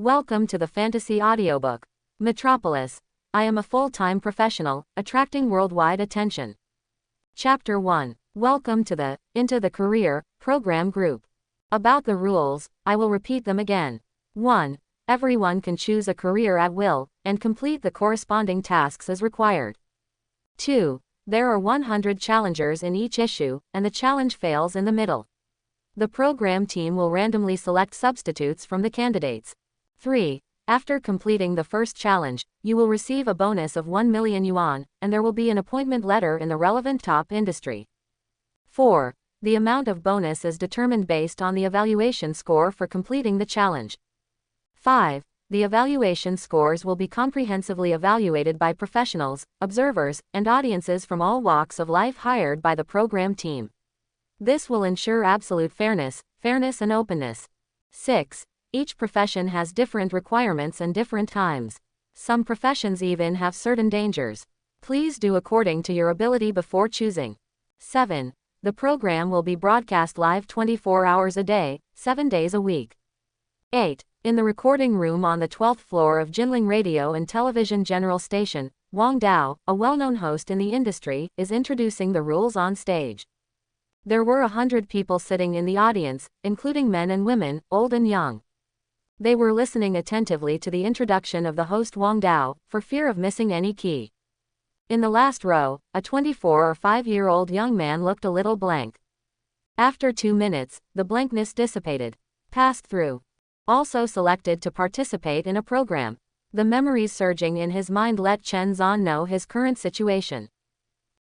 Welcome to the fantasy audiobook, Metropolis. I am a full-time professional, attracting worldwide attention. Chapter 1. Welcome to the Into the Career program group. About the rules, I will repeat them again. 1. Everyone can choose a career at will, and complete the corresponding tasks as required. 2. There are 100 challengers in each issue, and the challenge fails in the middle. The program team will randomly select substitutes from the candidates. 3. After completing the first challenge, you will receive a bonus of 1 million yuan, and there will be an appointment letter in the relevant top industry. 4. The amount of bonus is determined based on the evaluation score for completing the challenge. 5. The evaluation scores will be comprehensively evaluated by professionals, observers, and audiences from all walks of life hired by the program team. This will ensure absolute fairness and openness. 6. Each profession has different requirements and different times. Some professions even have certain dangers. Please do according to your ability before choosing. 7. The program will be broadcast live 24 hours a day, 7 days a week. 8. In the recording room on the 12th floor of Jinling Radio and Television General Station, Wang Dao, a well-known host in the industry, is introducing the rules on stage. There were 100 people sitting in the audience, including men and women, old and young. They were listening attentively to the introduction of the host Wang Dao, for fear of missing any key. In the last row, a 24 or 5-year-old young man looked a little blank. After 2 minutes, the blankness dissipated. Passed through. Also selected to participate in a program. The memories surging in his mind let Chen Zan know his current situation.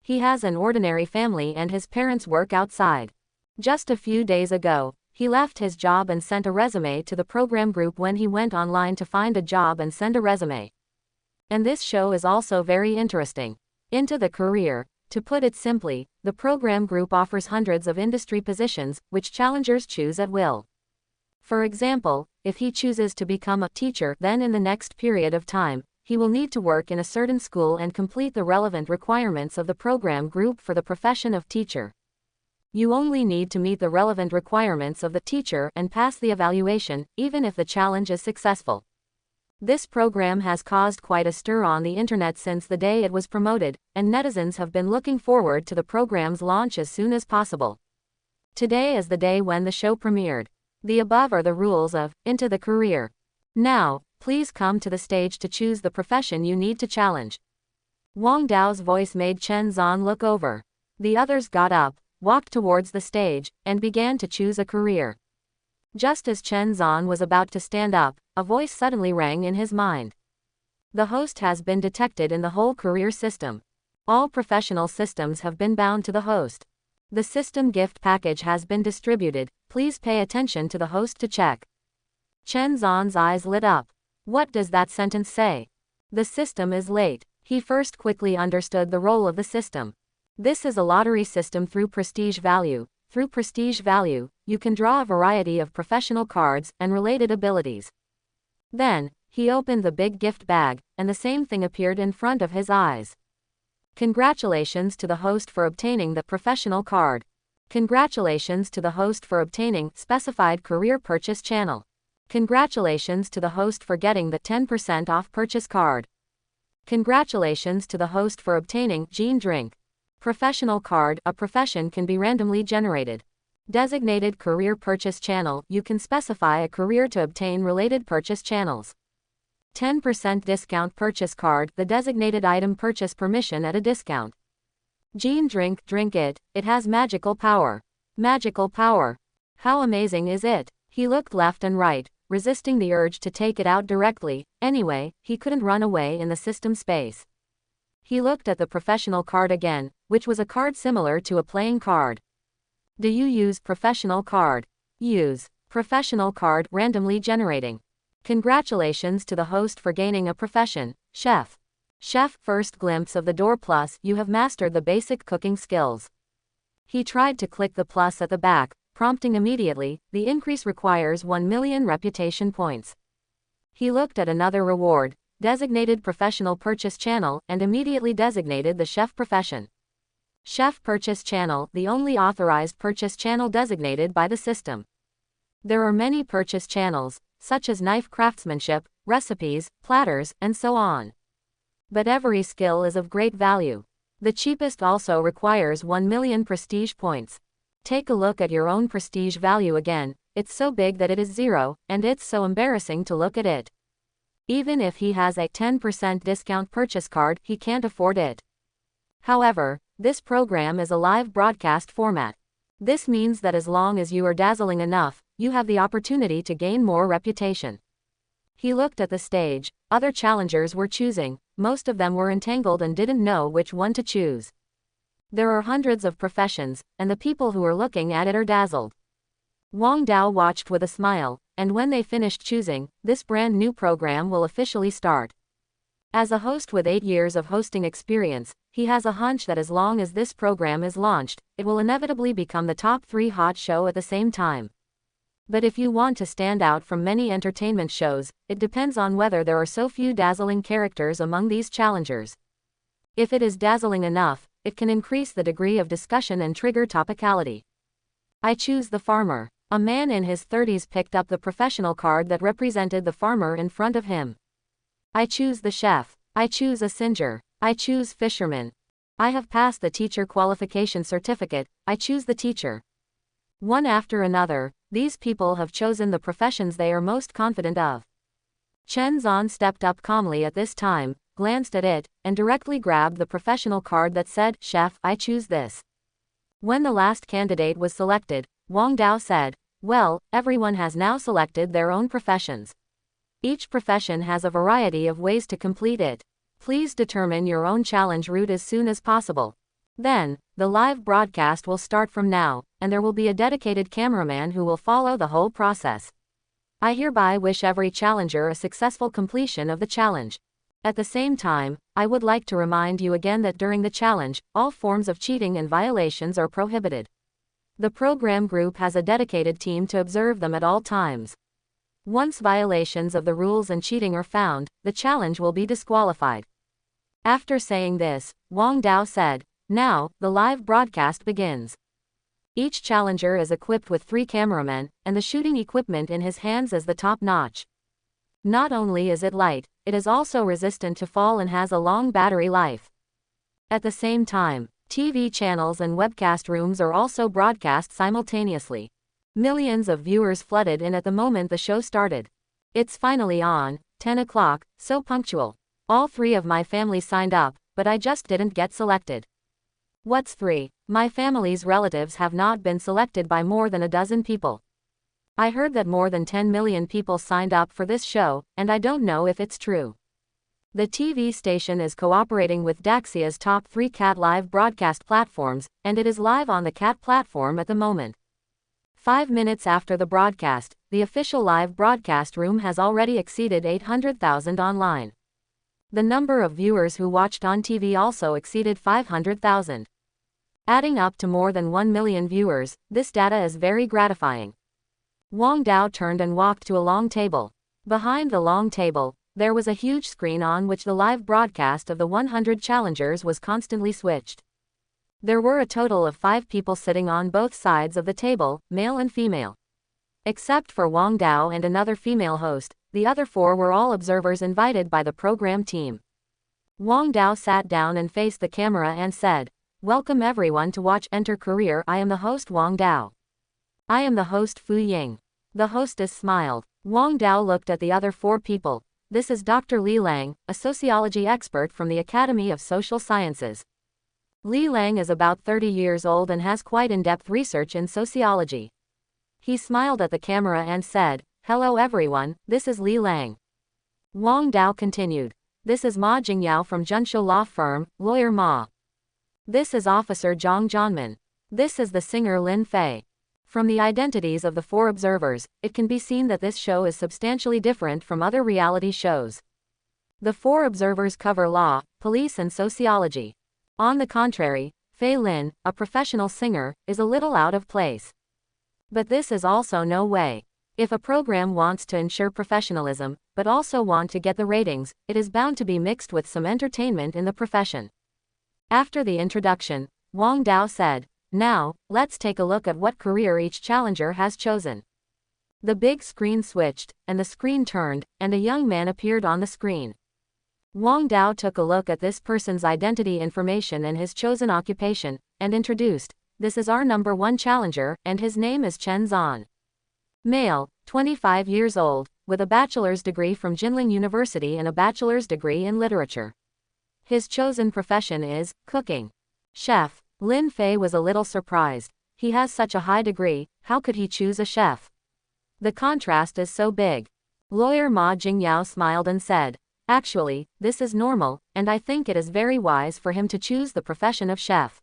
He has an ordinary family and his parents work outside. Just a few days ago, he left his job and sent a resume to the program group when he went online to find a job and send a resume. And this show is also very interesting. Into the Career. To put it simply, the program group offers hundreds of industry positions, which challengers choose at will. For example, if he chooses to become a teacher, then in the next period of time, he will need to work in a certain school and complete the relevant requirements of the program group for the profession of teacher. You only need to meet the relevant requirements of the teacher and pass the evaluation, even if the challenge is successful. This program has caused quite a stir on the internet since the day it was promoted, and netizens have been looking forward to the program's launch as soon as possible. Today is the day when the show premiered. The above are the rules of Into the Career. Now, please come to the stage to choose the profession you need to challenge. Wang Dao's voice made Chen Zan look over. The others got up, walked towards the stage, and began to choose a career. Just as Chen Zan was about to stand up, a voice suddenly rang in his mind. The host has been detected in the whole career system. All professional systems have been bound to the host. The system gift package has been distributed, please pay attention to the host to check. Chen Zan's eyes lit up. What does that sentence say? The system is late. He first quickly understood the role of the system. This is a lottery system through prestige value. Through prestige value, you can draw a variety of professional cards and related abilities. Then, he opened the big gift bag, and the same thing appeared in front of his eyes. Congratulations to the host for obtaining the professional card. Congratulations to the host for obtaining specified career purchase channel. Congratulations to the host for getting the 10% off purchase card. Congratulations to the host for obtaining Gene Drink. Professional card. A profession can be randomly generated. Designated career purchase channel. You can specify a career to obtain related purchase channels. 10% discount purchase card. The designated item purchase permission at a discount. Gene Drink. Drink it. It has magical power. Magical power. How amazing is it? He looked left and right, resisting the urge to take it out directly. Anyway, he couldn't run away in the system space. He looked at the professional card again, which was a card similar to a playing card. Do you use professional card? Use professional card randomly generating. Congratulations to the host for gaining a profession, chef. Chef. First glimpse of the door plus. You have mastered the basic cooking skills. He tried to click the plus at the back, prompting immediately, the increase requires 1 million reputation points. He looked at another reward, designated professional purchase channel, and immediately designated the chef profession. Chef purchase channel, the only authorized purchase channel designated by the system. There are many purchase channels, such as knife craftsmanship, recipes, platters, and so on. But every skill is of great value. The cheapest also requires 1 million prestige points. Take a look at your own prestige value again. It's so big that it is 0, and it's so embarrassing to look at it. Even if he has a 10% discount purchase card, he can't afford it. However, this program is a live broadcast format. This means that as long as you are dazzling enough, you have the opportunity to gain more reputation. He looked at the stage. Other challengers were choosing. Most of them were entangled and didn't know which one to choose. There are hundreds of professions, and the people who are looking at it are dazzled. Wang Dao watched with a smile, and when they finished choosing, this brand new program will officially start. As a host with 8 years of hosting experience, he has a hunch that as long as this program is launched, it will inevitably become the top 3 hot show at the same time. But if you want to stand out from many entertainment shows, it depends on whether there are so few dazzling characters among these challengers. If it is dazzling enough, it can increase the degree of discussion and trigger topicality. I choose the farmer. A man in his 30s picked up the professional card that represented the farmer in front of him. I choose the chef. I choose a singer. I choose fisherman. I have passed the teacher qualification certificate. I choose the teacher. One after another, these people have chosen the professions they are most confident of. Chen Zan stepped up calmly at this time, glanced at it, and directly grabbed the professional card that said, "Chef, I choose this." When the last candidate was selected, Wang Dao said, "Well, everyone has now selected their own professions. Each profession has a variety of ways to complete it. Please determine your own challenge route as soon as possible. Then, the live broadcast will start from now, and there will be a dedicated cameraman who will follow the whole process. I hereby wish every challenger a successful completion of the challenge. At the same time, I would like to remind you again that during the challenge, all forms of cheating and violations are prohibited. The program group has a dedicated team to observe them at all times. Once violations of the rules and cheating are found, the challenge will be disqualified." After saying this, Wang Dao said, "Now, the live broadcast begins." Each challenger is equipped with 3 cameramen, and the shooting equipment in his hands is the top notch. Not only is it light, it is also resistant to fall and has a long battery life. At the same time, TV channels and webcast rooms are also broadcast simultaneously. Millions of viewers flooded in at the moment the show started. It's finally on, 10 o'clock, so punctual. All 3 of my family signed up, but I just didn't get selected. What's 3? My family's relatives have not been selected by more than a dozen people. I heard that more than 10 million people signed up for this show, and I don't know if it's true. The TV station is cooperating with Daxia's top 3 cat live broadcast platforms, and it is live on the cat platform at the moment. 5 minutes after the broadcast, the official live broadcast room has already exceeded 800,000 online. The number of viewers who watched on TV also exceeded 500,000. Adding up to more than 1 million viewers, this data is very gratifying. Wang Dao turned and walked to a long table. Behind the long table, there was a huge screen on which the live broadcast of the 100 challengers was constantly switched. There were a total of 5 people sitting on both sides of the table, male and female. Except for Wang Dao and another female host, the other 4 were all observers invited by the program team. Wang Dao sat down and faced the camera and said, "Welcome everyone to watch Enter Career. I am the host Wang Dao. I am the host Fu Ying." The hostess smiled. Wang Dao looked at the other 4 people. This is Dr. Li Lang, a sociology expert from the Academy of Social Sciences. Li Lang is about 30 years old and has quite in-depth research in sociology. He smiled at the camera and said, "Hello everyone, this is Li Lang." Wang Dao continued, "This is Ma Jingyao from Zhenshu Law Firm, Lawyer Ma. This is Officer Zhang Zhanman. This is the singer Lin Fei." From the identities of the 4 observers, it can be seen that this show is substantially different from other reality shows. The 4 observers cover law, police and sociology. On the contrary, Fei Lin, a professional singer, is a little out of place. But this is also no way. If a program wants to ensure professionalism, but also want to get the ratings, it is bound to be mixed with some entertainment in the profession. After the introduction, Wang Dao said, "Now, let's take a look at what career each challenger has chosen." The big screen switched, and the screen turned, and a young man appeared on the screen. Wang Dao took a look at this person's identity information and his chosen occupation, and introduced, "This is our number one challenger, and his name is Chen Zan. Male, 25 years old, with a bachelor's degree from Jinling University and a bachelor's degree in literature. His chosen profession is cooking. Chef." Lin Fei was a little surprised. He has such a high degree, how could he choose a chef? The contrast is so big. Lawyer Ma Jingyao smiled and said, "Actually, this is normal, and I think it is very wise for him to choose the profession of chef."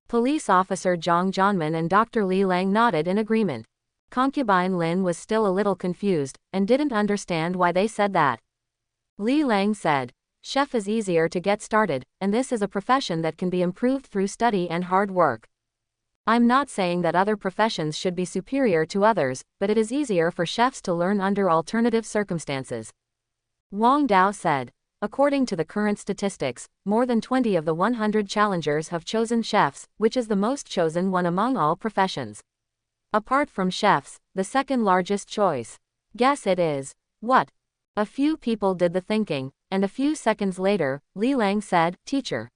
Police officer Zhang Zhanman and Dr. Li Lang nodded in agreement. Concubine Lin was still a little confused, and didn't understand why they said that. Li Lang said, "Chef is easier to get started, and this is a profession that can be improved through study and hard work. I'm not saying that other professions should be superior to others, but it is easier for chefs to learn under alternative circumstances." Wang Dao said, "According to the current statistics, more than 20 of the 100 challengers have chosen chefs, which is the most chosen one among all professions. Apart from chefs, the second largest choice. Guess it is what?" A few people did the thinking, and a few seconds later, Li Lang said, "Teacher."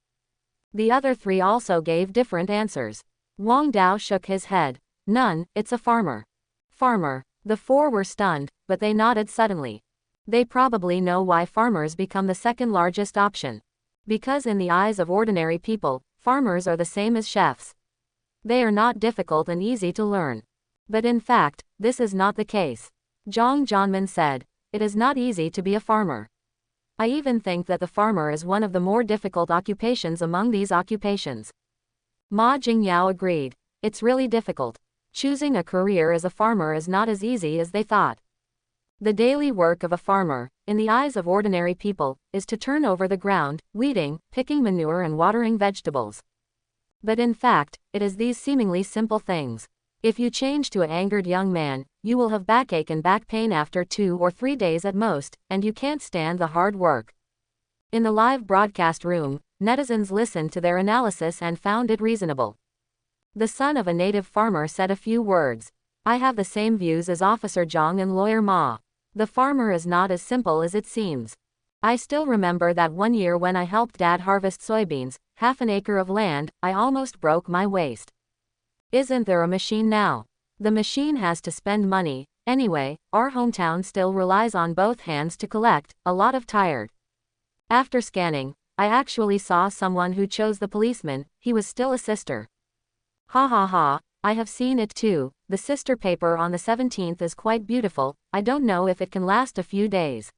The other three also gave different answers. Wang Dao shook his head. "None, it's a farmer." Farmer. The four were stunned, but they nodded suddenly. They probably know why farmers become the second largest option. Because in the eyes of ordinary people, farmers are the same as chefs. They are not difficult and easy to learn. But in fact, this is not the case. Zhang Zhanman said, "It is not easy to be a farmer. I even think that the farmer is one of the more difficult occupations among these occupations." Ma Jingyao agreed. "It's really difficult. Choosing a career as a farmer is not as easy as they thought. The daily work of a farmer, in the eyes of ordinary people, is to turn over the ground, weeding, picking manure and watering vegetables. But in fact, it is these seemingly simple things. If you change to an angered young man, you will have backache and back pain after 2 or 3 days at most, and you can't stand the hard work." In the live broadcast room, netizens listened to their analysis and found it reasonable. The son of a native farmer said a few words. "I have the same views as Officer Zhang and Lawyer Ma. The farmer is not as simple as it seems. I still remember that one year when I helped Dad harvest soybeans, half an acre of land, I almost broke my waist. Isn't there a machine now? The machine has to spend money. Anyway, our hometown still relies on both hands to collect, a lot of tired." After scanning, I actually saw someone who chose the policeman, he was still a sister. "Ha ha ha, I have seen it too, the sister paper on the 17th is quite beautiful, I don't know if it can last a few days."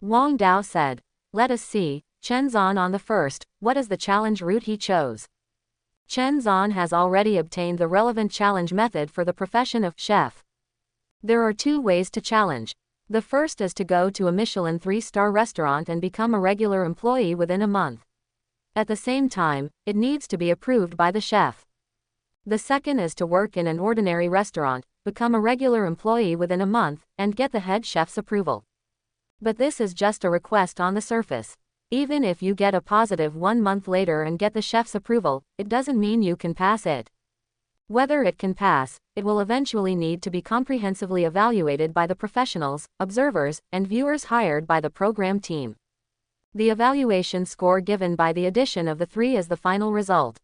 Wang Dao said, "Let us see, Chen Zan on the first, what is the challenge route he chose?" Chen Zan has already obtained the relevant challenge method for the profession of chef. There are 2 ways to challenge. The first is to go to a Michelin 3-star restaurant and become a regular employee within a month. At the same time, it needs to be approved by the chef. The second is to work in an ordinary restaurant, become a regular employee within a month, and get the head chef's approval. But this is just a request on the surface. Even if you get a positive 1 month later and get the chef's approval, it doesn't mean you can pass it. Whether it can pass, it will eventually need to be comprehensively evaluated by the professionals, observers, and viewers hired by the program team. The evaluation score given by the addition of the 3 is the final result.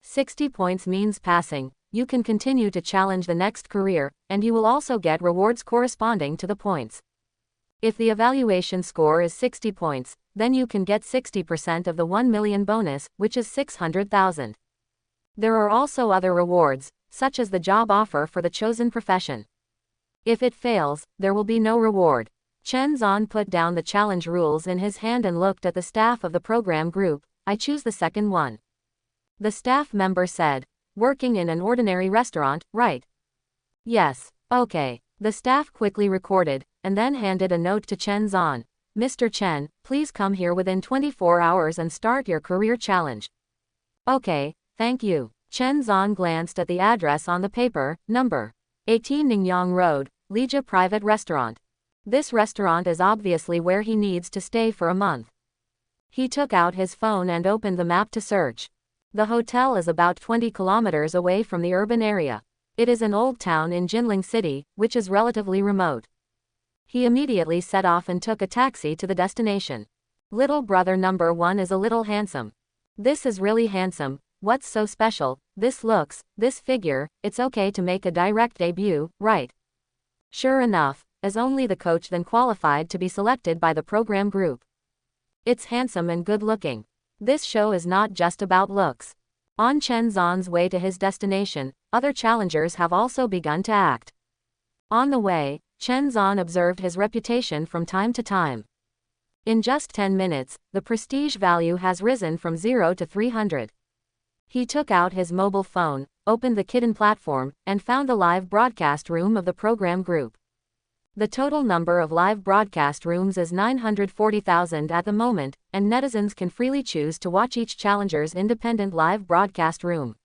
60 points means passing. You can continue to challenge the next career, and you will also get rewards corresponding to the points. If the evaluation score is 60 points, then you can get 60% of the 1 million bonus, which is 600,000. There are also other rewards, such as the job offer for the chosen profession. If it fails, there will be no reward. Chen Zan put down the challenge rules in his hand and looked at the staff of the program group. "I choose the second one." The staff member said, "Working in an ordinary restaurant, right?" "Yes." "Okay." The staff quickly recorded, and then handed a note to Chen Zan. "Mr. Chen, please come here within 24 hours and start your career challenge." "Okay, thank you." Chen Zan glanced at the address on the paper, number 18 Ningyang Road, Lija Private Restaurant. This restaurant is obviously where he needs to stay for a month. He took out his phone and opened the map to search. The hotel is about 20 kilometers away from the urban area. It is an old town in Jinling City, which is relatively remote. He immediately set off and took a taxi to the destination. Little brother number 1 is a little handsome. This is really handsome. What's so special? This looks, this figure, it's okay to make a direct debut, right? Sure enough, as only the coach then qualified to be selected by the program group. It's handsome and good looking. This show is not just about looks. On Chen Zhan's way to his destination, other challengers have also begun to act. On the way, Chen Zhan observed his reputation from time to time. In just 10 minutes, the prestige value has risen from 0 to 300. He took out his mobile phone, opened the Kitten platform, and found the live broadcast room of the program group. The total number of live broadcast rooms is 940,000 at the moment, and netizens can freely choose to watch each challenger's independent live broadcast room.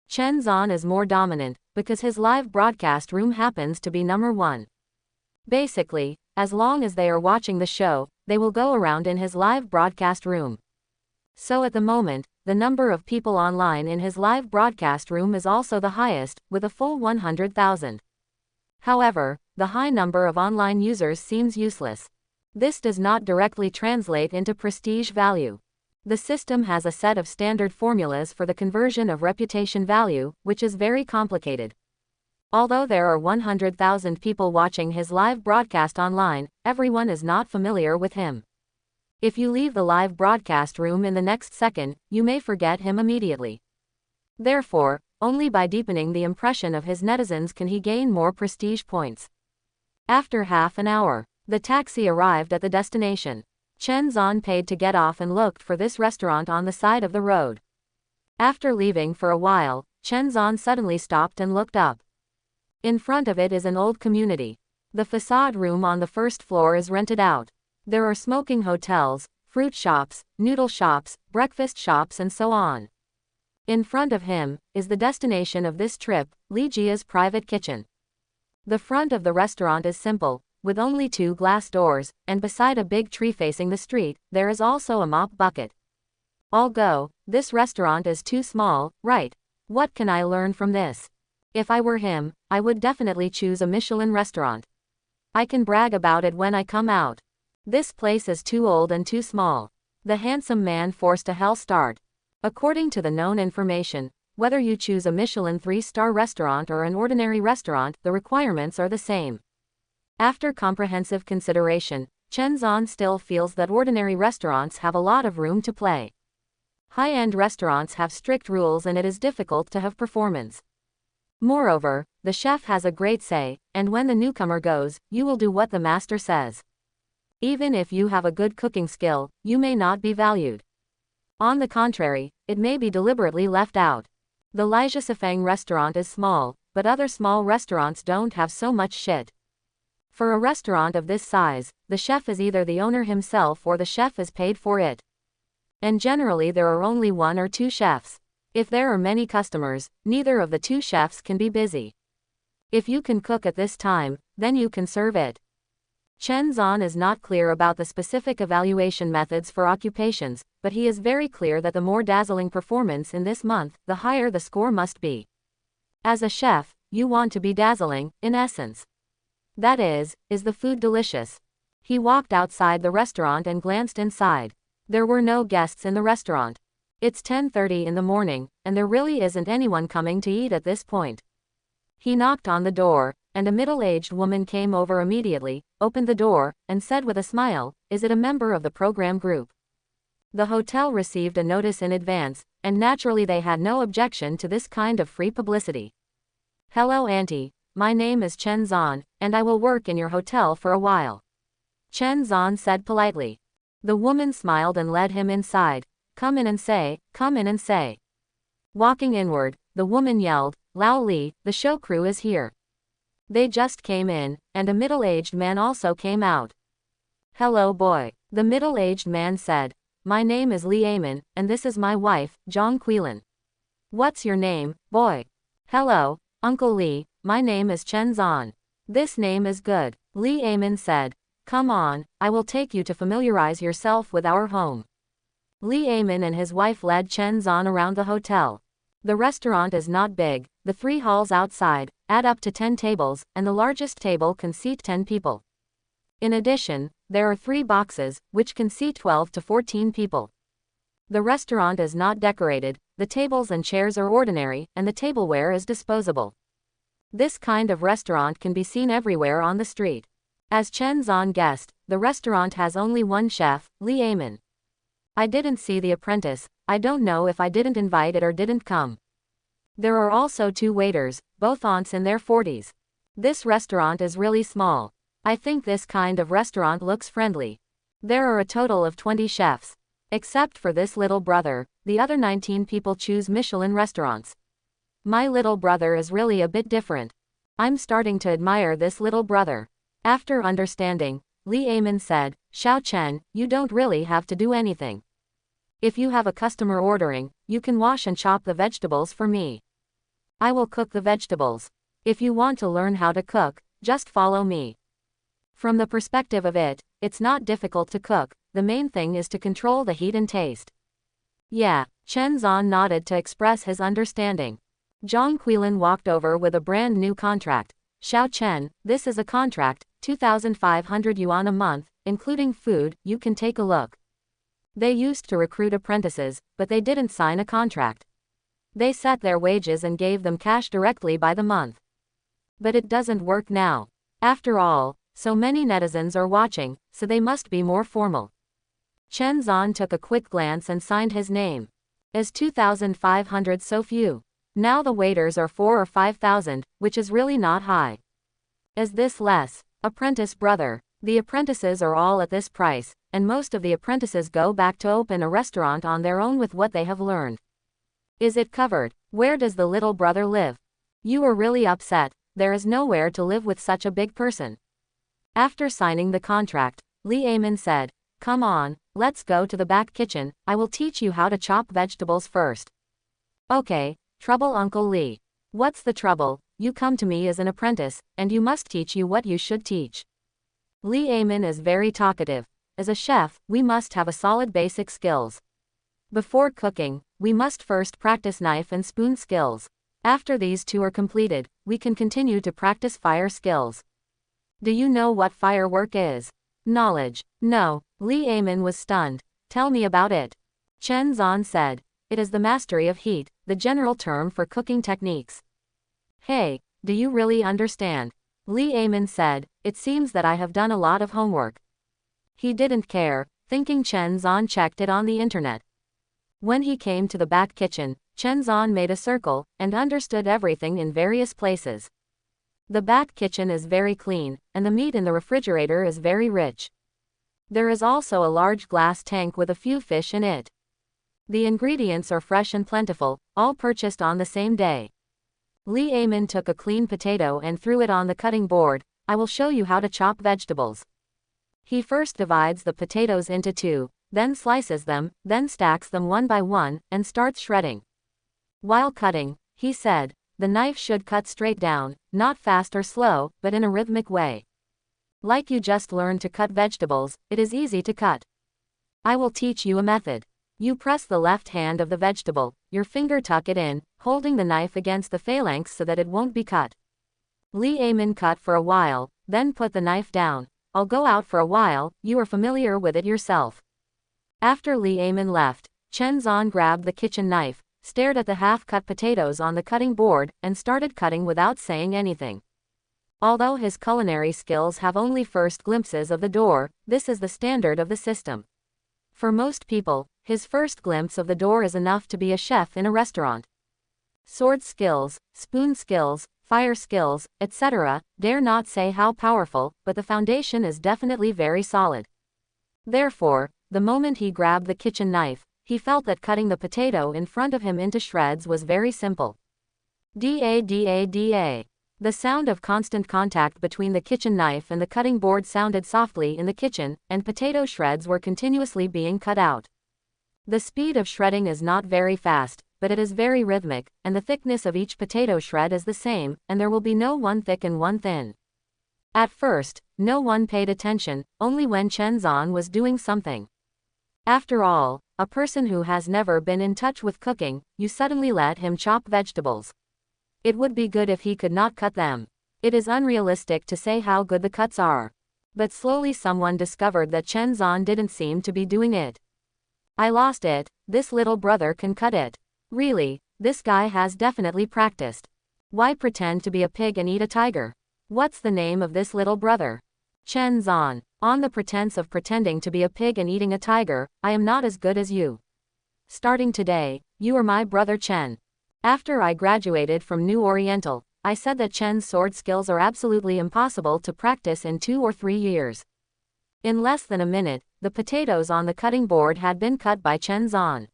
Chen Zhan is more dominant, because his live broadcast room happens to be number 1. Basically, as long as they are watching the show, they will go around in his live broadcast room. So at the moment, the number of people online in his live broadcast room is also the highest, with a full 100,000. However, the high number of online users seems useless. This does not directly translate into prestige value. The system has a set of standard formulas for the conversion of reputation value, which is very complicated. Although there are 100,000 people watching his live broadcast online, everyone is not familiar with him. If you leave the live broadcast room in the next second, you may forget him immediately. Therefore, only by deepening the impression of his netizens can he gain more prestige points. After half an hour, the taxi arrived at the destination. Chen Zhan paid to get off and looked for this restaurant on the side of the road. After leaving for a while, Chen Zhan suddenly stopped and looked up. In front of it is an old community. The facade room on the first floor is rented out. There are smoking hotels, fruit shops, noodle shops, breakfast shops and so on. In front of him is the destination of this trip, Li Jia's private kitchen. The front of the restaurant is simple, with only 2 glass doors, and beside a big tree facing the street, there is also a mop bucket. I'll go, this restaurant is too small, right? What can I learn from this? If I were him, I would definitely choose a Michelin restaurant. I can brag about it when I come out. This place is too old and too small. The handsome man forced a hell start. According to the known information, whether you choose a Michelin 3-star restaurant or an ordinary restaurant, the requirements are the same. After comprehensive consideration, Chen Zhan still feels that ordinary restaurants have a lot of room to play. High-end restaurants have strict rules and it is difficult to have performance. Moreover, the chef has a great say, and when the newcomer goes, you will do what the master says. Even if you have a good cooking skill, you may not be valued. On the contrary, it may be deliberately left out. The Lijiasifeng restaurant is small, but other small restaurants don't have so much shit. For a restaurant of this size, the chef is either the owner himself or the chef is paid for it. And generally there are only 1 or 2 chefs. If there are many customers, neither of the 2 chefs can be busy. If you can cook at this time, then you can serve it. Chen Zhan is not clear about the specific evaluation methods for occupations, but he is very clear that the more dazzling performance in this month, the higher the score must be. As a chef, you want to be dazzling, in essence. That is the food delicious? He walked outside the restaurant and glanced inside. There were no guests in the restaurant. It's 10:30 in the morning, and there really isn't anyone coming to eat at this point. He knocked on the door, and a middle-aged woman came over immediately, opened the door, and said with a smile, "Is it a member of the program group?" The hotel received a notice in advance, and naturally they had no objection to this kind of free publicity. "Hello auntie, my name is Chen Zhan, and I will work in your hotel for a while," Chen Zhan said politely. The woman smiled and led him inside. Come in and say, come in and say." Walking inward, the woman yelled, "Lao Li, the show crew is here." They just came in, and a middle-aged man also came out. "Hello boy," the middle-aged man said. "My name is Li Amin, and this is my wife, Zhang Quilin." "What's your name, boy?" "Hello, Uncle Li, my name is Chen Zhan." "This name is good," Li Amin said. "Come on, I will take you to familiarize yourself with our home." Li Amin and his wife led Chen Zhan around the hotel. The restaurant is not big, the 3 halls outside add up to 10 tables, and the largest table can seat 10 people. In addition, there are 3 boxes, which can seat 12 to 14 people. The restaurant is not decorated, the tables and chairs are ordinary, and the tableware is disposable. This kind of restaurant can be seen everywhere on the street. As Chen Zan guessed, the restaurant has only one chef, Li Amin. I didn't see the apprentice, I don't know if I didn't invite it or didn't come. There are also 2 waiters, both aunts in their 40s. This restaurant is really small. I think this kind of restaurant looks friendly. There are a total of 20 chefs. Except for this little brother, the other 19 people choose Michelin restaurants. My little brother is really a bit different. I'm starting to admire this little brother. After understanding, Li Amin said, Xiao Chen, you don't really have to do anything. If you have a customer ordering, you can wash and chop the vegetables for me. I will cook the vegetables. If you want to learn how to cook, just follow me. From the perspective of it, it's not difficult to cook, the main thing is to control the heat and taste. Yeah, Chen Zan nodded to express his understanding. Zhang Quilin walked over with a brand new contract. Xiao Chen, this is a contract, 2,500 yuan a month, including food, you can take a look. They used to recruit apprentices, but they didn't sign a contract. They set their wages and gave them cash directly by the month. But it doesn't work now. After all, so many netizens are watching, so they must be more formal. Chen Zan took a quick glance and signed his name. Is 2,500 so few? Now the waiters are 4 or 5,000, which is really not high. Is this less? Apprentice brother. The apprentices are all at this price, and most of the apprentices go back to open a restaurant on their own with what they have learned. Is it covered? Where does the little brother live? You are really upset, there is nowhere to live with such a big person. After signing the contract, Li Amin said, Come on, let's go to the back kitchen, I will teach you how to chop vegetables first. Okay, trouble Uncle Li. What's the trouble? You come to me as an apprentice, and you must teach you what you should teach. Li Amin is very talkative. As a chef, we must have a solid basic skills. Before cooking, we must first practice knife and spoon skills. After these 2 are completed, we can continue to practice fire skills. Do you know what firework is? Knowledge. No. Li Amin was stunned. Tell me about it. Chen Zan said. It is the mastery of heat, the general term for cooking techniques. Hey, do you really understand? Li Amin said, It seems that I have done a lot of homework. He didn't care, thinking Chen Zan checked it on the internet. When he came to the back kitchen, Chen Zan made a circle, and understood everything in various places. The back kitchen is very clean, and the meat in the refrigerator is very rich. There is also a large glass tank with a few fish in it. The ingredients are fresh and plentiful, all purchased on the same day. Li Amin took a clean potato and threw it on the cutting board. I will show you how to chop vegetables. He first divides the potatoes into 2, then slices them, then stacks them one by one, and starts shredding. While cutting, he said, the knife should cut straight down, not fast or slow, but in a rhythmic way. Like you just learned to cut vegetables, it is easy to cut. I will teach you a method. You press the left hand of the vegetable, your finger tuck it in, holding the knife against the phalanx so that it won't be cut. Li Amin cut for a while, then put the knife down. I'll go out for a while, you are familiar with it yourself. After Li Amin left, Chen Zan grabbed the kitchen knife, stared at the half-cut potatoes on the cutting board, and started cutting without saying anything. Although his culinary skills have only first glimpses of the door, this is the standard of the system. For most people, his first glimpse of the door is enough to be a chef in a restaurant. Sword skills, spoon skills, fire skills, etc., dare not say how powerful, but the foundation is definitely very solid. Therefore, the moment he grabbed the kitchen knife, he felt that cutting the potato in front of him into shreds was very simple. Da-da-da-da. The sound of constant contact between the kitchen knife and the cutting board sounded softly in the kitchen, and potato shreds were continuously being cut out. The speed of shredding is not very fast, but it is very rhythmic, and the thickness of each potato shred is the same, and there will be no one thick and one thin. At first, no one paid attention, only when Chen Zan was doing something. After all, a person who has never been in touch with cooking, you suddenly let him chop vegetables. It would be good if he could not cut them. It is unrealistic to say how good the cuts are. But slowly someone discovered that Chen Zan didn't seem to be doing it. I lost it, this little brother can cut it. Really, this guy has definitely practiced. Why pretend to be a pig and eat a tiger? What's the name of this little brother? Chen Zan. On the pretense of pretending to be a pig and eating a tiger, I am not as good as you. Starting today, you are my brother Chen. After I graduated from New Oriental, I said that Chen's sword skills are absolutely impossible to practice in 2 or 3 years. In less than a minute, the potatoes on the cutting board had been cut by Chen Zan.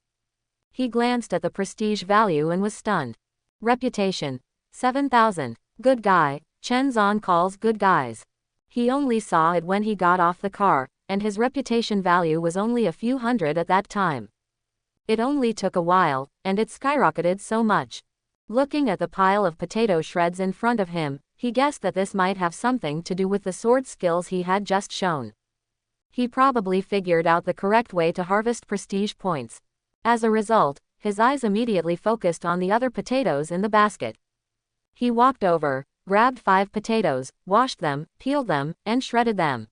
He glanced at the prestige value and was stunned. Reputation. 7,000. Good guy, Chen Zan calls good guys. He only saw it when he got off the car, and his reputation value was only a few hundred at that time. It only took a while, and it skyrocketed so much. Looking at the pile of potato shreds in front of him, he guessed that this might have something to do with the sword skills he had just shown. He probably figured out the correct way to harvest prestige points. As a result, his eyes immediately focused on the other potatoes in the basket. He walked over, grabbed 5 potatoes, washed them, peeled them, and shredded them.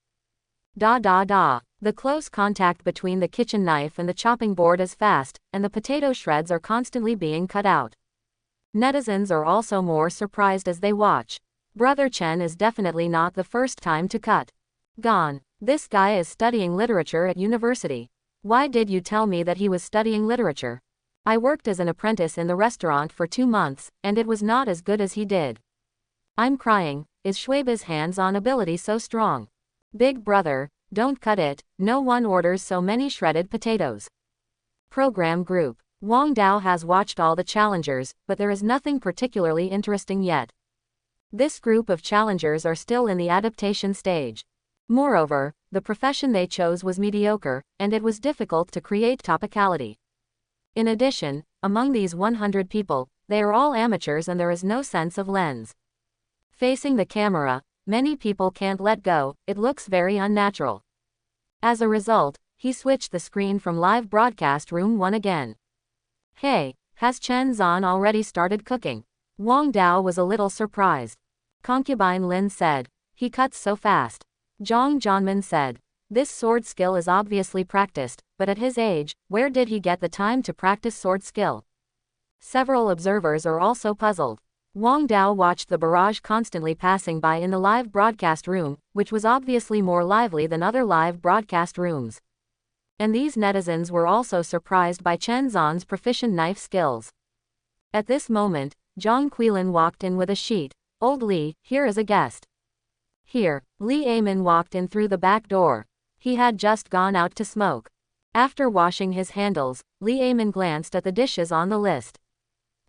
The close contact between the kitchen knife and the chopping board is fast, and the potato shreds are constantly being cut out. Netizens are also more surprised as they watch. Brother Chen is definitely not the first time to cut. Gone. This guy is studying literature at university. Why did you tell me that he was studying literature? I worked as an apprentice in the restaurant for 2 months, and it was not as good as he did. I'm crying. Is Shuiba's hands-on ability so strong? Big brother, don't cut it, no one orders so many shredded potatoes. Program Group. Wang Dao has watched all the challengers, but there is nothing particularly interesting yet. This group of challengers are still in the adaptation stage. Moreover, the profession they chose was mediocre, and it was difficult to create topicality. In addition, among these 100 people, they are all amateurs and there is no sense of lens. Facing the camera, many people can't let go, it looks very unnatural. As a result, he switched the screen from live broadcast room 1 again. Hey, has Chen Zan already started cooking? Wang Dao was a little surprised. Concubine Lin said, he cuts so fast. Zhang Zhanman said, this sword skill is obviously practiced, but at his age, where did he get the time to practice sword skill? Several observers are also puzzled. Wang Dao watched the barrage constantly passing by in the live broadcast room, which was obviously more lively than other live broadcast rooms. And these netizens were also surprised by Chen Zan's proficient knife skills. At this moment, Zhang Quilin walked in with a sheet. Old Li, here is a guest. Here, Li Amin walked in through the back door. He had just gone out to smoke. After washing his handles, Li Amin glanced at the dishes on the list.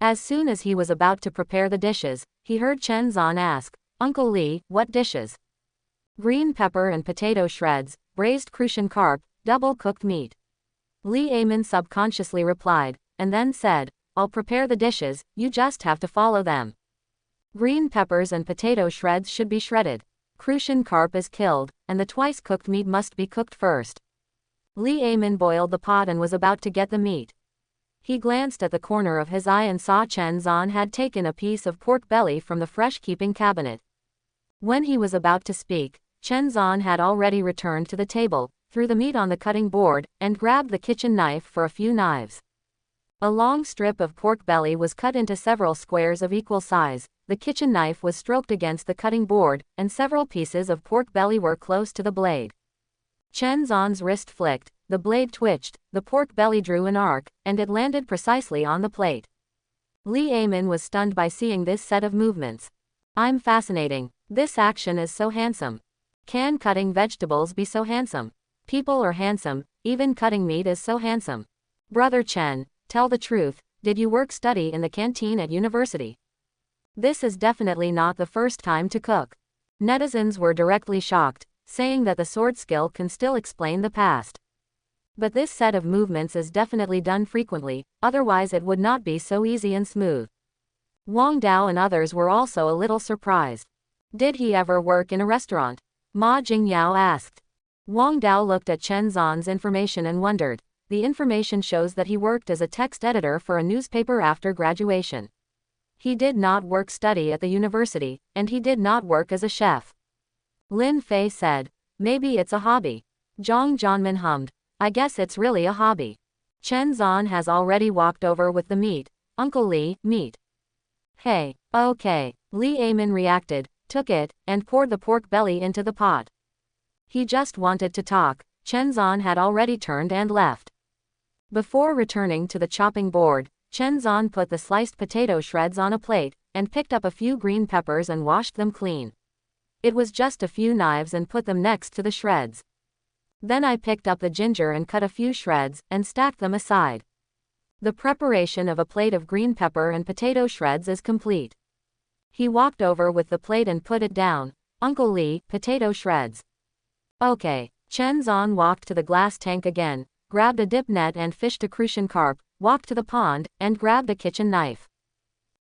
As soon as he was about to prepare the dishes, he heard Chen Zan ask, Uncle Li, what dishes? Green pepper and potato shreds, braised crucian carp, double-cooked meat. Li Amin subconsciously replied, and then said, I'll prepare the dishes, you just have to follow them. Green peppers and potato shreds should be shredded. Crucian carp is killed, and the twice-cooked meat must be cooked first. Li Amin boiled the pot and was about to get the meat. He glanced at the corner of his eye and saw Chen Zan had taken a piece of pork belly from the fresh-keeping cabinet. When he was about to speak, Chen Zan had already returned to the table, threw the meat on the cutting board, and grabbed the kitchen knife for a few knives. A long strip of pork belly was cut into several squares of equal size, the kitchen knife was stroked against the cutting board, and several pieces of pork belly were close to the blade. Chen Zan's wrist flicked, the blade twitched, the pork belly drew an arc, and it landed precisely on the plate. Li Amin was stunned by seeing this set of movements. I'm fascinating. This action is so handsome. Can cutting vegetables be so handsome? People are handsome, even cutting meat is so handsome. Brother Chen, tell the truth, did you study in the canteen at university? This is definitely not the first time to cook. Netizens were directly shocked, saying that the sword skill can still explain the past. But this set of movements is definitely done frequently, otherwise it would not be so easy and smooth. Wang Dao and others were also a little surprised. Did he ever work in a restaurant? Ma Jingyao asked. Wang Dao looked at Chen Zan's information and wondered. The information shows that he worked as a text editor for a newspaper after graduation. He did not study at the university, and he did not work as a chef. Lin Fei said, maybe it's a hobby. Zhang Jianmin hummed, I guess it's really a hobby. Chen Zan has already walked over with the meat. Uncle Li, meat. Hey, okay. Li Amin reacted, took it, and poured the pork belly into the pot. He just wanted to talk. Chen Zan had already turned and left. Before returning to the chopping board, Chen Zan put the sliced potato shreds on a plate, and picked up a few green peppers and washed them clean. It was just a few knives and put them next to the shreds. Then I picked up the ginger and cut a few shreds, and stacked them aside. The preparation of a plate of green pepper and potato shreds is complete. He walked over with the plate and put it down. Uncle Li, potato shreds. Okay. Chen Zan walked to the glass tank again, grabbed a dip net and fished a crucian carp, walked to the pond, and grabbed a kitchen knife.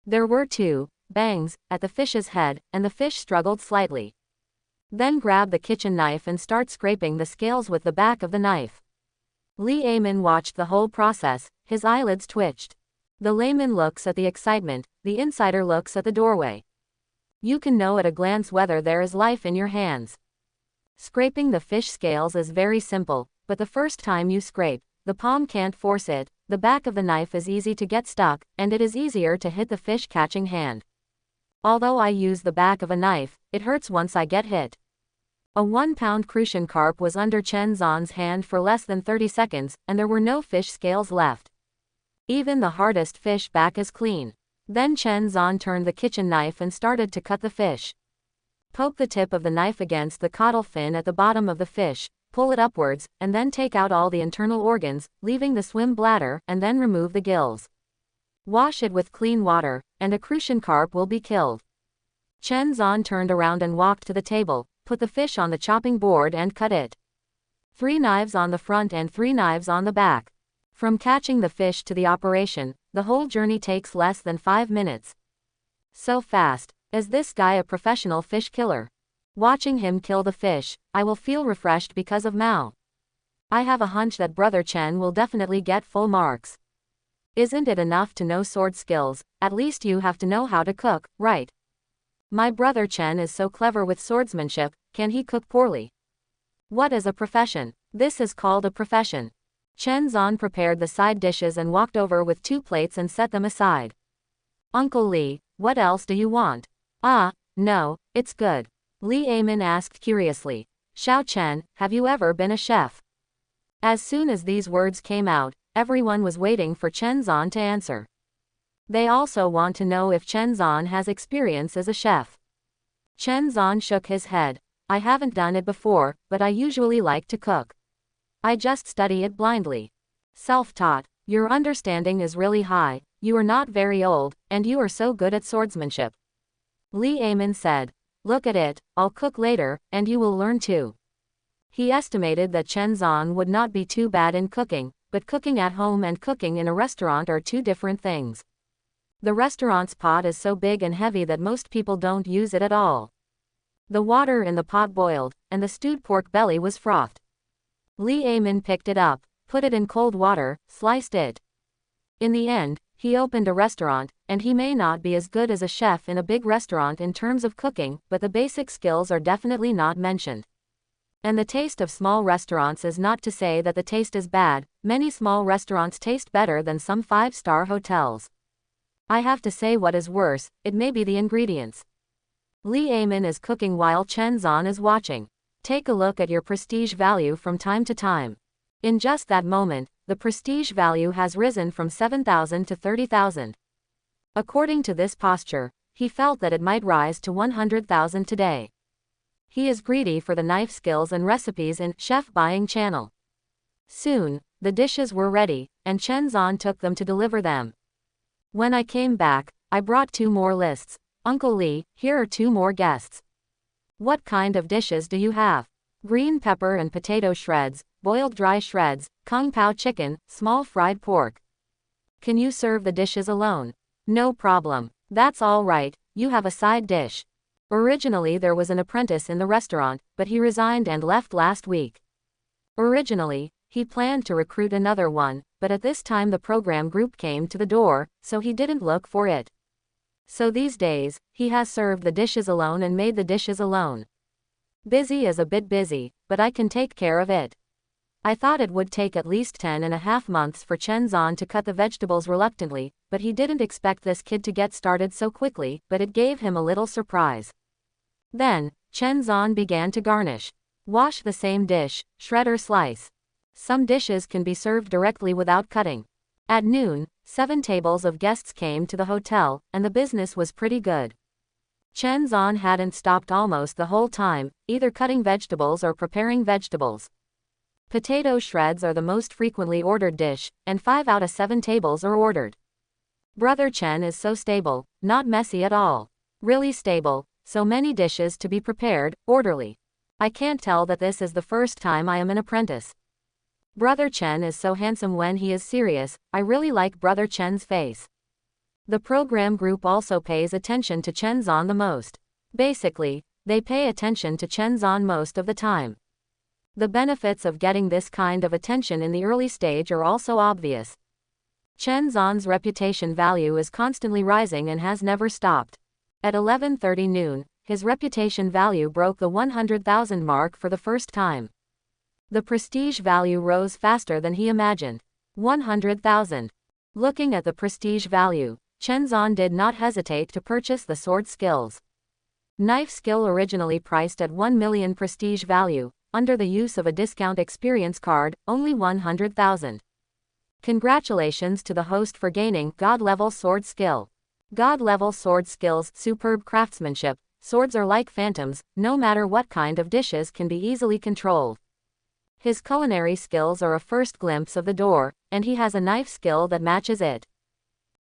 There were two bangs at the fish's head, and the fish struggled slightly. Then grab the kitchen knife and start scraping the scales with the back of the knife. Li Amin watched the whole process, his eyelids twitched. The layman looks at the excitement, the insider looks at the doorway. You can know at a glance whether there is life in your hands. Scraping the fish scales is very simple, but the first time you scrape, the palm can't force it, the back of the knife is easy to get stuck, and it is easier to hit the fish catching hand. Although I use the back of a knife, it hurts once I get hit. A 1-pound crucian carp was under Chen Zan's hand for less than 30 seconds, and there were no fish scales left. Even the hardest fish back is clean. Then Chen Zan turned the kitchen knife and started to cut the fish. Poke the tip of the knife against the caudal fin at the bottom of the fish, pull it upwards, and then take out all the internal organs, leaving the swim bladder, and then remove the gills. Wash it with clean water, and a crucian carp will be killed. Chen Zan turned around and walked to the table, put the fish on the chopping board and cut it. 3 knives on the front and 3 knives on the back. From catching the fish to the operation, the whole journey takes less than 5 minutes. So fast. Is this guy a professional fish killer? Watching him kill the fish, I will feel refreshed because of Mao. I have a hunch that Brother Chen will definitely get full marks. Isn't it enough to know sword skills, at least you have to know how to cook, right? My brother Chen is so clever with swordsmanship, can he cook poorly? What is a profession? This is called a profession. Chen Zan prepared the side dishes and walked over with 2 plates and set them aside. Uncle Li, what else do you want? Ah, no, it's good. Li Amin asked curiously. Xiao Chen, have you ever been a chef? As soon as these words came out, everyone was waiting for Chen Zan to answer. They also want to know if Chen Zan has experience as a chef. Chen Zan shook his head. I haven't done it before, but I usually like to cook. I just study it blindly. Self-taught. Your understanding is really high, you are not very old, and you are so good at swordsmanship. Li Amin said. Look at it, I'll cook later, and you will learn too. He estimated that Chen Zan would not be too bad in cooking, but cooking at home and cooking in a restaurant are 2 different things. The restaurant's pot is so big and heavy that most people don't use it at all. The water in the pot boiled, and the stewed pork belly was frothed. Li Amin picked it up, put it in cold water, sliced it. In the end, he opened a restaurant, and he may not be as good as a chef in a big restaurant in terms of cooking, but the basic skills are definitely not mentioned. And the taste of small restaurants is not to say that the taste is bad, many small restaurants taste better than some 5-star hotels. I have to say what is worse, it may be the ingredients. Li Amin is cooking while Chen Zan is watching. Take a look at your prestige value from time to time. In just that moment, the prestige value has risen from 7,000 to 30,000. According to this posture, he felt that it might rise to 100,000 today. He is greedy for the knife skills and recipes in Chef Buying Channel. Soon, the dishes were ready, and Chen Zan took them to deliver them. When I came back, I brought 2 more lists. Uncle Li, here are 2 more guests. What kind of dishes do you have? Green pepper and potato shreds, boiled dry shreds, kung pao chicken, small fried pork. Can you serve the dishes alone? No problem. That's all right, you have a side dish. Originally there was an apprentice in the restaurant, but he resigned and left last week. Originally, he planned to recruit another one, but at this time the program group came to the door, so he didn't look for it. So these days, he has served the dishes alone and made the dishes alone. Busy is a bit busy, but I can take care of it. I thought it would take at least 10.5 months for Chen Zan to cut the vegetables reluctantly, but he didn't expect this kid to get started so quickly, but it gave him a little surprise. Then, Chen Zan began to garnish. Wash the same dish, shred or slice. Some dishes can be served directly without cutting. At noon, 7 tables of guests came to the hotel, and the business was pretty good. Chen Zan hadn't stopped almost the whole time, either cutting vegetables or preparing vegetables. Potato shreds are the most frequently ordered dish, and 5 out of 7 tables are ordered. Brother Chen is so stable, not messy at all. Really stable, so many dishes to be prepared, orderly. I can't tell that this is the first time I am an apprentice. Brother Chen is so handsome when he is serious, I really like Brother Chen's face. The program group also pays attention to Chen Zan the most. Basically, they pay attention to Chen Zan most of the time. The benefits of getting this kind of attention in the early stage are also obvious. Chen Zan's reputation value is constantly rising and has never stopped. At 11:30 noon, his reputation value broke the 100,000 mark for the first time. The prestige value rose faster than he imagined. 100,000. Looking at the prestige value, Chen Zan did not hesitate to purchase the sword skills. Knife skill originally priced at 1 million prestige value, under the use of a discount experience card, only 100,000. Congratulations to the host for gaining God-level sword skill. God-level sword skills, superb craftsmanship, swords are like phantoms, no matter what kind of dishes can be easily controlled. His culinary skills are a first glimpse of the door, and he has a knife skill that matches it.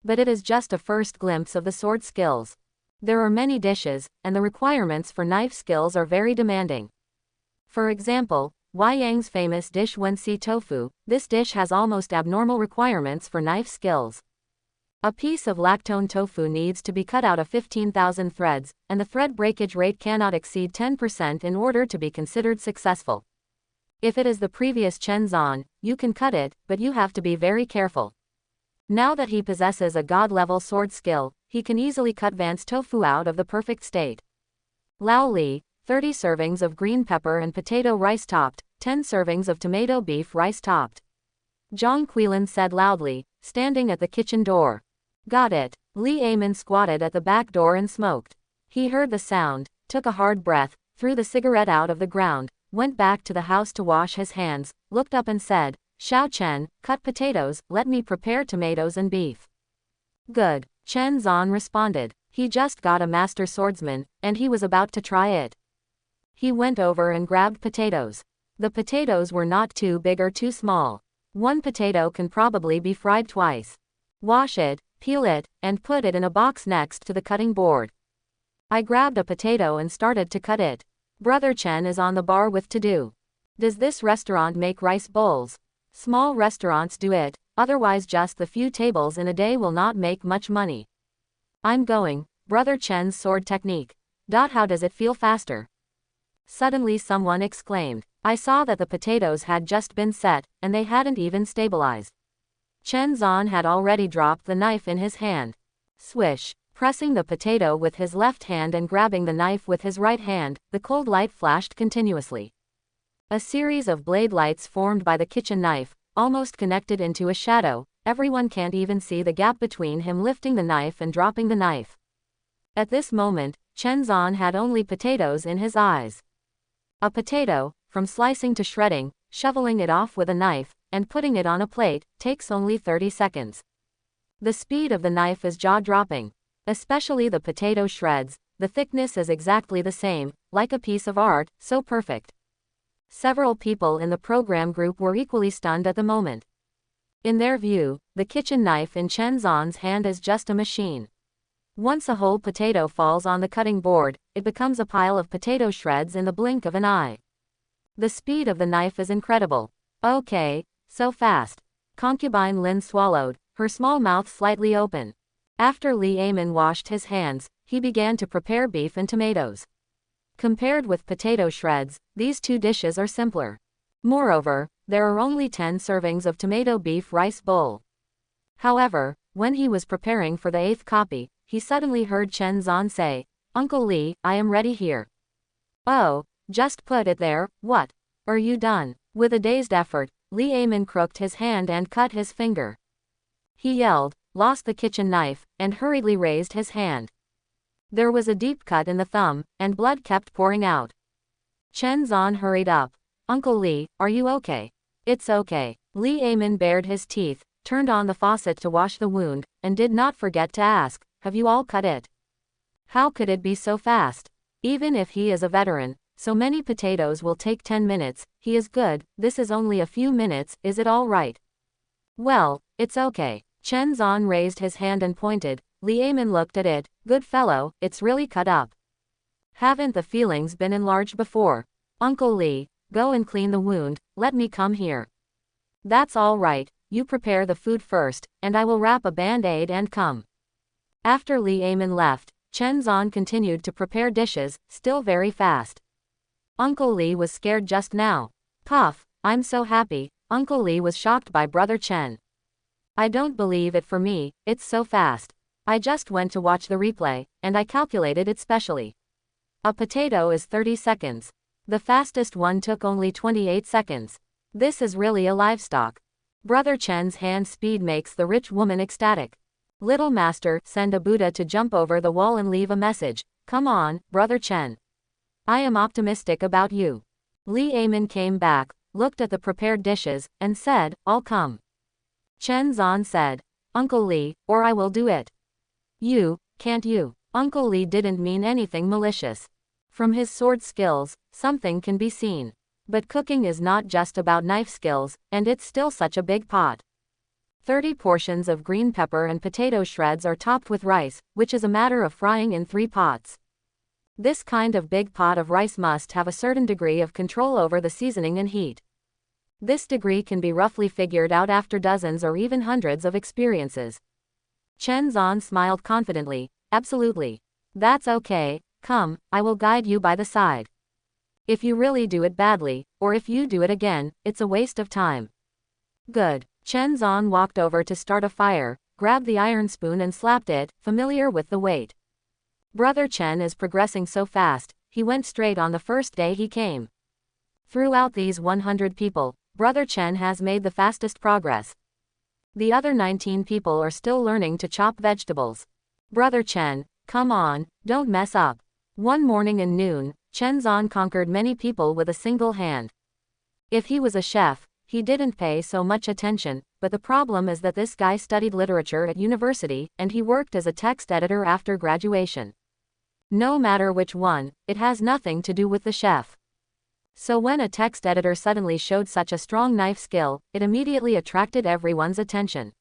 But it is just a first glimpse of the sword skills. There are many dishes, and the requirements for knife skills are very demanding. For example, Wei Yang's famous dish Wenxi tofu, this dish has almost abnormal requirements for knife skills. A piece of lactone tofu needs to be cut out of 15,000 threads, and the thread breakage rate cannot exceed 10% in order to be considered successful. If it is the previous Chen Zan, you can cut it, but you have to be very careful. Now that he possesses a god-level sword skill, he can easily cut Van's tofu out of the perfect state. Lao Li, 30 servings of green pepper and potato rice topped, 10 servings of tomato beef rice topped. Zhang Quilin said loudly, standing at the kitchen door. Got it. Li Amin squatted at the back door and smoked. He heard the sound, took a hard breath, threw the cigarette out of the ground, went back to the house to wash his hands, looked up and said, Xiao Chen, cut potatoes, let me prepare tomatoes and beef. Good. Chen Zan responded. He just got a master swordsman, and he was about to try it. He went over and grabbed potatoes. The potatoes were not too big or too small. One potato can probably be fried twice. Wash it, peel it, and put it in a box next to the cutting board. I grabbed a potato and started to cut it. Brother Chen is on the bar with to do. Does this restaurant make rice bowls? Small restaurants do it, otherwise just the few tables in a day will not make much money. I'm going, Brother Chen's sword technique. How does it feel faster? Suddenly someone exclaimed. I saw that the potatoes had just been set, and they hadn't even stabilized. Chen Zan had already dropped the knife in his hand. Swish. Pressing the potato with his left hand and grabbing the knife with his right hand, the cold light flashed continuously. A series of blade lights formed by the kitchen knife, almost connected into a shadow. Everyone can't even see the gap between him lifting the knife and dropping the knife. At this moment, Chen Zan had only potatoes in his eyes. A potato, from slicing to shredding, shoveling it off with a knife, and putting it on a plate, takes only 30 seconds. The speed of the knife is jaw-dropping. Especially the potato shreds, the thickness is exactly the same, like a piece of art, so perfect. Several people in the program group were equally stunned at the moment. In their view, the kitchen knife in Chen Zan's hand is just a machine. Once a whole potato falls on the cutting board, it becomes a pile of potato shreds in the blink of an eye. The speed of the knife is incredible. Okay, so fast. Concubine Lin swallowed, her small mouth slightly open. After Li Amin washed his hands, he began to prepare beef and tomatoes. Compared with potato shreds, these two dishes are simpler. Moreover, there are only 10 servings of tomato beef rice bowl. However, when he was preparing for the 8th copy, he suddenly heard Chen Zan say, "Uncle Lee, I am ready here." "Oh, just put it there, what? Are you done?" With a dazed effort, Li Amin crooked his hand and cut his finger. He yelled, lost the kitchen knife, and hurriedly raised his hand. There was a deep cut in the thumb, and blood kept pouring out. Chen Zan hurried up. "Uncle Lee, are you okay?" "It's okay." Li Amin bared his teeth, turned on the faucet to wash the wound, and did not forget to ask, "Have you all cut it?" How could it be so fast? Even if he is a veteran, so many potatoes will take 10 minutes, he is good, this is only a few minutes, is it all right? "Well, it's okay." Chen Zan raised his hand and pointed. Li Amin looked at it. "Good fellow, it's really cut up. Haven't the feelings been enlarged before? Uncle Lee, go and clean the wound, let me come here." "That's all right, you prepare the food first, and I will wrap a band-aid and come." After Li Amin left, Chen Zan continued to prepare dishes, still very fast. Uncle Lee was scared just now. Puff, I'm so happy. Uncle Lee was shocked by Brother Chen. "I don't believe it for me, it's so fast. I just went to watch the replay, and I calculated it specially. A potato is 30 seconds. The fastest one took only 28 seconds. This is really a livestock." Brother Chen's hand speed makes the rich woman ecstatic. "Little master, send a Buddha to jump over the wall and leave a message. Come on, Brother Chen. I am optimistic about you." Li Amin came back, looked at the prepared dishes, and said, "I'll come." Chen Zan said, "Uncle Lee, or I will do it." "You, can't you?" Uncle Lee didn't mean anything malicious. From his sword skills, something can be seen. But cooking is not just about knife skills, and it's still such a big pot. 30 portions of green pepper and potato shreds are topped with rice, which is a matter of frying in 3 pots. This kind of big pot of rice must have a certain degree of control over the seasoning and heat. This degree can be roughly figured out after dozens or even hundreds of experiences. Chen Zan smiled confidently. "Absolutely. That's okay, come, I will guide you by the side. If you really do it badly, or if you do it again, it's a waste of time." "Good." Chen Zan walked over to start a fire, grabbed the iron spoon and slapped it, familiar with the weight. Brother Chen is progressing so fast, he went straight on the first day he came. Throughout these 100 people, Brother Chen has made the fastest progress. The other 19 people are still learning to chop vegetables. "Brother Chen, come on, don't mess up." One morning in noon, Chen Zan conquered many people with a single hand. If he was a chef, he didn't pay so much attention, but the problem is that this guy studied literature at university, and he worked as a text editor after graduation. No matter which one, it has nothing to do with the chef. So when a text editor suddenly showed such a strong knife skill, it immediately attracted everyone's attention.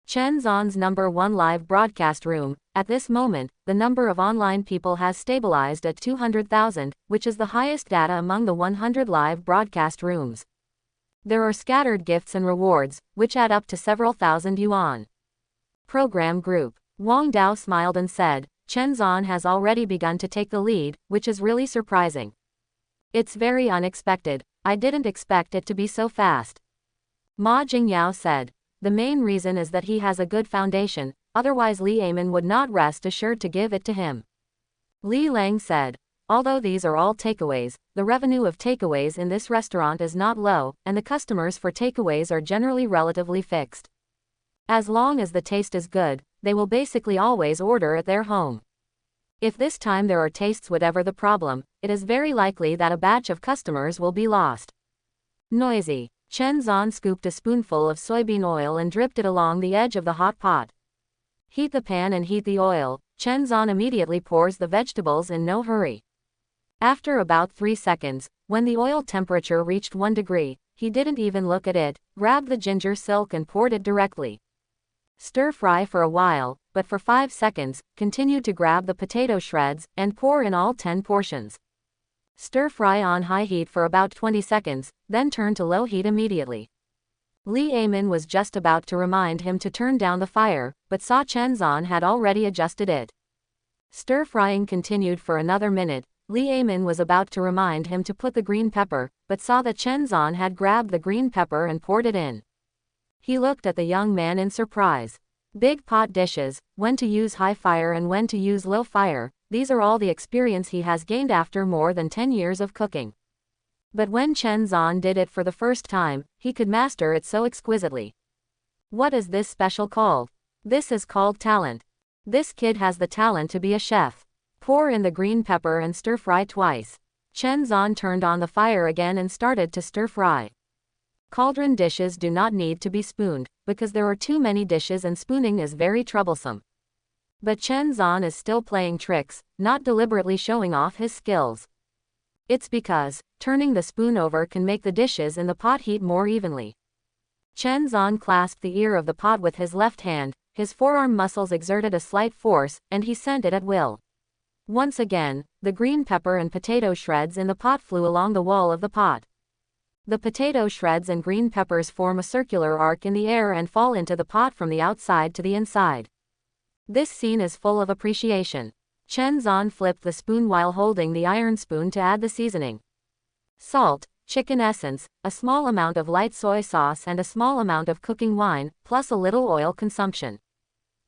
Chen Zan's #1 live broadcast room. At this moment, the number of online people has stabilized at 200,000, which is the highest data among the 100 live broadcast rooms. There are scattered gifts and rewards, which add up to several thousand yuan. Program group. Wang Dao smiled and said, "Chen Zan has already begun to take the lead, which is really surprising. It's very unexpected, I didn't expect it to be so fast." Ma Jingyao said, "The main reason is that he has a good foundation, otherwise Li Amin would not rest assured to give it to him." Li Lang said, "Although these are all takeaways, the revenue of takeaways in this restaurant is not low, and the customers for takeaways are generally relatively fixed. As long as the taste is good, they will basically always order at their home. If this time there are tastes whatever the problem, it is very likely that a batch of customers will be lost." Noisy. Chen Zan scooped a spoonful of soybean oil and dripped it along the edge of the hot pot. Heat the pan and heat the oil. Chen Zan immediately pours the vegetables in no hurry. After about 3 seconds, when the oil temperature reached 1 degree, he didn't even look at it, grabbed the ginger silk and poured it directly. Stir fry for a while, but for 5 seconds, continue to grab the potato shreds, and pour in all 10 portions. Stir fry on high heat for about 20 seconds, then turn to low heat immediately. Li Amin was just about to remind him to turn down the fire, but saw Chen Zan had already adjusted it. Stir frying continued for another minute, Li Aimin was about to remind him to put the green pepper, but saw that Chen Zan had grabbed the green pepper and poured it in. He looked at the young man in surprise. Big pot dishes, when to use high fire and when to use low fire, these are all the experience he has gained after more than 10 years of cooking. But when Chen Zan did it for the first time, he could master it so exquisitely. What is this special called? This is called talent. This kid has the talent to be a chef. Pour in the green pepper and stir-fry twice. Chen Zan turned on the fire again and started to stir-fry. Cauldron dishes do not need to be spooned, because there are too many dishes and spooning is very troublesome. But Chen Zan is still playing tricks, not deliberately showing off his skills. It's because turning the spoon over can make the dishes in the pot heat more evenly. Chen Zan clasped the ear of the pot with his left hand, his forearm muscles exerted a slight force, and he sent it at will. Once again, the green pepper and potato shreds in the pot flew along the wall of the pot. The potato shreds and green peppers form a circular arc in the air and fall into the pot from the outside to the inside. This scene is full of appreciation. Chen Zan flipped the spoon while holding the iron spoon to add the seasoning. Salt, chicken essence, a small amount of light soy sauce and a small amount of cooking wine, plus a little oil consumption.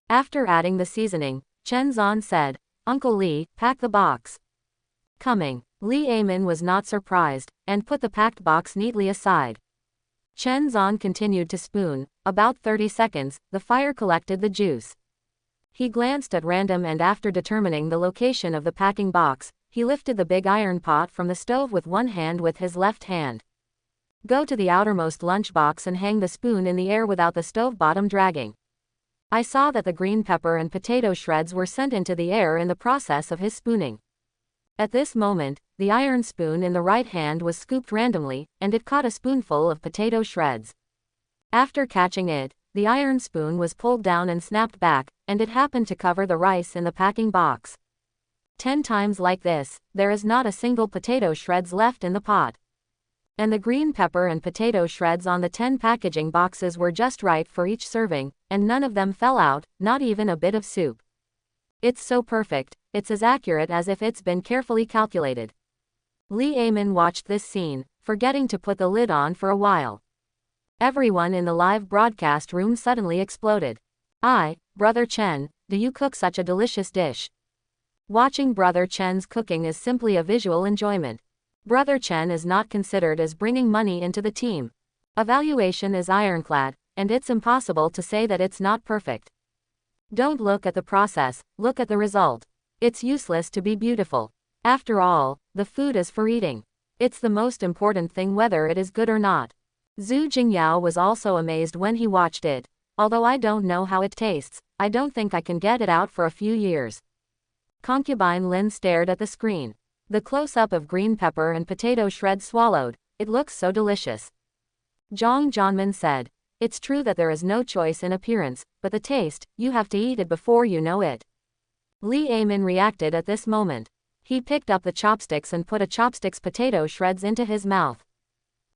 After adding the seasoning, Chen Zan said, "Uncle Li, pack the box." Coming. Li Aimin was not surprised, and put the packed box neatly aside. Chen Zan continued to spoon. About 30 seconds, the fire collected the juice. He glanced at random and after determining the location of the packing box, he lifted the big iron pot from the stove with one hand with his left hand. Go to the outermost lunchbox and hang the spoon in the air without the stove bottom dragging. I saw that the green pepper and potato shreds were sent into the air in the process of his spooning. At this moment, the iron spoon in the right hand was scooped randomly, and it caught a spoonful of potato shreds. After catching it, the iron spoon was pulled down and snapped back, and it happened to cover the rice in the packing box. 10 times like this, there is not a single potato shreds left in the pot. And the green pepper and potato shreds on the 10 packaging boxes were just right for each serving, and none of them fell out, not even a bit of soup. It's so perfect, it's as accurate as if it's been carefully calculated. Li Aimin watched this scene, forgetting to put the lid on for a while. Everyone in the live broadcast room suddenly exploded. Brother Chen, do you cook such a delicious dish? Watching Brother Chen's cooking is simply a visual enjoyment. Brother Chen is not considered as bringing money into the team. Evaluation is ironclad, and it's impossible to say that it's not perfect. Don't look at the process, look at the result. It's useless to be beautiful. After all, the food is for eating. It's the most important thing whether it is good or not. Zhu Jingyao was also amazed when he watched it. Although I don't know how it tastes, I don't think I can get it out for a few years. Concubine Lin stared at the screen. The close-up of green pepper and potato shreds swallowed, it looks so delicious. Zhang Zhanmin said, "It's true that there is no choice in appearance, but the taste, you have to eat it before you know it." Li Aimin reacted at this moment. He picked up the chopsticks and put a chopstick's potato shreds into his mouth.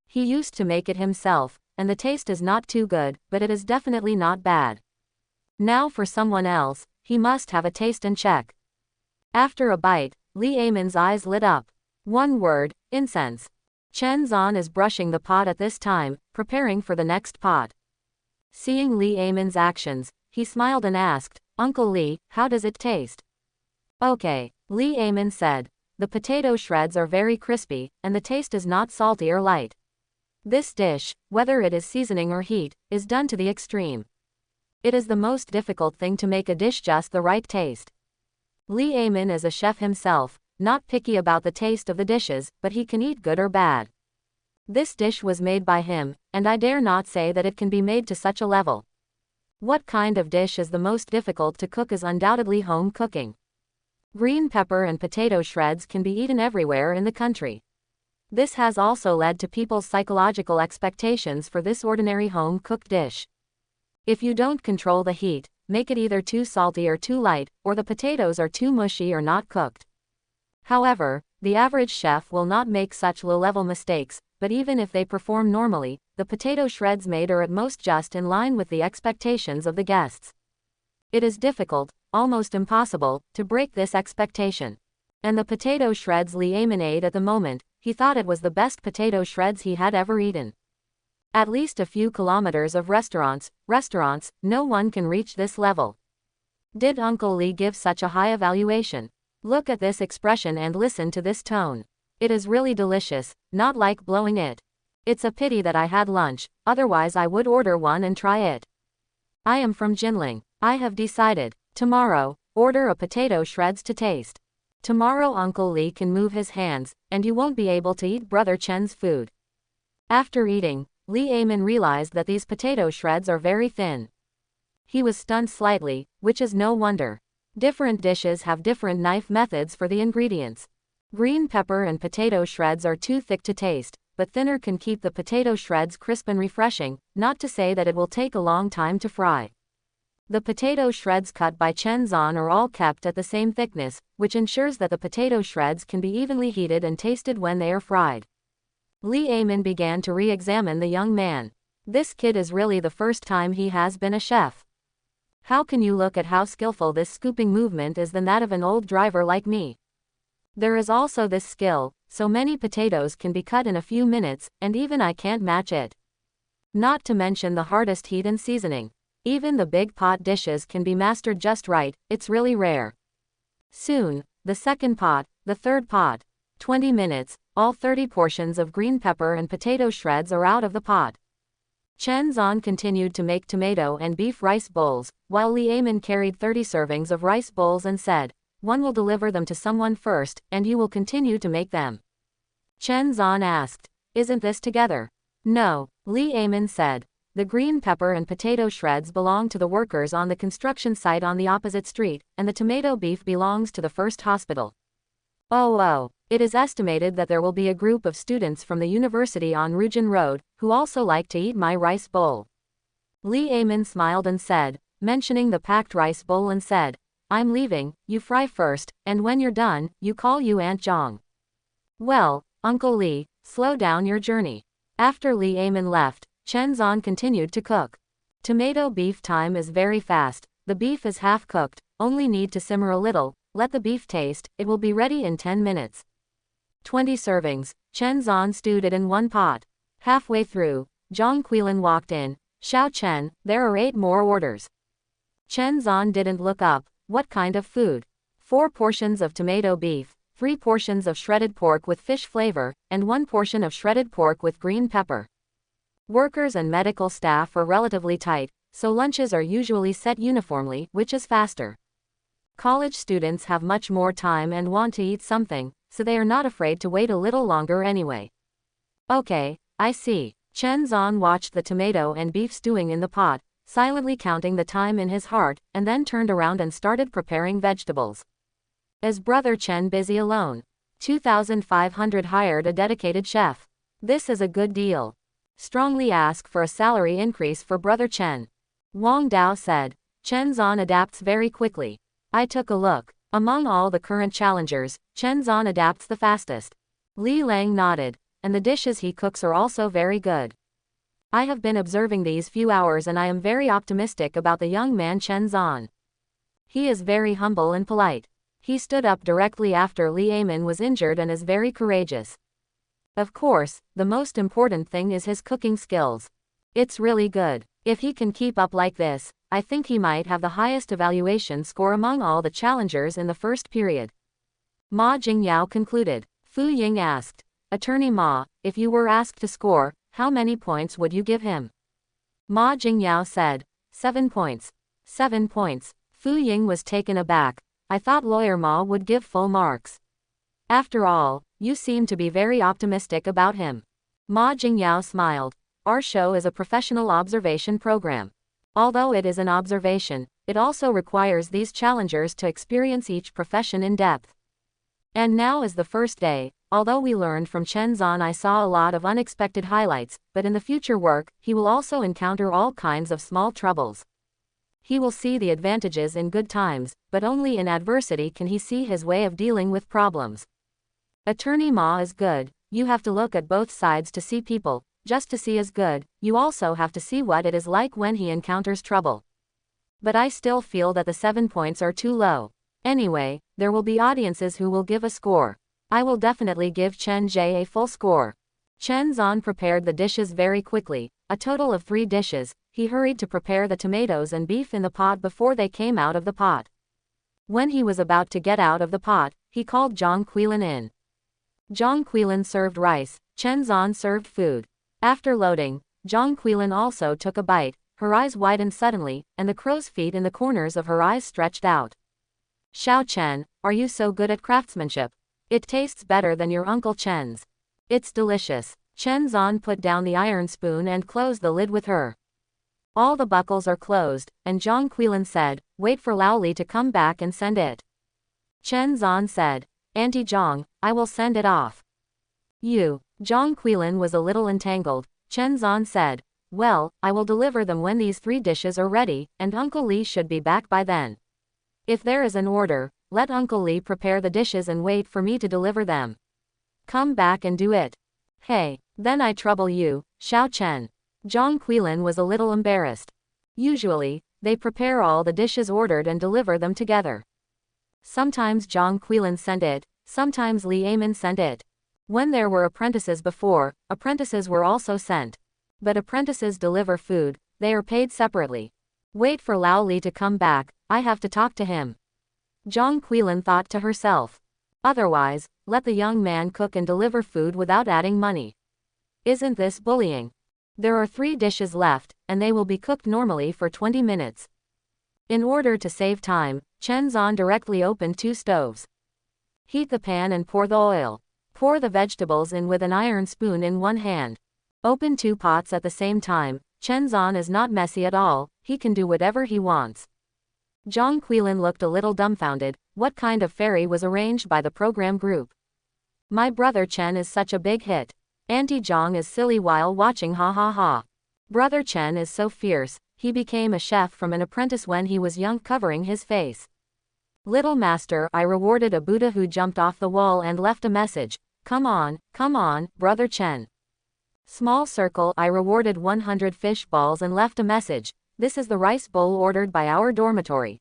He used to make it himself, and the taste is not too good, but it is definitely not bad. Now for someone else, he must have a taste and check. After a bite, Li Aimin's eyes lit up. One word, incense. Chen Zan is brushing the pot at this time, preparing for the next pot. Seeing Li Aimin's actions, he smiled and asked, "Uncle Li, how does it taste?" "Okay," Li Aimin said. "The potato shreds are very crispy, and the taste is not salty or light. This dish, whether it is seasoning or heat, is done to the extreme. It is the most difficult thing to make a dish just the right taste." Li Aimin is a chef himself, not picky about the taste of the dishes, but he can eat good or bad. This dish was made by him, and I dare not say that it can be made to such a level. What kind of dish is the most difficult to cook is undoubtedly home cooking. Green pepper and potato shreds can be eaten everywhere in the country. This has also led to people's psychological expectations for this ordinary home-cooked dish. If you don't control the heat, make it either too salty or too light, or the potatoes are too mushy or not cooked. However, the average chef will not make such low-level mistakes, but even if they perform normally, the potato shreds made are at most just in line with the expectations of the guests. It is difficult, almost impossible, to break this expectation. And the potato shreds Lee Eamon ate at the moment, he thought it was the best potato shreds he had ever eaten. At least a few kilometers of restaurants, no one can reach this level. Did Uncle Lee give such a high evaluation? Look at this expression and listen to this tone. It is really delicious, not like blowing it. It's a pity that I had lunch, otherwise I would order one and try it. I am from Jinling. I have decided. Tomorrow, order a potato shreds to taste. Tomorrow Uncle Lee can move his hands, and you won't be able to eat Brother Chen's food. After eating, Lee Eamon realized that these potato shreds are very thin. He was stunned slightly, which is no wonder. Different dishes have different knife methods for the ingredients. Green pepper and potato shreds are too thick to taste, but thinner can keep the potato shreds crisp and refreshing, not to say that it will take a long time to fry. The potato shreds cut by Chen Zan are all kept at the same thickness, which ensures that the potato shreds can be evenly heated and tasted when they are fried. Lee Eamon began to re-examine the young man. This kid is really the first time he has been a chef. How can you look at how skillful this scooping movement is than that of an old driver like me? There is also this skill, so many potatoes can be cut in a few minutes, and even I can't match it. Not to mention the hardest heat and seasoning. Even the big pot dishes can be mastered just right, it's really rare. Soon, the second pot, the third pot. 20 minutes, all 30 portions of green pepper and potato shreds are out of the pot. Chen Zan continued to make tomato and beef rice bowls, while Lee Eamon carried 30 servings of rice bowls and said, "One will deliver them to someone first, and you will continue to make them." Chen Zan asked, "Isn't this together?" "No," Lee Eamon said. "The green pepper and potato shreds belong to the workers on the construction site on the opposite street, and the tomato beef belongs to the first hospital." Oh. It is estimated that there will be a group of students from the university on Rujin Road, who also like to eat my rice bowl. Lee Eamon smiled and said, mentioning the packed rice bowl and said, "I'm leaving, you fry first, and when you're done, you call you Aunt Zhang." "Well, Uncle Lee, slow down your journey." After Lee Eamon left, Chen Zan continued to cook. Tomato beef time is very fast, the beef is half cooked, only need to simmer a little, let the beef taste, it will be ready in 10 minutes. 20 servings, Chen Zan stewed it in one pot. Halfway through, Zhang Qilan walked in. "Xiao Chen, there are 8 more orders." Chen Zan didn't look up. What kind of food? 4 portions of tomato beef, 3 portions of shredded pork with fish flavor, and 1 portion of shredded pork with green pepper. Workers and medical staff are relatively tight, so lunches are usually set uniformly, which is faster. College students have much more time and want to eat something, so they are not afraid to wait a little longer anyway. Okay, I see. Chen Zan watched the tomato and beef stewing in the pot, silently counting the time in his heart, and then turned around and started preparing vegetables. Is Brother Chen busy alone? 2,500 hired a dedicated chef. This is a good deal. Strongly ask for a salary increase for Brother Chen. Wang Dao said. Chen Zan adapts very quickly. I took a look. Among all the current challengers, Chen Zan adapts the fastest. Li Lang nodded. And the dishes he cooks are also very good. I have been observing these few hours and I am very optimistic about the young man Chen Zan. He is very humble and polite. He stood up directly after Lee Eamon was injured and is very courageous. Of course, the most important thing is his cooking skills. It's really good. If he can keep up like this, I think he might have the highest evaluation score among all the challengers in the first period. Ma Jingyao concluded. Fu Ying asked, Attorney Ma, if you were asked to score, how many points would you give him? Ma Jingyao said, 7 points. 7 points. Fu Ying was taken aback. I thought Lawyer Ma would give full marks. After all, you seem to be very optimistic about him. Ma Jingyao smiled. Our show is a professional observation program. Although it is an observation, it also requires these challengers to experience each profession in depth. And now is the first day. Although we learned from Chen Zan, I saw a lot of unexpected highlights, but in the future work, he will also encounter all kinds of small troubles. He will see the advantages in good times, but only in adversity can he see his way of dealing with problems. Attorney Ma is good. You have to look at both sides to see people. Just to see is good, you also have to see what it is like when he encounters trouble. But I still feel that the 7 points are too low. Anyway, there will be audiences who will give a score. I will definitely give Chen Jie a full score. Chen Zan prepared the dishes very quickly, a total of 3 dishes. He hurried to prepare the tomatoes and beef in the pot before they came out of the pot. When he was about to get out of the pot, he called Zhang Quilin in. Zhang Quilin served rice, Chen Zan served food. After loading, Zhang Quilin also took a bite. Her eyes widened suddenly, and the crow's feet in the corners of her eyes stretched out. Xiao Chen, are you so good at craftsmanship? It tastes better than your Uncle Chen's. It's delicious. Chen Zan put down the iron spoon and closed the lid with her. All the buckles are closed, and Zhang Quilin said, wait for Lao Li to come back and send it. Chen Zan said, Auntie Zhang, I will send it off. Zhang Quilin was a little entangled. Chen Zan said, well, I will deliver them when these 3 dishes are ready, and Uncle Li should be back by then. If there is an order, let Uncle Li prepare the dishes and wait for me to deliver them. Come back and do it. Hey, then I trouble you, Xiao Chen. Zhang Quilin was a little embarrassed. Usually, they prepare all the dishes ordered and deliver them together. Sometimes Zhang Quilin sent it, sometimes Li Amin sent it. When there were apprentices before, apprentices were also sent. But apprentices deliver food, they are paid separately. Wait for Lao Li to come back, I have to talk to him. Zhang Quilin thought to herself. Otherwise, let the young man cook and deliver food without adding money. Isn't this bullying? There are 3 dishes left, and they will be cooked normally for 20 minutes. In order to save time, Chen Zan directly opened 2 stoves. Heat the pan and pour the oil. Pour the vegetables in with an iron spoon in one hand. Open 2 pots at the same time. Chen Zan is not messy at all, he can do whatever he wants. Zhang Quilin looked a little dumbfounded. What kind of fairy was arranged by the program group? My brother Chen is such a big hit. Auntie Zhang is silly while watching, ha ha ha. Brother Chen is so fierce, he became a chef from an apprentice when he was young, covering his face. Little master, I rewarded a Buddha who jumped off the wall and left a message. Come on, brother Chen. Small circle, I rewarded 100 fish balls and left a message. This is the rice bowl ordered by our dormitory.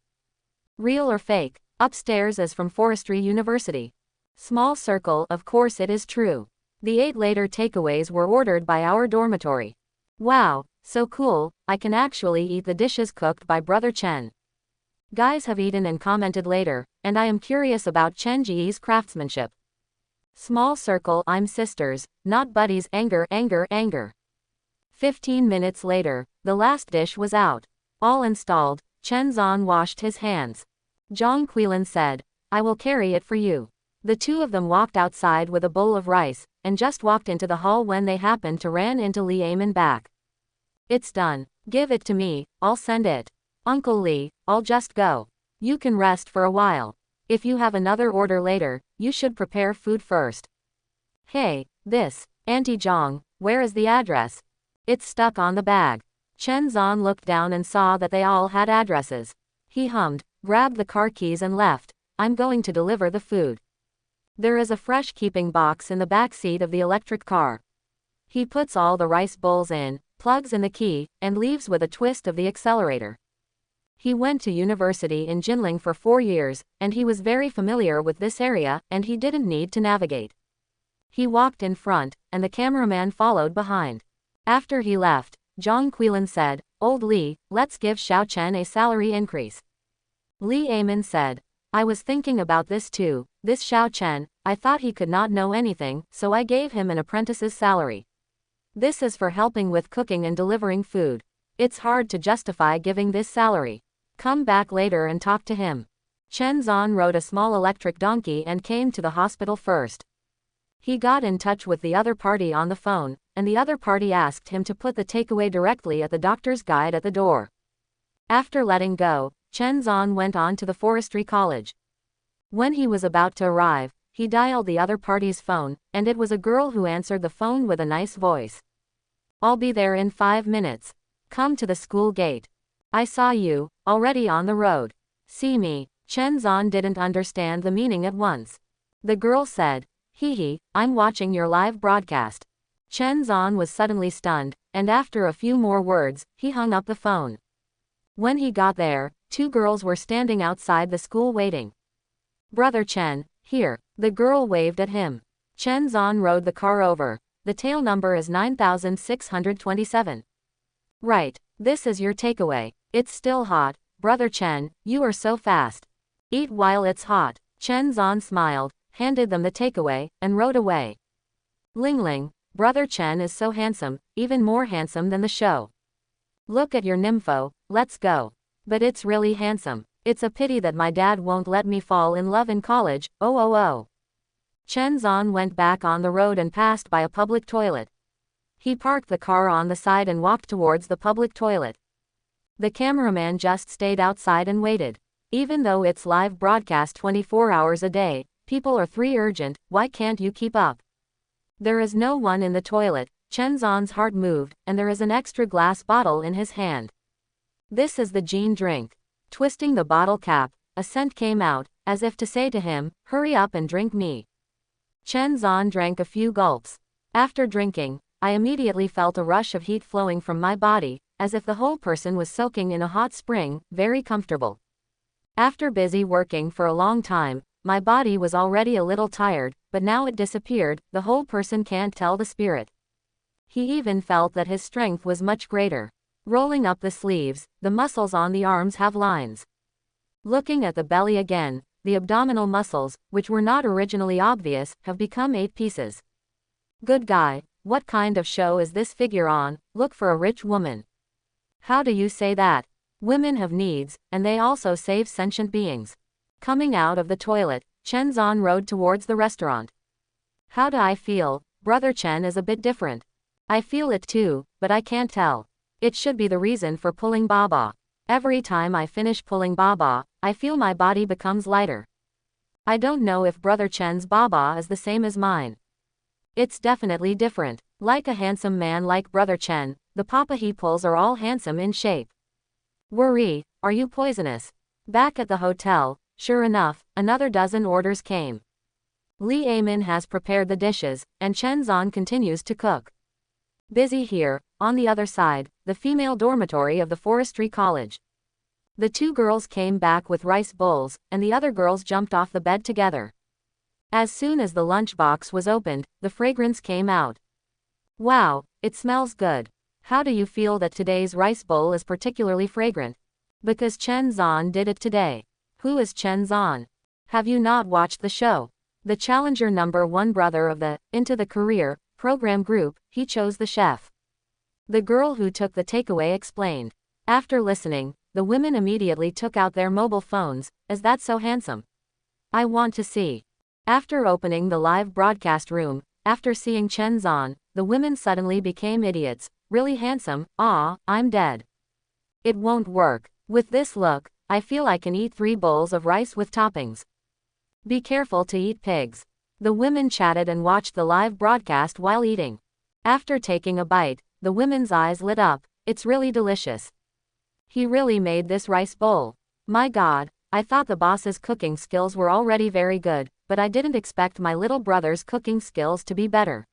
Real or fake? Upstairs is from Forestry University. Small circle, of course it is true. The 8 later takeaways were ordered by our dormitory. Wow, so cool, I can actually eat the dishes cooked by brother Chen. Guys have eaten and commented later, and I am curious about Chen Ji's craftsmanship. Small circle, I'm sisters, not buddies, anger. 15 minutes later, the last dish was out. All installed, Chen Zan washed his hands. Zhang Quilin said, I will carry it for you. The 2 of them walked outside with a bowl of rice, and just walked into the hall when they happened to ran into Li Amin back. It's done. Give it to me, I'll send it. Uncle Li, I'll just go. You can rest for a while. If you have another order later, you should prepare food first. Hey, Auntie Zhang, where is the address? It's stuck on the bag. Chen Zan looked down and saw that they all had addresses. He hummed, grabbed the car keys and left. I'm going to deliver the food. There is a fresh keeping box in the back seat of the electric car. He puts all the rice bowls in, plugs in the key, and leaves with a twist of the accelerator. He went to university in Jinling for 4 years, and he was very familiar with this area, and he didn't need to navigate. He walked in front, and the cameraman followed behind. After he left, Zhang Quilin said, Old Li, let's give Xiao Chen a salary increase. Li Amin said, I was thinking about this too, this Xiao Chen, I thought he could not know anything, so I gave him an apprentice's salary. This is for helping with cooking and delivering food. It's hard to justify giving this salary. Come back later and talk to him. Chen Zan rode a small electric donkey and came to the hospital first. He got in touch with the other party on the phone, and the other party asked him to put the takeaway directly at the doctor's guide at the door. After letting go, Chen Zan went on to the forestry college. When he was about to arrive, he dialed the other party's phone, and it was a girl who answered the phone with a nice voice. I'll be there in 5 minutes. Come to the school gate. I saw you, already on the road. See me. Chen Zan didn't understand the meaning at once. The girl said, Hee, I'm watching your live broadcast. Chen Zan was suddenly stunned, and after a few more words, he hung up the phone. When he got there, 2 girls were standing outside the school waiting. Brother Chen, here. The girl waved at him. Chen Zan rode the car over. The tail number is 9627. Right. This is your takeaway. It's still hot. Brother Chen, you are so fast. Eat while it's hot. Chen Zan smiled, handed them the takeaway, and rode away. Ling Ling, Brother Chen is so handsome, even more handsome than the show. Look at your nympho, let's go. But it's really handsome. It's a pity that my dad won't let me fall in love in college, oh. Chen Zan went back on the road and passed by a public toilet. He parked the car on the side and walked towards the public toilet. The cameraman just stayed outside and waited. Even though it's live broadcast 24 hours a day, people are urgent, why can't you keep up? There is no one in the toilet. Chen Zan's heart moved, and there is an extra glass bottle in his hand. This is the Jean drink. Twisting the bottle cap, a scent came out, as if to say to him, hurry up and drink me. Chen Zan drank a few gulps. After drinking, I immediately felt a rush of heat flowing from my body, as if the whole person was soaking in a hot spring, very comfortable. After busy working for a long time, my body was already a little tired, but now it disappeared, the whole person can't tell the spirit. He even felt that his strength was much greater. Rolling up the sleeves, the muscles on the arms have lines. Looking at the belly again, the abdominal muscles, which were not originally obvious, have become 8 pieces. Good guy, what kind of show is this figure on? Look for a rich woman. How do you say that? Women have needs, and they also save sentient beings. Coming out of the toilet, Chen Zan rode towards the restaurant. How do I feel? Brother Chen is a bit different. I feel it too, but I can't tell. It should be the reason for pulling Baba. Every time I finish pulling Baba, I feel my body becomes lighter. I don't know if Brother Chen's Baba is the same as mine. It's definitely different. Like a handsome man like Brother Chen, the papa he pulls are all handsome in shape. Worry, are you poisonous? Back at the hotel, sure enough, another dozen orders came. Li Amin has prepared the dishes, and Chen Zan continues to cook. Busy here, on the other side, the female dormitory of the forestry college. The 2 girls came back with rice bowls, and the other girls jumped off the bed together. As soon as the lunchbox was opened, the fragrance came out. Wow, it smells good. How do you feel that today's rice bowl is particularly fragrant? Because Chen Zan did it today. Who is Chen Zan? Have you not watched the show? The challenger #1 brother of the Into the Career program group, he chose the chef. The girl who took the takeaway explained. After listening, the women immediately took out their mobile phones. Is that so handsome? I want to see. After opening the live broadcast room, after seeing Chen Zan, the women suddenly became idiots. Really handsome, I'm dead. It won't work. With this look, I feel I can eat 3 bowls of rice with toppings. Be careful to eat pigs. The women chatted and watched the live broadcast while eating. After taking a bite, the women's eyes lit up. It's really delicious. He really made this rice bowl. My God, I thought the boss's cooking skills were already very good, but I didn't expect my little brother's cooking skills to be better.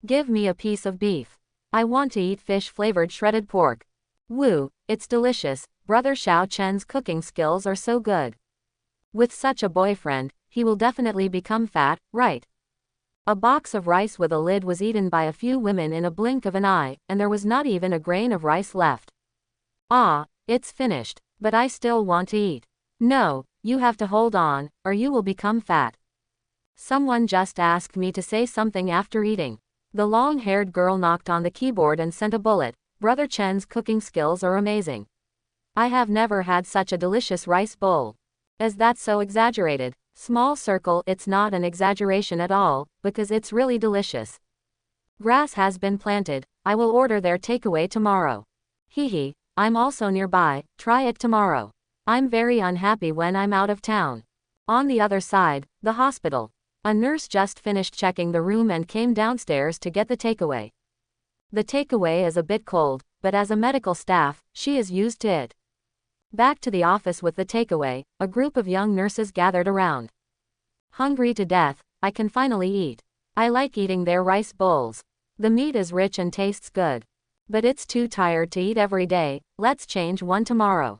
Give me a piece of beef. I want to eat fish-flavored shredded pork. Woo, it's delicious. Brother Xiao Chen's cooking skills are so good. With such a boyfriend, he will definitely become fat, right? A box of rice with a lid was eaten by a few women in a blink of an eye, and there was not even a grain of rice left. It's finished, but I still want to eat. No, you have to hold on, or you will become fat. Someone just asked me to say something after eating. The long-haired girl knocked on the keyboard and sent a bullet. Brother Chen's cooking skills are amazing. I have never had such a delicious rice bowl. Is that so exaggerated? Small circle, it's not an exaggeration at all, because it's really delicious. Grass has been planted. I will order their takeaway tomorrow. Hehe, I'm also nearby, try it tomorrow. I'm very unhappy when I'm out of town. On the other side, the hospital. A nurse just finished checking the room and came downstairs to get the takeaway. The takeaway is a bit cold, but as a medical staff, she is used to it. Back to the office with the takeaway, a group of young nurses gathered around. Hungry to death, I can finally eat. I like eating their rice bowls. The meat is rich and tastes good. But it's too tired to eat every day, let's change one tomorrow.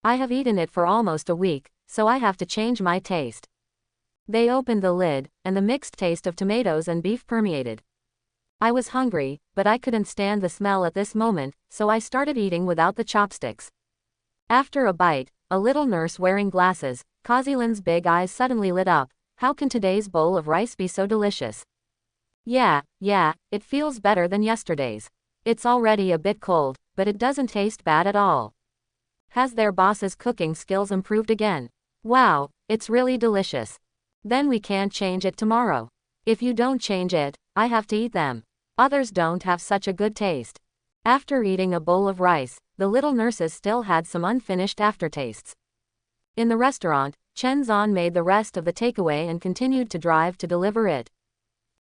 I have eaten it for almost a week, so I have to change my taste. They opened the lid, and the mixed taste of tomatoes and beef permeated. I was hungry, but I couldn't stand the smell at this moment, so I started eating without the chopsticks. After a bite, a little nurse wearing glasses, Kazilin's big eyes suddenly lit up. How can today's bowl of rice be so delicious? Yeah, it feels better than yesterday's. It's already a bit cold, but it doesn't taste bad at all. Has their boss's cooking skills improved again? Wow, it's really delicious. Then we can't change it tomorrow. If you don't change it, I have to eat them. Others don't have such a good taste. After eating a bowl of rice, the little nurses still had some unfinished aftertastes. In the restaurant, Chen Zan made the rest of the takeaway and continued to drive to deliver it.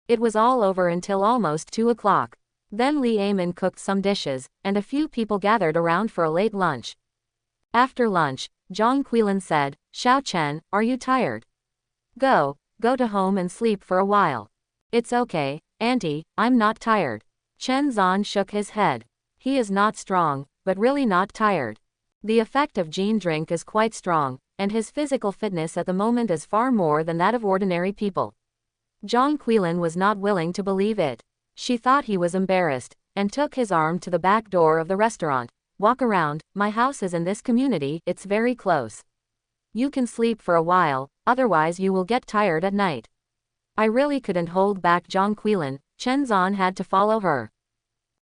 It was all over until almost 2 o'clock. Then Li Amin cooked some dishes, and a few people gathered around for a late lunch. After lunch, Zhang Quilin said, "Xiao Chen, are you tired? Go to home and sleep for a while." "It's okay, Auntie, I'm not tired." Chen Zan shook his head. He is not strong, but really not tired. The effect of Gene drink is quite strong, and his physical fitness at the moment is far more than that of ordinary people. Zhang Quilin was not willing to believe it. She thought he was embarrassed, and took his arm to the back door of the restaurant. "Walk around, my house is in this community, it's very close. You can sleep for a while, otherwise you will get tired at night." I really couldn't hold back Zhang Quilin. Chen Zan had to follow her.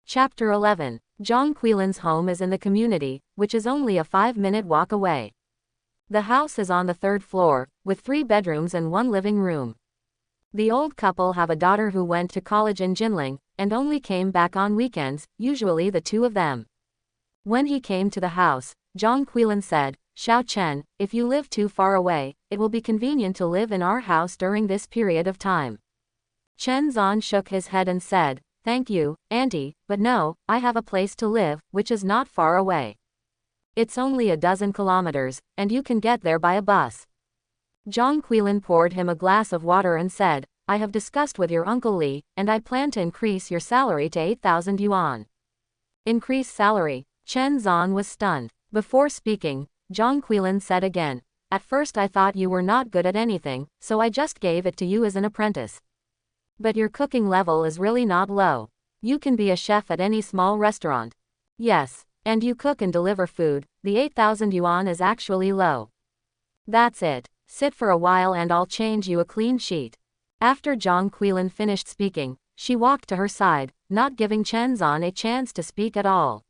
Chapter 11. Zhang Quilin's home is in the community, which is only a 5-minute walk away. The house is on the 3rd floor, with 3 bedrooms and 1 living room. The old couple have a daughter who went to college in Jinling, and only came back on weekends, usually the 2 of them. When he came to the house, Zhang Quilin said, "Xiao Chen, if you live too far away, it will be convenient to live in our house during this period of time." Chen Zan shook his head and said, "Thank you, Auntie, but no, I have a place to live, which is not far away. It's only a dozen kilometers, and you can get there by a bus." Zhang Quilin poured him a glass of water and said, "I have discussed with your Uncle Li, and I plan to increase your salary to 8,000 yuan. Increase salary? Chen Zan was stunned. Before speaking, Zhang Quilin said again, "At first I thought you were not good at anything, so I just gave it to you as an apprentice. But your cooking level is really not low. You can be a chef at any small restaurant. Yes, and you cook and deliver food, the 8,000 yuan is actually low. That's it. Sit for a while and I'll change you a clean sheet." After Zhang Quilin finished speaking, she walked to her side, not giving Chen Zan a chance to speak at all.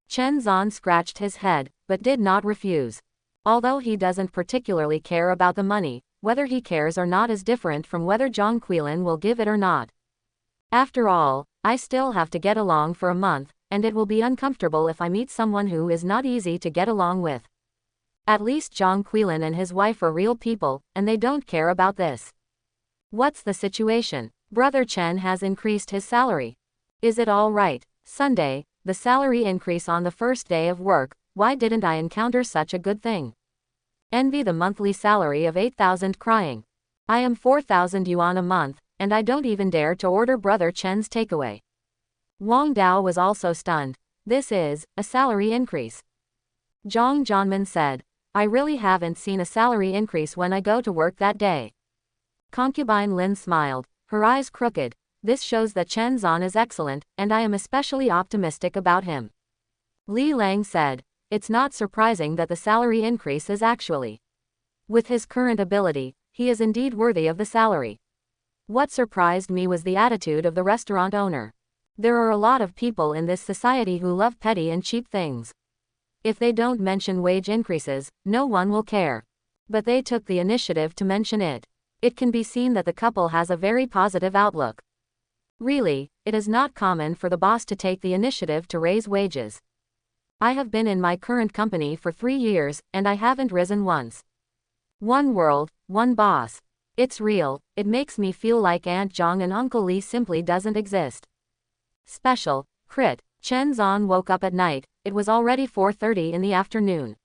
Chen Zan scratched his head, but did not refuse. Although he doesn't particularly care about the money, whether he cares or not is different from whether Zhang Quilin will give it or not. After all, I still have to get along for a month, and it will be uncomfortable if I meet someone who is not easy to get along with. At least Zhang Quilin and his wife are real people, and they don't care about this. What's the situation? Brother Chen has increased his salary. Is it all right? Sunday, the salary increase on the first day of work. Why didn't I encounter such a good thing? Envy the monthly salary of 8,000 crying. I am 4,000 yuan a month, and I don't even dare to order Brother Chen's takeaway. Wang Dao was also stunned. This is a salary increase. Zhang Zhanmin said, "I really haven't seen a salary increase when I go to work that day." Concubine Lin smiled, her eyes crooked. "This shows that Chen Zan is excellent, and I am especially optimistic about him." Li Lang said, "It's not surprising that the salary increase is actually. With his current ability, he is indeed worthy of the salary." What surprised me was the attitude of the restaurant owner. There are a lot of people in this society who love petty and cheap things. If they don't mention wage increases, no one will care. But they took the initiative to mention it. It can be seen that the couple has a very positive outlook. Really, it is not common for the boss to take the initiative to raise wages. I have been in my current company for 3 years, and I haven't risen once. One world, one boss. It's real, it makes me feel like Aunt Zhang and Uncle Li simply doesn't exist. Special, crit. Chen Zan woke up at night, it was already 4:30 in the afternoon.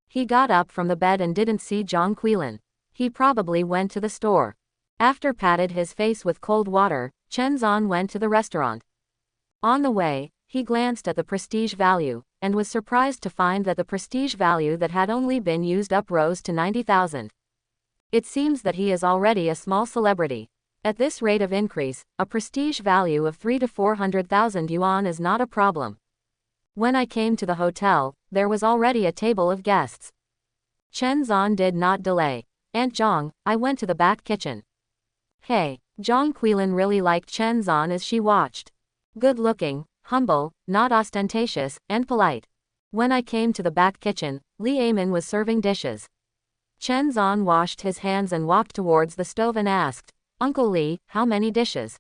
He got up from the bed and didn't see Zhang Quilin. He probably went to the store. After patted his face with cold water, Chen Zan went to the restaurant. On the way, he glanced at the prestige value, and was surprised to find that the prestige value that had only been used up rose to 90,000. It seems that he is already a small celebrity. At this rate of increase, a prestige value of 3 to 400,000 yuan is not a problem. When I came to the hotel, there was already a table of guests. Chen Zan did not delay. Aunt Zhang, I went to the back kitchen. Hey, Zhang Quilin really liked Chen Zan as she watched. Good looking, humble, not ostentatious, and polite. When I came to the back kitchen, Li Amin was serving dishes. Chen Zan washed his hands and walked towards the stove and asked, Uncle Li, how many dishes?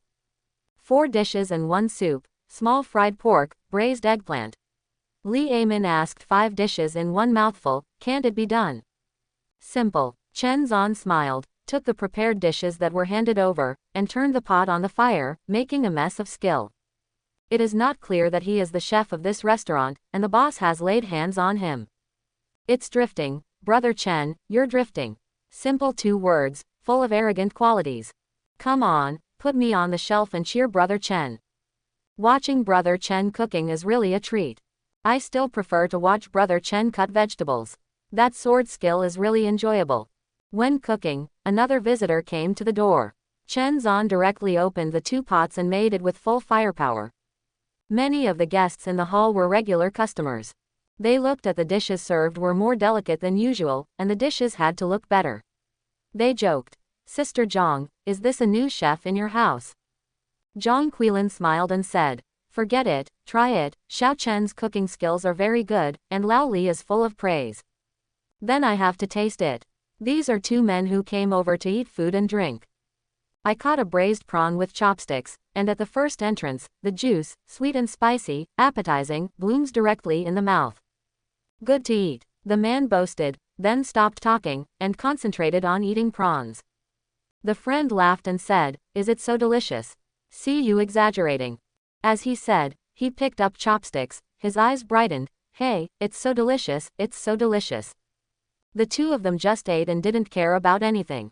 4 dishes and 1 soup, small fried pork, braised eggplant. Li Amin asked 5 dishes in 1 mouthful, can't it be done? Simple. Chen Zan smiled, took the prepared dishes that were handed over, and turned the pot on the fire, making a mess of skill. It is not clear that he is the chef of this restaurant, and the boss has laid hands on him. It's drifting, brother Chen, you're drifting. Simple 2 words, full of arrogant qualities. Come on, put me on the shelf and cheer brother Chen. Watching brother Chen cooking is really a treat. I still prefer to watch brother Chen cut vegetables. That sword skill is really enjoyable. When cooking, another visitor came to the door. Chen Zan directly opened the 2 pots and made it with full firepower. Many of the guests in the hall were regular customers. They looked at the dishes served were more delicate than usual, and the dishes had to look better. They joked, Sister Zhang, is this a new chef in your house? Zhang Quilin smiled and said, forget it, try it, Xiao Chen's cooking skills are very good, and Lao Li is full of praise. Then I have to taste it. These are 2 men who came over to eat food and drink. I caught a braised prawn with chopsticks, and at the first entrance, the juice, sweet and spicy, appetizing, blooms directly in the mouth. Good to eat, the man boasted, then stopped talking, and concentrated on eating prawns. The friend laughed and said, is it so delicious? See you exaggerating. As he said, he picked up chopsticks, his eyes brightened, hey, it's so delicious, it's so delicious. The 2 of them just ate and didn't care about anything.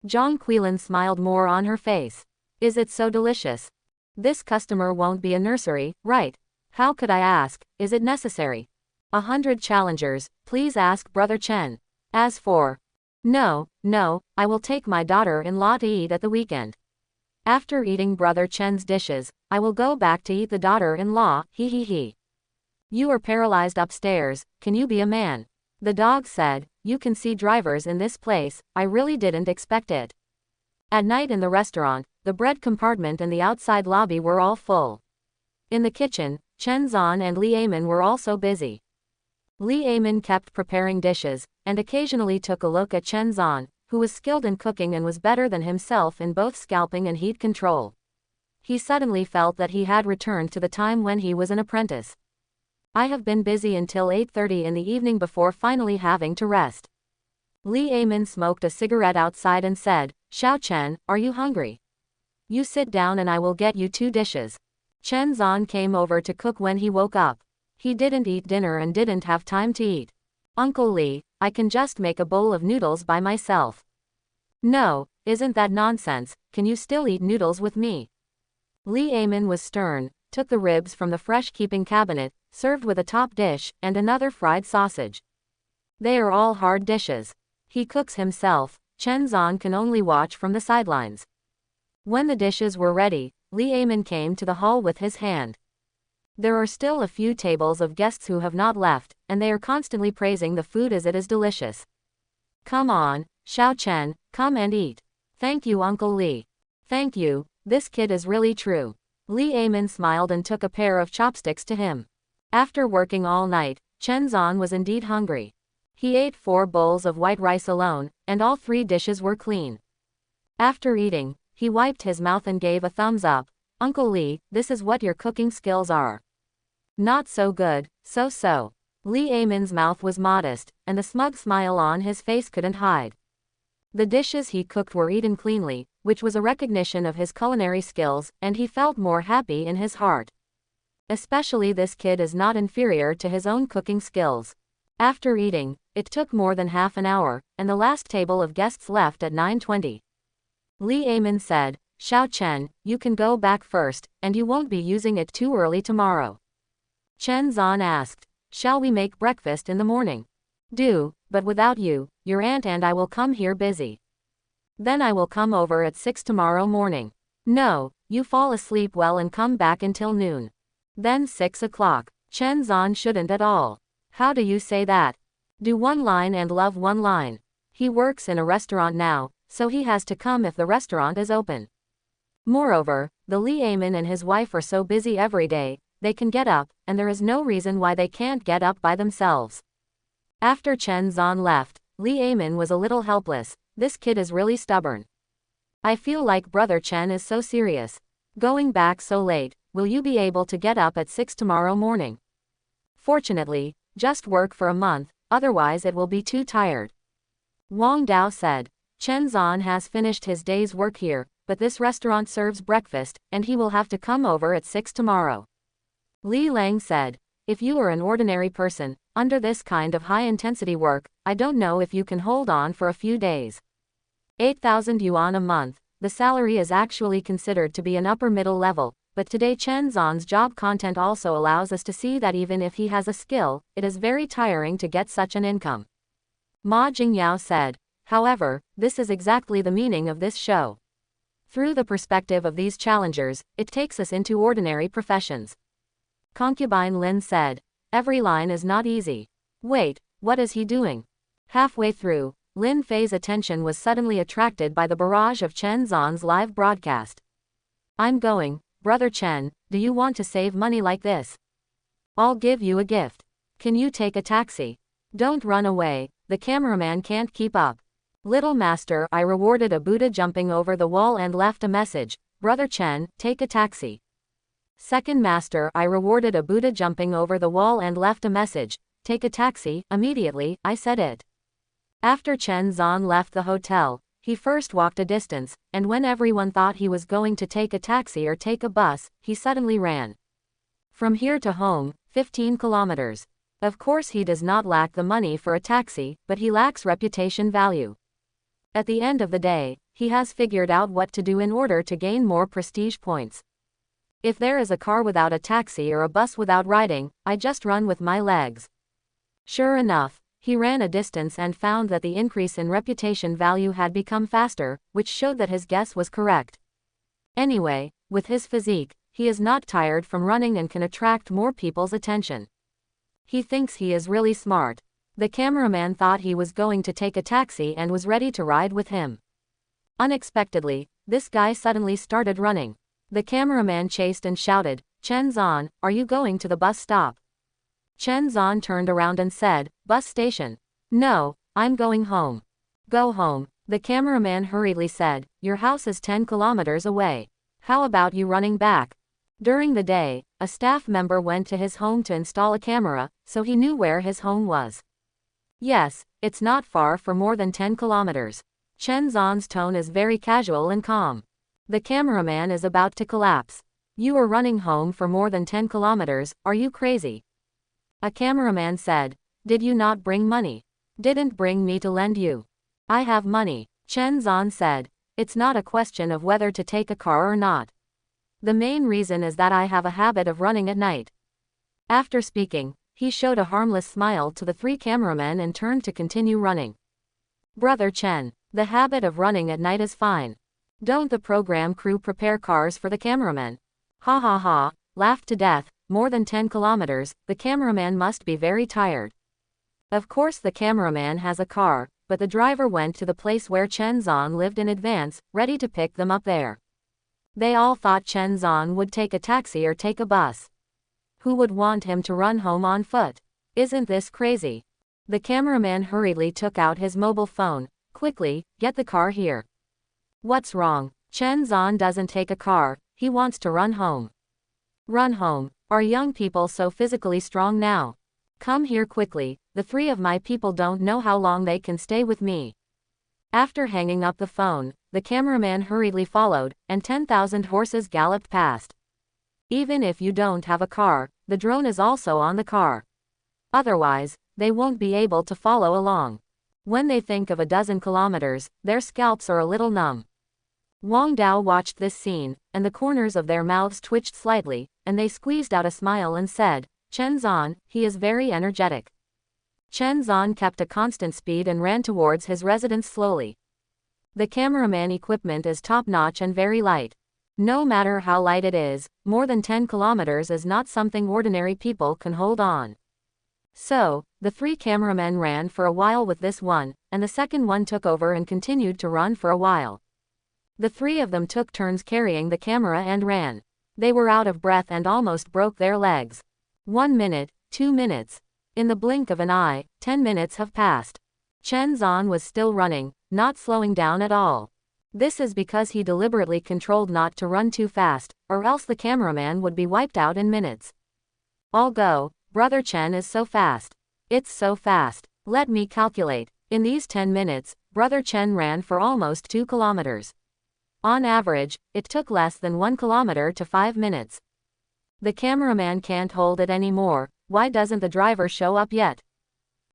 Zhang Quilin smiled more on her face. Is it so delicious? This customer won't be a nursery, right? How could I ask, is it necessary? 100 challengers, please ask brother Chen. As for, no, I will take my daughter-in-law to eat at the weekend. After eating brother Chen's dishes, I will go back to eat the daughter-in-law, he. You are paralyzed upstairs, can you be a man? The dog said, you can see drivers in this place, I really didn't expect it. At night in the restaurant, the bread compartment and the outside lobby were all full. In the kitchen, Chen Zan and Li Amin were also busy. Li Amin kept preparing dishes, and occasionally took a look at Chen Zan, who was skilled in cooking and was better than himself in both scalping and heat control. He suddenly felt that he had returned to the time when he was an apprentice. I have been busy until 8:30 in the evening before finally having to rest. Li Amin smoked a cigarette outside and said, Xiao Chen, are you hungry? You sit down and I will get you 2 dishes. Chen Zan came over to cook when he woke up. He didn't eat dinner and didn't have time to eat. Uncle Li, I can just make a bowl of noodles by myself. No, isn't that nonsense, can you still eat noodles with me? Li Amin was stern, took the ribs from the fresh-keeping cabinet, served with a top dish, and another fried sausage. They are all hard dishes. He cooks himself, Chen Zan can only watch from the sidelines. When the dishes were ready, Li Amin came to the hall with his hand. There are still a few tables of guests who have not left, and they are constantly praising the food as it is delicious. Come on, Xiao Chen, come and eat. Thank you Uncle Li. Thank you, this kid is really true. Li Amin smiled and took a pair of chopsticks to him. After working all night, Chen Zan was indeed hungry. He ate 4 bowls of white rice alone, and all 3 dishes were clean. After eating, he wiped his mouth and gave a thumbs up. Uncle Li, this is what your cooking skills are. Not so good, so. Li Amin's mouth was modest, and the smug smile on his face couldn't hide. The dishes he cooked were eaten cleanly, which was a recognition of his culinary skills, and he felt more happy in his heart. Especially this kid is not inferior to his own cooking skills. After eating, it took more than half an hour, and the last table of guests left at 9:20. Li Amin said, Xiao Chen, you can go back first, and you won't be using it too early tomorrow. Chen Zan asked, Shall we make breakfast in the morning? Do, but without you, your aunt and I will come here busy. Then I will come over at 6 tomorrow morning. No, you fall asleep well and come back until noon. Then 6 o'clock. Chen Zan shouldn't at all. How do you say that? Do one line and love one line. He works in a restaurant now, so he has to come if the restaurant is open. Moreover, the Li Amin and his wife are so busy every day, they can get up, and there is no reason why they can't get up by themselves. After Chen Zan left, Li Amin was a little helpless. This kid is really stubborn. I feel like Brother Chen is so serious. Going back so late, will you be able to get up at 6 tomorrow morning? Fortunately, just work for a month, otherwise it will be too tired. Wang Dao said. Chen Zan has finished his day's work here, but this restaurant serves breakfast, and he will have to come over at 6 tomorrow. Li Lang said. If you are an ordinary person, under this kind of high-intensity work, I don't know if you can hold on for a few days. 8,000 yuan a month, the salary is actually considered to be an upper middle level, but today Chen Zan's job content also allows us to see that even if he has a skill, it is very tiring to get such an income. Ma Jingyao said. However, this is exactly the meaning of this show. Through the perspective of these challengers, it takes us into ordinary professions. Concubine Lin said. Every line is not easy. Wait, what is he doing? Halfway through, Lin Fei's attention was suddenly attracted by the barrage of Chen Zan's live broadcast. I'm going, Brother Chen, do you want to save money like this? I'll give you a gift. Can you take a taxi? Don't run away, the cameraman can't keep up. Little Master, I rewarded a Buddha jumping over the wall and left a message. Brother Chen, take a taxi. Second Master, I rewarded a Buddha jumping over the wall and left a message. Take a taxi. Immediately, I said it. After Chen Zan left the hotel, he first walked a distance, and when everyone thought he was going to take a taxi or take a bus, he suddenly ran. From here to home, 15 kilometers. Of course he does not lack the money for a taxi, but he lacks reputation value. At the end of the day, he has figured out what to do in order to gain more prestige points. If there is a car without a taxi or a bus without riding, I just run with my legs. Sure enough, he ran a distance and found that the increase in reputation value had become faster, which showed that his guess was correct. Anyway, with his physique, he is not tired from running and can attract more people's attention. He thinks he is really smart. The cameraman thought he was going to take a taxi and was ready to ride with him. Unexpectedly, this guy suddenly started running. The cameraman chased and shouted, Chen Zan, are you going to the bus stop? Chen Zan turned around and said, bus station. No, I'm going home. Go home, the cameraman hurriedly said, your house is 10 kilometers away. How about you running back? During the day, a staff member went to his home to install a camera, so he knew where his home was. Yes, it's not far for more than 10 kilometers. Chen Zan's tone is very casual and calm. The cameraman is about to collapse. You are running home for more than 10 kilometers, are you crazy? A cameraman said, did you not bring money? Didn't bring me to lend you. I have money. Chen Zan said, it's not a question of whether to take a car or not. The main reason is that I have a habit of running at night. After speaking, he showed a harmless smile to the three cameramen and turned to continue running. Brother Chen, the habit of running at night is fine. Don't the program crew prepare cars for the cameramen? Ha ha ha, laughed to death. More than 10 kilometers, the cameraman must be very tired. Of course the cameraman has a car, but the driver went to the place where Chen Zan lived in advance, ready to pick them up there. They all thought Chen Zan would take a taxi or take a bus. Who would want him to run home on foot? Isn't this crazy? The cameraman hurriedly took out his mobile phone. Quickly, get the car here. What's wrong? Chen Zan doesn't take a car, he wants to run home. Run home. Are young people so physically strong now? Come here quickly, the three of my people don't know how long they can stay with me. After hanging up the phone, the cameraman hurriedly followed, and 10,000 horses galloped past. Even if you don't have a car, the drone is also on the car. Otherwise, they won't be able to follow along. When they think of a dozen kilometers, their scalps are a little numb. Wang Dao watched this scene, and the corners of their mouths twitched slightly, and they squeezed out a smile and said, Chen Zan, he is very energetic. Chen Zan kept a constant speed and ran towards his residence slowly. The cameraman equipment is top-notch and very light. No matter how light it is, more than 10 kilometers is not something ordinary people can hold on. So, the 3 cameramen ran for a while with this one, and the second one took over and continued to run for a while. The 3 of them took turns carrying the camera and ran. They were out of breath and almost broke their legs. 1 minute, 2 minutes. In the blink of an eye, 10 minutes have passed. Chen Zan was still running, not slowing down at all. This is because he deliberately controlled not to run too fast, or else the cameraman would be wiped out in minutes. All go, Brother Chen is so fast. It's so fast. Let me calculate. In these 10 minutes, Brother Chen ran for almost 2 kilometers. On average, it took less than 1 kilometer to 5 minutes. The cameraman can't hold it anymore. Why doesn't the driver show up yet?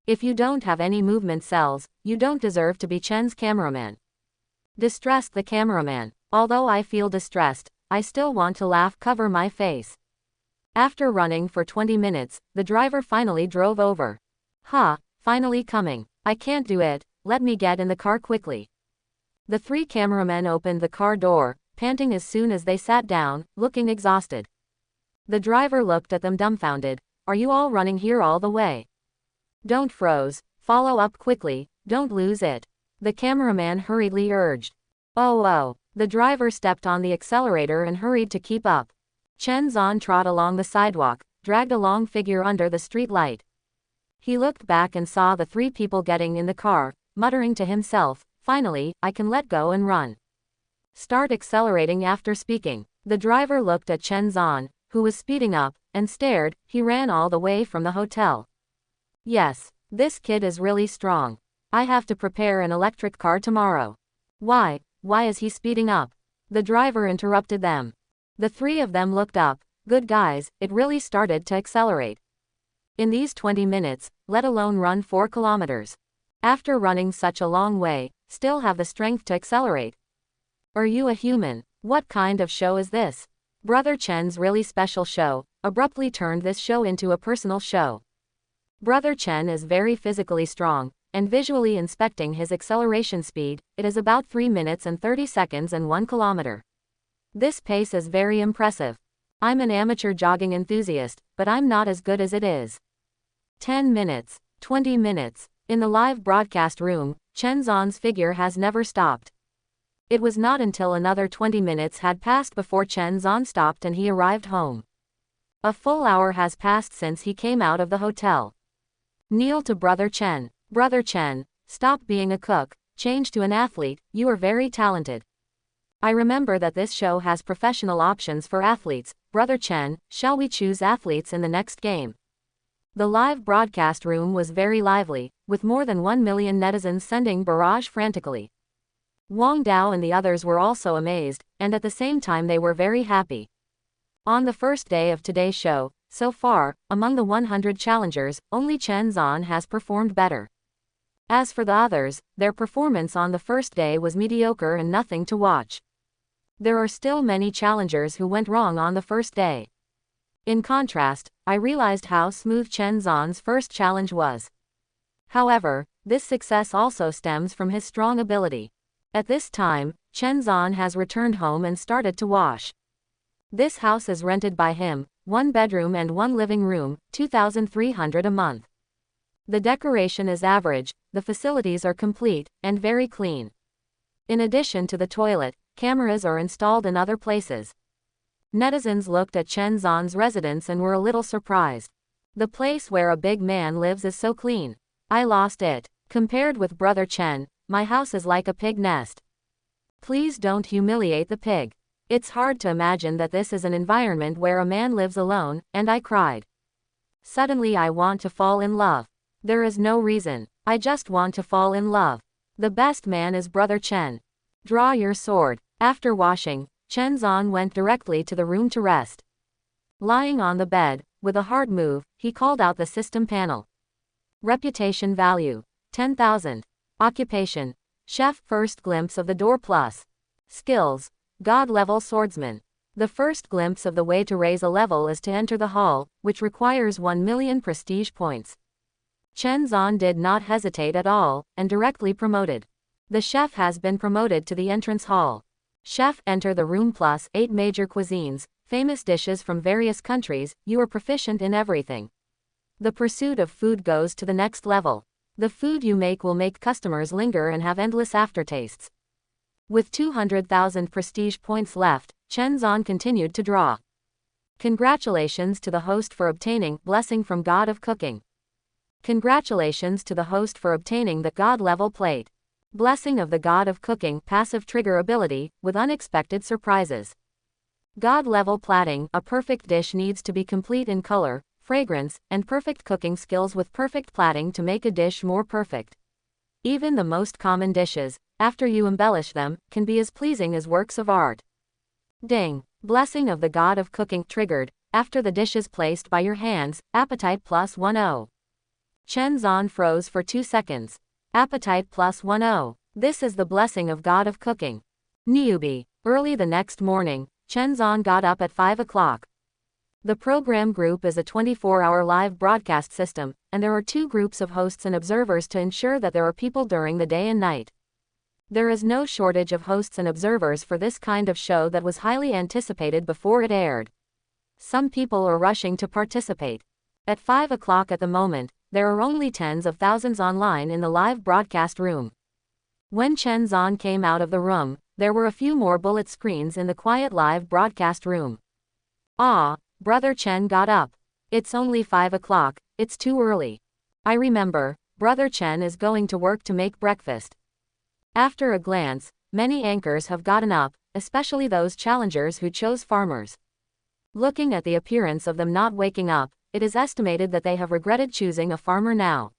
If you don't have any movement cells, you don't deserve to be Chen's cameraman. Distressed the cameraman. Although I feel distressed, I still want to laugh, cover my face. After running for 20 minutes, the driver finally drove over. Ha, finally coming. I can't do it, let me get in the car quickly. The 3 cameramen opened the car door, panting as soon as they sat down, looking exhausted. The driver looked at them dumbfounded. Are you all running here all the way? Don't froze, follow up quickly, don't lose it. The cameraman hurriedly urged. Oh. The driver stepped on the accelerator and hurried to keep up. Chen Zan trod along the sidewalk, dragged a long figure under the street light. He looked back and saw the 3 people getting in the car, muttering to himself, finally, I can let go and run. Start accelerating after speaking. The driver looked at Chen Zan, who was speeding up, and stared. He ran all the way from the hotel. Yes, this kid is really strong. I have to prepare an electric car tomorrow. Why is he speeding up? The driver interrupted them. The 3 of them looked up. Good guys, it really started to accelerate. In these 20 minutes, let alone run 4 kilometers. After running such a long way, still have the strength to accelerate. Are you a human? What kind of show is this? Brother Chen's really special show abruptly turned this show into a personal show. Brother Chen is very physically strong, and visually inspecting his acceleration speed, it is about 3 minutes and 30 seconds and 1 kilometer. This pace is very impressive. I'm an amateur jogging enthusiast, but I'm not as good as it is. 10 minutes, 20 minutes. In the live broadcast room, Chen Zan's figure has never stopped. It was not until another 20 minutes had passed before Chen Zan stopped and he arrived home. A full hour has passed since he came out of the hotel. Kneel to Brother Chen. Brother Chen, stop being a cook, change to an athlete, you are very talented. I remember that this show has professional options for athletes. Brother Chen, shall we choose athletes in the next game? The live broadcast room was very lively, with more than 1 million netizens sending barrage frantically. Wang Dao and the others were also amazed, and at the same time they were very happy. On the first day of today's show, so far, among the 100 challengers, only Chen Zan has performed better. As for the others, their performance on the first day was mediocre and nothing to watch. There are still many challengers who went wrong on the first day. In contrast, I realized how smooth Chen Zan's first challenge was. However, this success also stems from his strong ability. At this time, Chen Zan has returned home and started to wash. This house is rented by him, 1 bedroom and 1 living room, 2,300 a month. The decoration is average, the facilities are complete, and very clean. In addition to the toilet, cameras are installed in other places. Netizens looked at Chen Zan's residence and were a little surprised. The place where a big man lives is so clean. I lost it. Compared with Brother Chen, my house is like a pig nest. Please don't humiliate the pig. It's hard to imagine that this is an environment where a man lives alone, and I cried. Suddenly I want to fall in love. There is no reason. I just want to fall in love. The best man is Brother Chen. Draw your sword. After washing, Chen Zan went directly to the room to rest. Lying on the bed, with a hard move, he called out the system panel. Reputation value, 10,000. Occupation, chef. First glimpse of the door plus. Skills, God level swordsman. The first glimpse of the way to raise a level is to enter the hall, which requires 1 million prestige points. Chen Zan did not hesitate at all, and directly promoted. The chef has been promoted to the entrance hall. Chef, enter the room plus 8 major cuisines, famous dishes from various countries, you are proficient in everything. The pursuit of food goes to the next level. The food you make will make customers linger and have endless aftertastes. With 200,000 prestige points left, Chen Zan continued to draw. Congratulations to the host for obtaining blessing from God of Cooking. Congratulations to the host for obtaining the God level plate. Blessing of the God of Cooking passive trigger ability, with unexpected surprises. God level plating, a perfect dish needs to be complete in color, fragrance, and perfect cooking skills with perfect plating to make a dish more perfect. Even the most common dishes, after you embellish them, can be as pleasing as works of art. Ding! Blessing of the God of Cooking triggered, after the dish is placed by your hands, appetite plus 10. Chen Zan froze for 2 seconds. Appetite plus 10. This is the blessing of God of Cooking. Newbie. Early the next morning, Chen Zan got up at 5 o'clock. The program group is a 24-hour live broadcast system, and there are 2 groups of hosts and observers to ensure that there are people during the day and night. There is no shortage of hosts and observers for this kind of show that was highly anticipated before it aired. Some people are rushing to participate. At 5 o'clock at the moment, there are only tens of thousands online in the live broadcast room. When Chen Zan came out of the room, there were a few more bullet screens in the quiet live broadcast room. Ah, Brother Chen got up. It's only 5 o'clock, it's too early. I remember, Brother Chen is going to work to make breakfast. After a glance, many anchors have gotten up, especially those challengers who chose farmers. Looking at the appearance of them not waking up, it is estimated that they have regretted choosing a farmer now.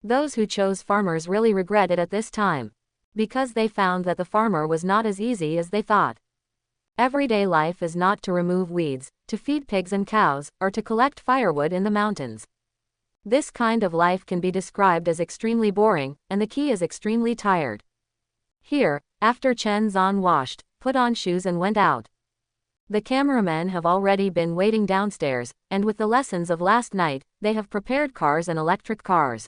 Those who chose farmers really regret it at this time, because they found that the farmer was not as easy as they thought. Everyday life is not to remove weeds, to feed pigs and cows, or to collect firewood in the mountains. This kind of life can be described as extremely boring, and the key is extremely tired. Here, after Chen Zan washed, put on shoes and went out. The cameramen have already been waiting downstairs, and with the lessons of last night, they have prepared cars and electric cars.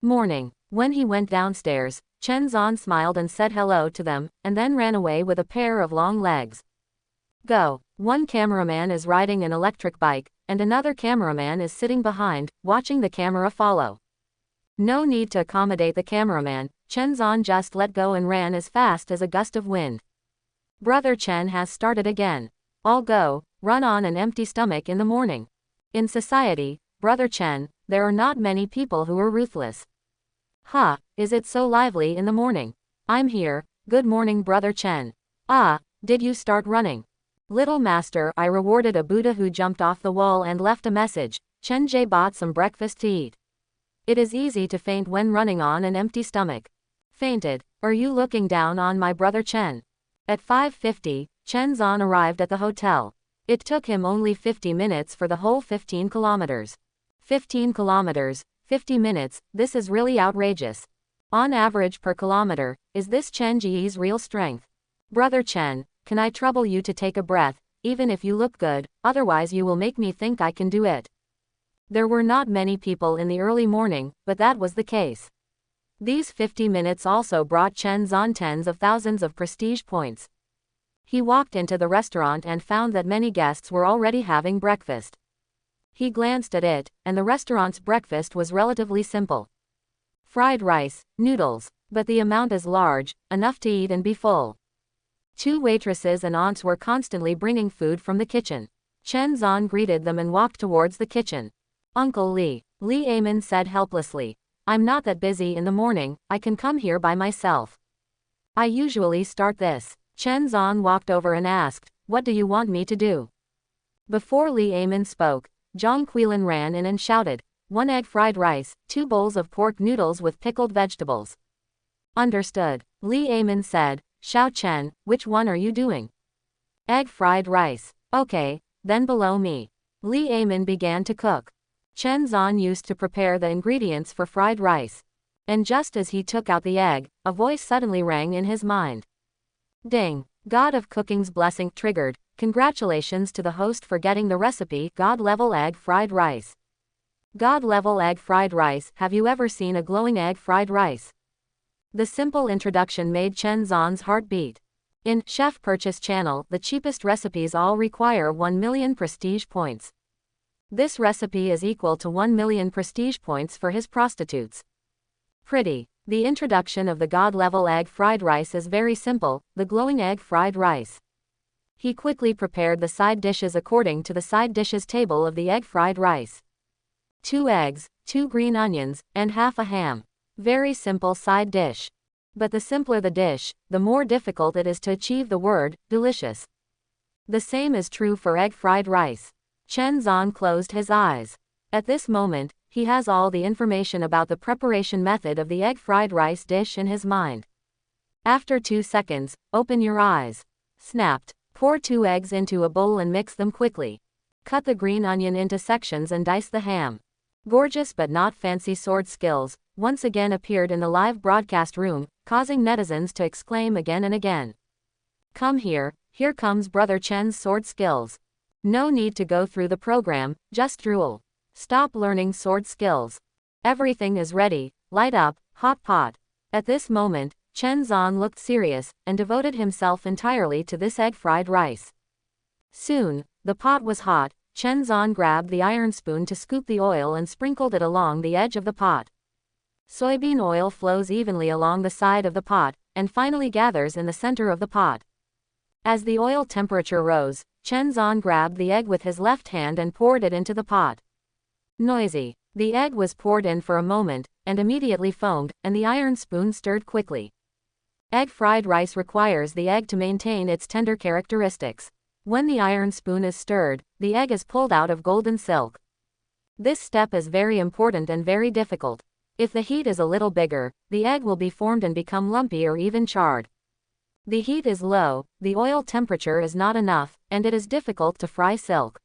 Morning. When he went downstairs, Chen Zan smiled and said hello to them, and then ran away with a pair of long legs. Go. One cameraman is riding an electric bike, and another cameraman is sitting behind, watching the camera follow. No need to accommodate the cameraman, Chen Zan just let go and ran as fast as a gust of wind. Brother Chen has started again. All go, run on an empty stomach in the morning. In society, Brother Chen, there are not many people who are ruthless. Ha, is it so lively in the morning? I'm here, good morning Brother Chen. Ah, did you start running? Little master, I rewarded a Buddha who jumped off the wall and left a message. Chen Jie bought some breakfast to eat. It is easy to faint when running on an empty stomach. Fainted. Are you looking down on my Brother Chen? At 5:50, Chen Zan arrived at the hotel. It took him only 50 minutes for the whole 15 kilometers. 15 kilometers, 50 minutes, this is really outrageous. On average per kilometer, is this Chen Ji's real strength? Brother Chen, can I trouble you to take a breath, even if you look good, otherwise you will make me think I can do it. There were not many people in the early morning, but that was the case. These 50 minutes also brought Chen Zan tens of thousands of prestige points. He walked into the restaurant and found that many guests were already having breakfast. He glanced at it, and the restaurant's breakfast was relatively simple. Fried rice, noodles, but the amount is large, enough to eat and be full. 2 waitresses and aunts were constantly bringing food from the kitchen. Chen Zan greeted them and walked towards the kitchen. Uncle Li Amin said helplessly. I'm not that busy in the morning, I can come here by myself. I usually start this. Chen Zan walked over and asked, what do you want me to do? Before Li Amin spoke, Zhang Quilin ran in and shouted, 1 egg fried rice, 2 bowls of pork noodles with pickled vegetables. Understood. Li Amin said, Xiao Chen, which one are you doing? Egg fried rice. Okay, then below me. Li Amin began to cook. Chen Zan used to prepare the ingredients for fried rice. And just as he took out the egg, a voice suddenly rang in his mind. Ding! God of Cooking's blessing triggered, Congratulations to the host for getting the recipe God-level egg fried rice. God-level egg fried rice. Have you ever seen a glowing egg fried rice? The simple introduction made Chen Zhan's heart beat. In Chef Purchase Channel, the cheapest recipes all require 1 million prestige points. This recipe is equal to 1 million prestige points for his prostitutes. Pretty. The introduction of the God-level egg fried rice is very simple, the glowing egg fried rice. He quickly prepared the side dishes according to the side dishes table of the egg fried rice. 2 eggs, 2 green onions, and half a ham. Very simple side dish. But the simpler the dish, the more difficult it is to achieve the word, delicious. The same is true for egg fried rice. Chen Zhan closed his eyes. At this moment, he has all the information about the preparation method of the egg fried rice dish in his mind. After 2 seconds, open your eyes. Snapped. Pour 2 eggs into a bowl and mix them quickly. Cut the green onion into sections and dice the ham. Gorgeous but not fancy sword skills once again appeared in the live broadcast room, causing netizens to exclaim again and again. Come here comes Brother Chen's sword skills. No need to go through the program, just drool. Stop learning sword skills. Everything is ready, light up, hot pot. At this moment, Chen Zhan looked serious, and devoted himself entirely to this egg fried rice. Soon, the pot was hot. Chen Zhan grabbed the iron spoon to scoop the oil and sprinkled it along the edge of the pot. Soybean oil flows evenly along the side of the pot, and finally gathers in the center of the pot. As the oil temperature rose, Chen Zhan grabbed the egg with his left hand and poured it into the pot. Noisy. The egg was poured in for a moment, and immediately foamed, and the iron spoon stirred quickly. Egg fried rice requires the egg to maintain its tender characteristics. When the iron spoon is stirred, the egg is pulled out of golden silk. This step is very important and very difficult. If the heat is a little bigger, the egg will be formed and become lumpy or even charred. The heat is low, the oil temperature is not enough, and it is difficult to fry silk.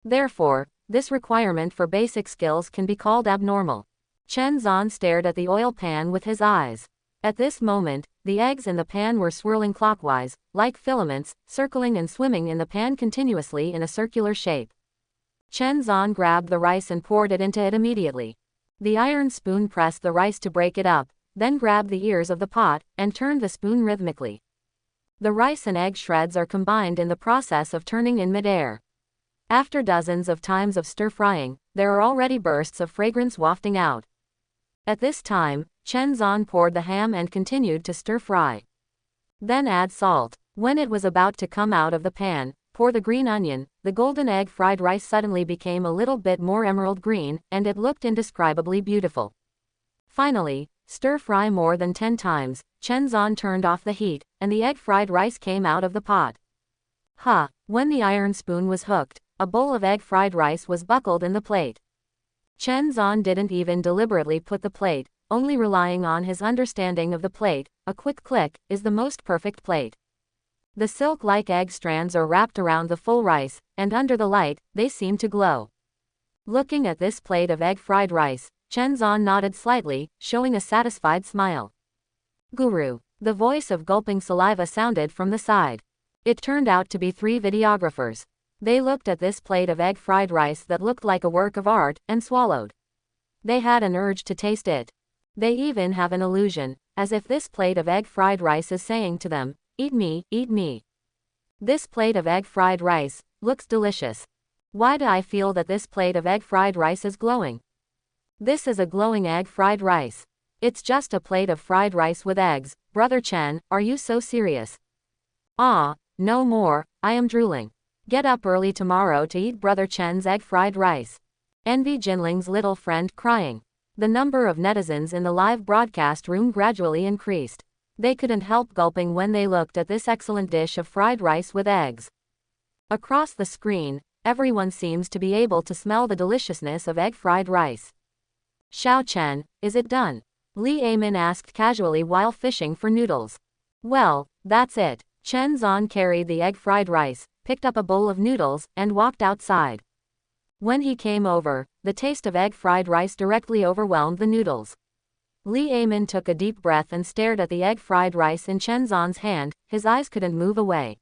Therefore, this requirement for basic skills can be called abnormal. Chen Zhan stared at the oil pan with his eyes. At this moment, the eggs in the pan were swirling clockwise, like filaments, circling and swimming in the pan continuously in a circular shape. Chen Zhan grabbed the rice and poured it into it immediately. The iron spoon pressed the rice to break it up, then grabbed the ears of the pot, and turned the spoon rhythmically. The rice and egg shreds are combined in the process of turning in midair. After dozens of times of stir-frying, there are already bursts of fragrance wafting out. At this time, Chen Zhan poured the ham and continued to stir-fry. Then add salt. When it was about to come out of the pan, pour the green onion. The golden egg fried rice suddenly became a little bit more emerald green, and it looked indescribably beautiful. Finally, stir-fry more than 10 times. Chen Zhan turned off the heat, and the egg fried rice came out of the pot. When the iron spoon was hooked, a bowl of egg fried rice was buckled in the plate. Chen Zhan didn't even deliberately put the plate, only relying on his understanding of the plate. A quick click is the most perfect plate. The silk-like egg strands are wrapped around the full rice, and under the light, they seem to glow. Looking at this plate of egg fried rice, Chen Zhan nodded slightly, showing a satisfied smile. Guru. The voice of gulping saliva sounded from the side. It turned out to be 3 videographers. They looked at this plate of egg fried rice that looked like a work of art, and swallowed. They had an urge to taste it. They even have an illusion, as if this plate of egg fried rice is saying to them, "Eat me, eat me." This plate of egg fried rice looks delicious. Why do I feel that this plate of egg fried rice is glowing? This is a glowing egg fried rice. It's just a plate of fried rice with eggs. Brother Chen, are you so serious? No more, I am drooling. Get up early tomorrow to eat Brother Chen's egg fried rice. Envy Jinling's little friend crying. The number of netizens in the live broadcast room gradually increased. They couldn't help gulping when they looked at this excellent dish of fried rice with eggs. Across the screen, everyone seems to be able to smell the deliciousness of egg fried rice. Xiao Chen, is it done? Li Amin asked casually while fishing for noodles. Well, that's it. Chen Zhan carried the egg fried rice, picked up a bowl of noodles, and walked outside. When he came over, the taste of egg fried rice directly overwhelmed the noodles. Li Amin took a deep breath and stared at the egg fried rice in Chen Zhan's hand. His eyes couldn't move away.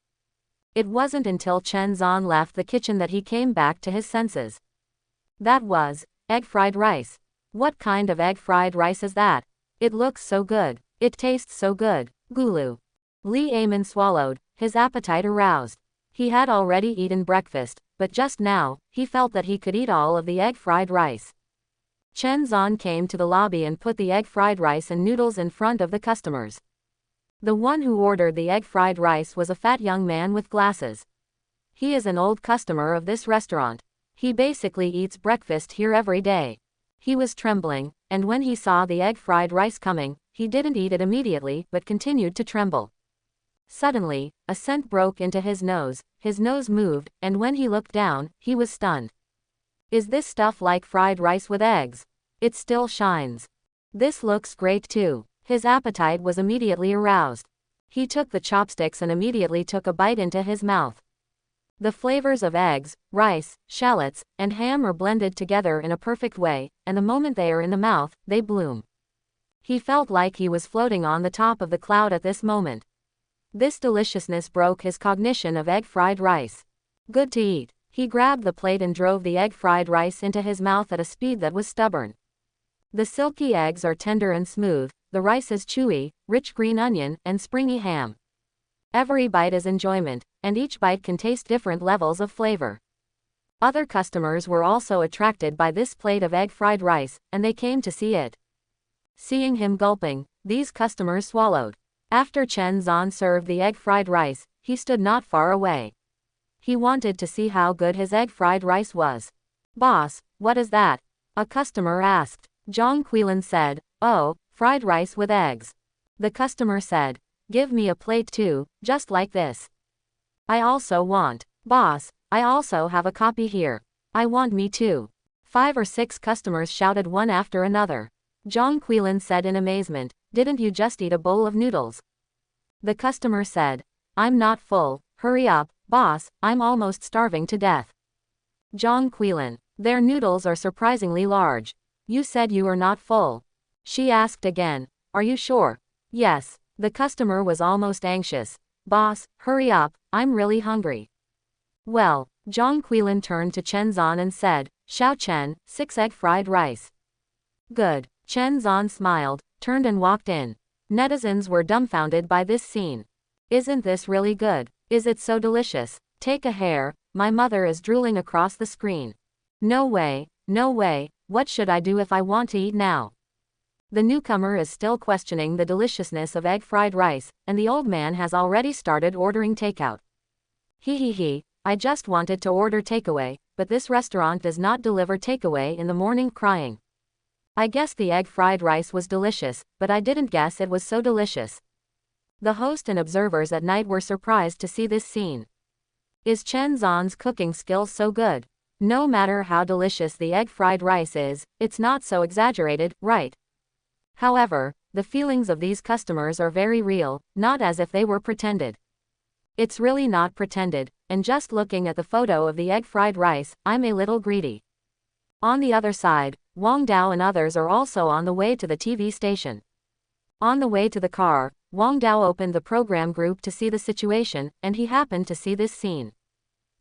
It wasn't until Chen Zan left the kitchen that he came back to his senses. That was egg fried rice. What kind of egg fried rice is that? It looks so good. It tastes so good. Gulu. Li Amen swallowed, his appetite aroused. He had already eaten breakfast, but just now, he felt that he could eat all of the egg fried rice. Chen Zan came to the lobby and put the egg fried rice and noodles in front of the customers. The one who ordered the egg fried rice was a fat young man with glasses. He is an old customer of this restaurant. He basically eats breakfast here every day. He was trembling, and when he saw the egg fried rice coming, he didn't eat it immediately but continued to tremble. Suddenly, a scent broke into his nose moved, and when he looked down, he was stunned. Is this stuff like fried rice with eggs? It still shines. This looks great too. His appetite was immediately aroused. He took the chopsticks and immediately took a bite into his mouth. The flavors of eggs, rice, shallots, and ham are blended together in a perfect way, and the moment they are in the mouth, they bloom. He felt like he was floating on the top of the cloud at this moment. This deliciousness broke his cognition of egg fried rice. Good to eat. He grabbed the plate and drove the egg fried rice into his mouth at a speed that was stubborn. The silky eggs are tender and smooth, the rice is chewy, rich green onion, and springy ham. Every bite is enjoyment, and each bite can taste different levels of flavor. Other customers were also attracted by this plate of egg fried rice, and they came to see it. Seeing him gulping, these customers swallowed. After Chen Zan served the egg fried rice, he stood not far away. He wanted to see how good his egg fried rice was. Boss, what is that? A customer asked. Zhang Quilin said, oh, fried rice with eggs. The customer said, give me a plate too, just like this. I also want. Boss, I also have a copy here. I want me too. 5 or 6 customers shouted one after another. Zhang Quilin said in amazement, didn't you just eat a bowl of noodles? The customer said, I'm not full, hurry up, boss, I'm almost starving to death. Zhang Quilin, their noodles are surprisingly large. You said you are not full. She asked again, are you sure? Yes. The customer was almost anxious. Boss, hurry up, I'm really hungry. Well, Zhang Quilin turned to Chen Zan and said, Xiao Chen, 6 egg fried rice. Good. Chen Zan smiled, turned and walked in. Netizens were dumbfounded by this scene. Isn't this really good? Is it so delicious? Take a hair, my mother is drooling across the screen. No way, no way, what should I do if I want to eat now? The newcomer is still questioning the deliciousness of egg fried rice, and the old man has already started ordering takeout. He, I just wanted to order takeaway, but this restaurant does not deliver takeaway in the morning crying. I guess the egg fried rice was delicious, but I didn't guess it was so delicious. The host and observers at night were surprised to see this scene. Is Chen Zan's cooking skills so good? No matter how delicious the egg fried rice is, it's not so exaggerated, right? However, the feelings of these customers are very real, not as if they were pretended. It's really not pretended, and just looking at the photo of the egg fried rice, I'm a little greedy. On the other side, Wang Dao and others are also on the way to the TV station. On the way to the car, Wang Dao opened the program group to see the situation, and he happened to see this scene.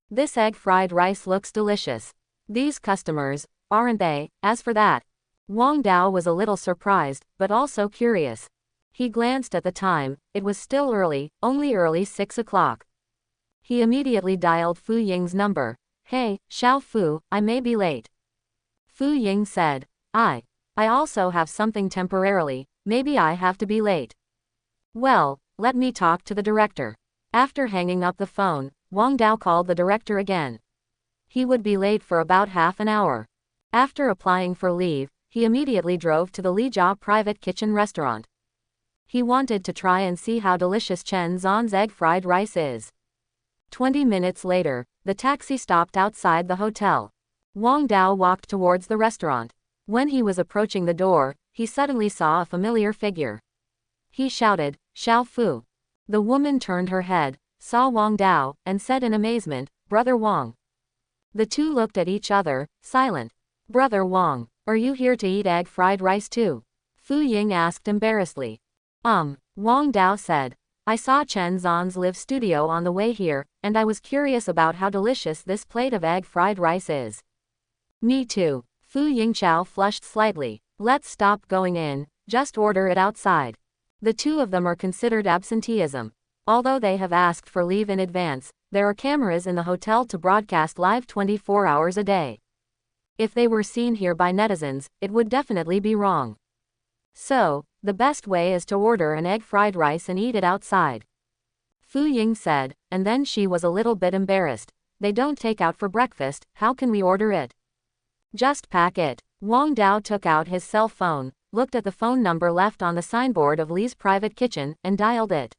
This egg fried rice looks delicious. These customers, aren't they? As for that, Wang Dao was a little surprised, but also curious. He glanced at the time, it was still early, only early 6 o'clock. He immediately dialed Fu Ying's number. Hey, Xiao Fu, I may be late. Fu Ying said, I also have something temporarily, maybe I have to be late. Well, let me talk to the director. After hanging up the phone, Wang Dao called the director again. He would be late for about half an hour. After applying for leave, he immediately drove to the Lijia private kitchen restaurant. He wanted to try and see how delicious Chen Zan's egg fried rice is. 20 minutes later, the taxi stopped outside the hotel. Wang Dao walked towards the restaurant. When he was approaching the door, he suddenly saw a familiar figure. He shouted, Xiao Fu. The woman turned her head, saw Wang Dao, and said in amazement, Brother Wang. The two looked at each other, silent. Brother Wang, are you here to eat egg fried rice too? Fu Ying asked embarrassedly. Wang Dao said. I saw Chen Zhan's live studio on the way here, and I was curious about how delicious this plate of egg fried rice is. Me too. Fu Yingqiao flushed slightly. Let's stop going in, just order it outside. The two of them are considered absenteeism. Although they have asked for leave in advance, there are cameras in the hotel to broadcast live 24 hours a day. If they were seen here by netizens, it would definitely be wrong. So, the best way is to order an egg fried rice and eat it outside. Fu Ying said, and then she was a little bit embarrassed. They don't take out for breakfast, how can we order it? Just pack it. Wang Dao took out his cell phone, looked at the phone number left on the signboard of Li's private kitchen, and dialed it.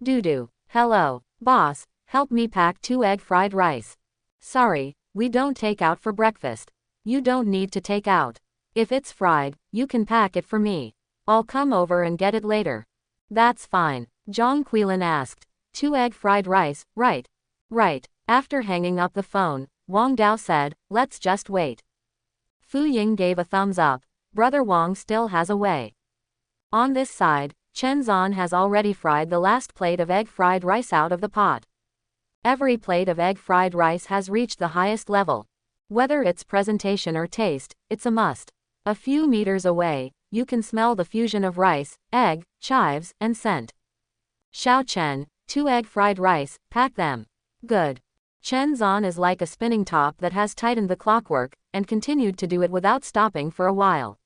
Dudu. Hello, boss, help me pack 2 egg fried rice. Sorry, we don't take out for breakfast. You don't need to take out. If it's fried, you can pack it for me. I'll come over and get it later. That's fine. Zhang Quilin asked. 2 egg fried rice, right? Right. After hanging up the phone, Wang Dao said, let's just wait. Fu Ying gave a thumbs up. Brother Wang still has a way. On this side, Chen Zhan has already fried the last plate of egg fried rice out of the pot. Every plate of egg fried rice has reached the highest level. Whether it's presentation or taste, it's a must. A few meters away, you can smell the fusion of rice, egg, chives, and scent. Xiao Chen, 2 egg fried rice, pack them. Good. Chen Zhan is like a spinning top that has tightened the clockwork, and continued to do it without stopping for a while.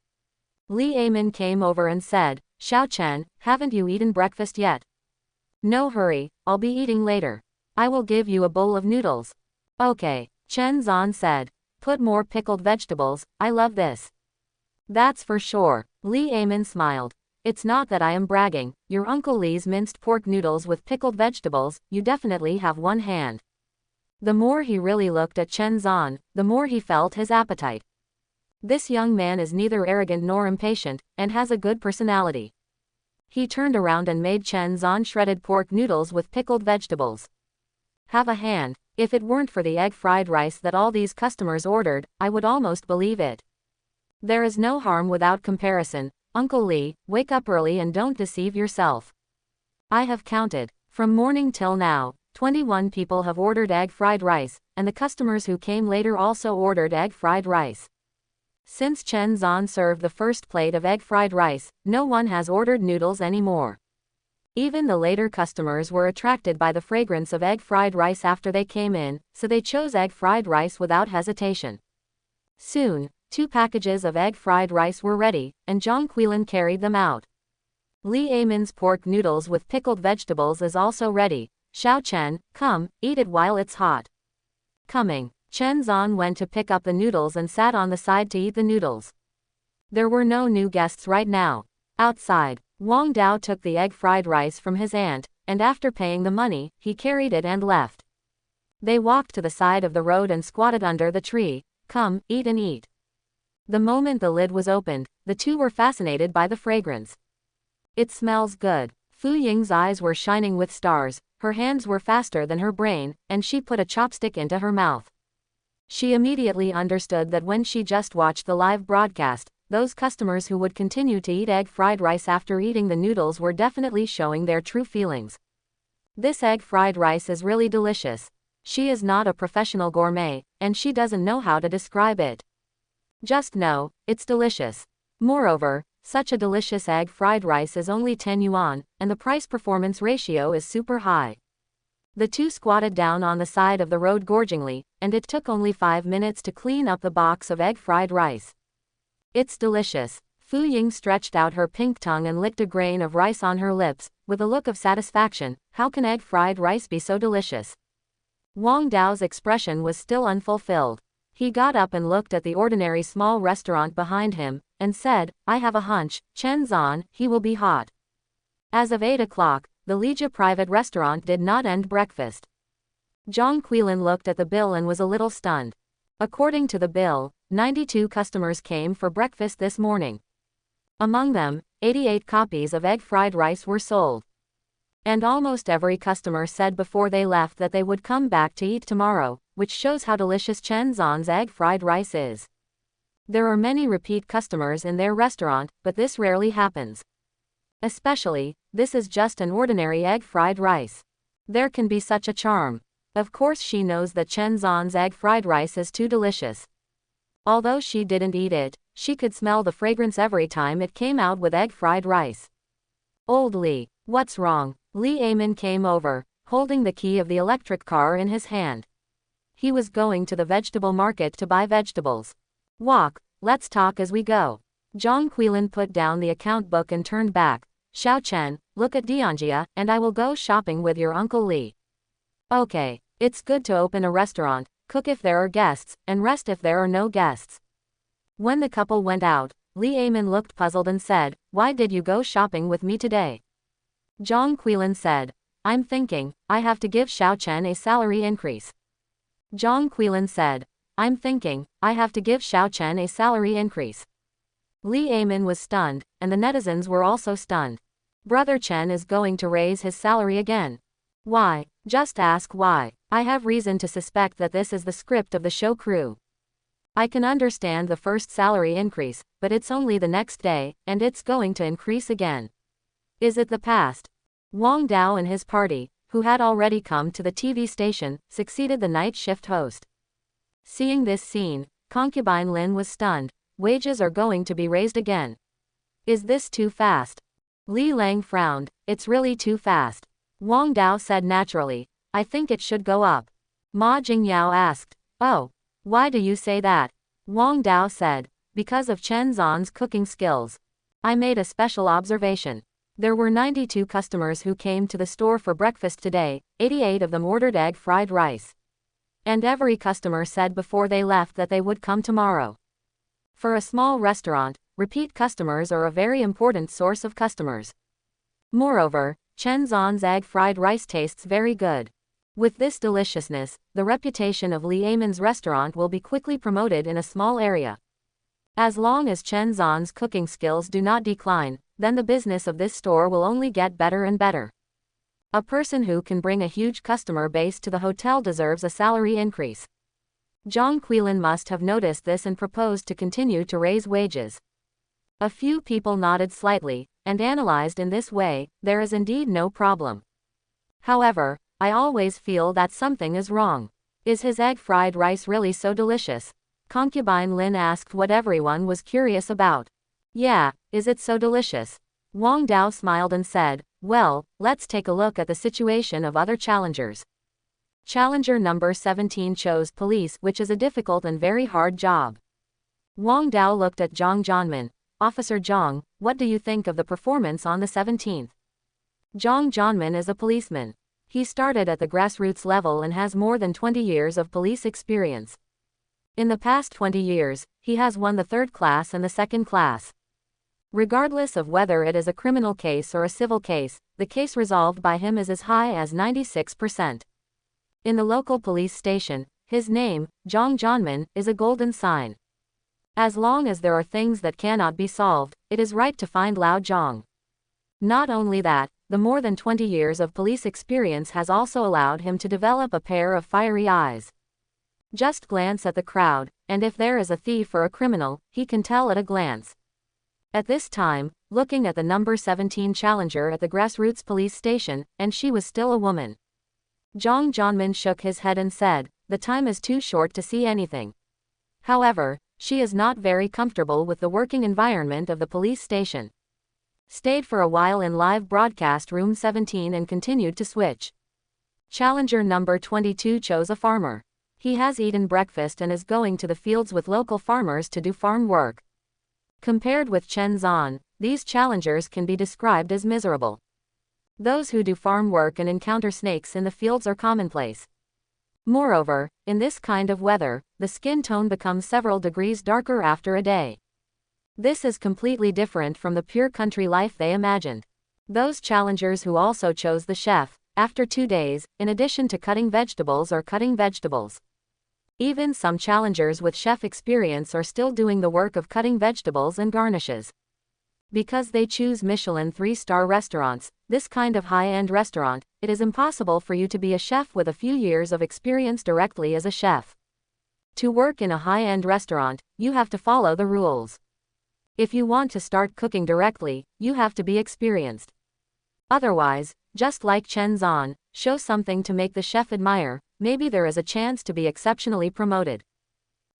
Li Amin came over and said, Xiao Chen, haven't you eaten breakfast yet? No hurry, I'll be eating later. I will give you a bowl of noodles. Okay, Chen Zhan said. Put more pickled vegetables, I love this. That's for sure. Li Amin smiled. It's not that I am bragging, your Uncle Li's minced pork noodles with pickled vegetables, you definitely have one hand. The more he really looked at Chen Zhan, the more he felt his appetite. This young man is neither arrogant nor impatient, and has a good personality. He turned around and made Chen Zhan shredded pork noodles with pickled vegetables. Have a hand. If it weren't for the egg fried rice that all these customers ordered, I would almost believe it. There is no harm without comparison. Uncle Li, wake up early and don't deceive yourself. I have counted. From morning till now, 21 people have ordered egg fried rice, and the customers who came later also ordered egg fried rice. Since Chen Zhan served the first plate of egg fried rice, no one has ordered noodles anymore. Even the later customers were attracted by the fragrance of egg fried rice after they came in, so they chose egg fried rice without hesitation. Soon, 2 packages of egg fried rice were ready, and Zhang Quilin carried them out. Li Amin's pork noodles with pickled vegetables is also ready. Xiao Chen, come, eat it while it's hot. Coming. Chen Zhan went to pick up the noodles and sat on the side to eat the noodles. There were no new guests right now. Outside, Wang Dao took the egg fried rice from his aunt, and after paying the money, he carried it and left. They walked to the side of the road and squatted under the tree. Come, eat and eat. The moment the lid was opened, the two were fascinated by the fragrance. It smells good. Fu Ying's eyes were shining with stars, her hands were faster than her brain, and she put a chopstick into her mouth. She immediately understood that when she just watched the live broadcast, those customers who would continue to eat egg fried rice after eating the noodles were definitely showing their true feelings. This egg fried rice is really delicious. She is not a professional gourmet, and she doesn't know how to describe it. Just know, it's delicious. Moreover, such a delicious egg fried rice is only 10 yuan, and the price-performance ratio is super high. The two squatted down on the side of the road gorgingly, and it took only 5 minutes to clean up the box of egg fried rice. It's delicious. Fu Ying stretched out her pink tongue and licked a grain of rice on her lips, with a look of satisfaction. How can egg fried rice be so delicious? Wang Dao's expression was still unfulfilled. He got up and looked at the ordinary small restaurant behind him, and said, I have a hunch, Chen Zhan, he will be hot. As of 8 o'clock, the Lija private restaurant did not end breakfast. Zhang Quilin looked at the bill and was a little stunned. According to the bill, 92 customers came for breakfast this morning. Among them, 88 copies of egg fried rice were sold. And almost every customer said before they left that they would come back to eat tomorrow, which shows how delicious Chen Zhan's egg fried rice is. There are many repeat customers in their restaurant, but this rarely happens. Especially, this is just an ordinary egg fried rice. There can be such a charm. Of course she knows that Chen Zhan's egg fried rice is too delicious. Although she didn't eat it, she could smell the fragrance every time it came out with egg fried rice. Old Li, what's wrong? Li Amin came over, holding the key of the electric car in his hand. He was going to the vegetable market to buy vegetables. Walk, let's talk as we go. Zhang Qilan put down the account book and turned back. Xiao Chen, look at Dianjia, and I will go shopping with your Uncle Li. Okay, it's good to open a restaurant, cook if there are guests, and rest if there are no guests. When the couple went out, Li Amin looked puzzled and said, why did you go shopping with me today? Zhang Qilan said, I'm thinking, I have to give Xiao Chen a salary increase. Zhang Qilan said, I'm thinking, I have to give Xiao Chen a salary increase. Li Amin was stunned, and the netizens were also stunned. Brother Chen is going to raise his salary again. Why? Just ask why. I have reason to suspect that this is the script of the show crew. I can understand the first salary increase, but it's only the next day, and it's going to increase again. Is it the past? Wang Dao and his party, who had already come to the TV station, succeeded the night shift host. Seeing this scene, concubine Lin was stunned. Wages are going to be raised again. Is this too fast? Li Lang frowned. It's really too fast. Wang Dao said naturally, I think it should go up. Ma Jingyao asked, oh, why do you say that? Wang Dao said, because of Chen Zhan's cooking skills. I made a special observation. There were 92 customers who came to the store for breakfast today, 88 of them ordered egg fried rice. And every customer said before they left that they would come tomorrow. For a small restaurant, repeat customers are a very important source of customers. Moreover, Chen Zhan's egg fried rice tastes very good. With this deliciousness, the reputation of Li Amin's restaurant will be quickly promoted in a small area. As long as Chen Zhan's cooking skills do not decline, then the business of this store will only get better and better. A person who can bring a huge customer base to the hotel deserves a salary increase. Zhang Qilan must have noticed this and proposed to continue to raise wages. A few people nodded slightly, and analyzed in this way, there is indeed no problem. However, I always feel that something is wrong. Is his egg fried rice really so delicious? Concubine Lin asked what everyone was curious about. Yeah, is it so delicious? Wang Dao smiled and said, well, let's take a look at the situation of other challengers. Challenger number 17 chose police, which is a difficult and very hard job. Wang Dao looked at Zhang Zhanmin. Officer Zhang, what do you think of the performance on the 17th? Zhang Zhanmin is a policeman. He started at the grassroots level and has more than 20 years of police experience. In the past 20 years, he has won the third class and the second class. Regardless of whether it is a criminal case or a civil case, the case resolved by him is as high as 96%. In the local police station, his name, Zhang Zhanmin, is a golden sign. As long as there are things that cannot be solved, it is right to find Lao Zhang. Not only that, the more than 20 years of police experience has also allowed him to develop a pair of fiery eyes. Just glance at the crowd, and if there is a thief or a criminal, he can tell at a glance. At this time, looking at the number 17 challenger at the grassroots police station, and she was still a woman. Zhang Zhanmin shook his head and said, the time is too short to see anything. However, she is not very comfortable with the working environment of the police station. Stayed for a while in live broadcast room 17 and continued to switch. Challenger number 22 chose a farmer. He has eaten breakfast and is going to the fields with local farmers to do farm work. Compared with Chen Zhan, these challengers can be described as miserable. Those who do farm work and encounter snakes in the fields are commonplace. Moreover, in this kind of weather, the skin tone becomes several degrees darker after a day. This is completely different from the pure country life they imagined. Those challengers who also chose the chef, after 2 days, in addition to cutting vegetables, are cutting vegetables. Even some challengers with chef experience are still doing the work of cutting vegetables and garnishes. Because they choose Michelin 3-star restaurants, this kind of high-end restaurant, it is impossible for you to be a chef with a few years of experience directly as a chef. To work in a high-end restaurant, you have to follow the rules. If you want to start cooking directly, you have to be experienced. Otherwise, just like Chen Zan, show something to make the chef admire, maybe there is a chance to be exceptionally promoted.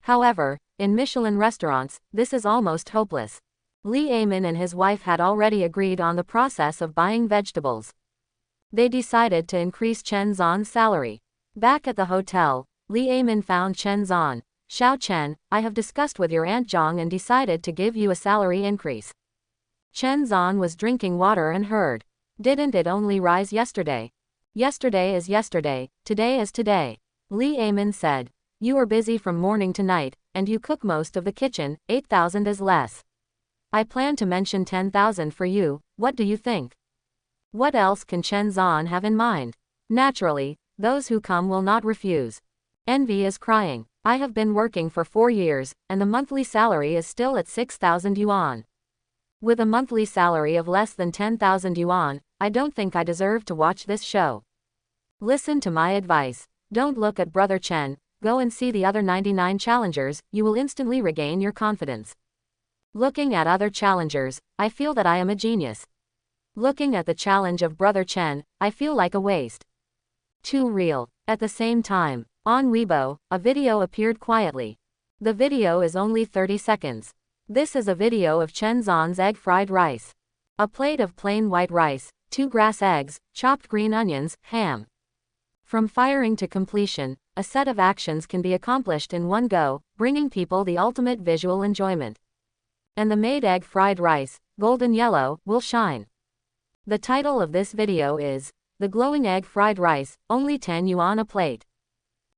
However, in Michelin restaurants, this is almost hopeless. Li Amin and his wife had already agreed on the process of buying vegetables. They decided to increase Chen Zan's salary. Back at the hotel, Li Amin found Chen Zan. Xiao Chen, I have discussed with your Aunt Zhang and decided to give you a salary increase. Chen Zan was drinking water and heard. Didn't it only rise yesterday? Yesterday is yesterday, today is today. Li Amin said. You are busy from morning to night, and you cook most of the kitchen, 8,000 is less. I plan to mention 10,000 for you, what do you think? What else can Chen Zan have in mind? Naturally, those who come will not refuse. Envy is crying. I have been working for 4 years, and the monthly salary is still at 6,000 yuan. With a monthly salary of less than 10,000 yuan, I don't think I deserve to watch this show. Listen to my advice. Don't look at Brother Chen, go and see the other 99 challengers, you will instantly regain your confidence. Looking at other challengers, I feel that I am a genius. Looking at the challenge of Brother Chen, I feel like a waste. Too real. At the same time, on Weibo, a video appeared quietly. The video is only 30 seconds. This is a video of Chen Zan's egg fried rice. A plate of plain white rice, 2 grass eggs, chopped green onions, ham. From firing to completion, a set of actions can be accomplished in one go, bringing people the ultimate visual enjoyment. And the made egg fried rice, golden yellow, will shine. The title of this video is, The Glowing Egg Fried Rice, only 10 yuan a plate.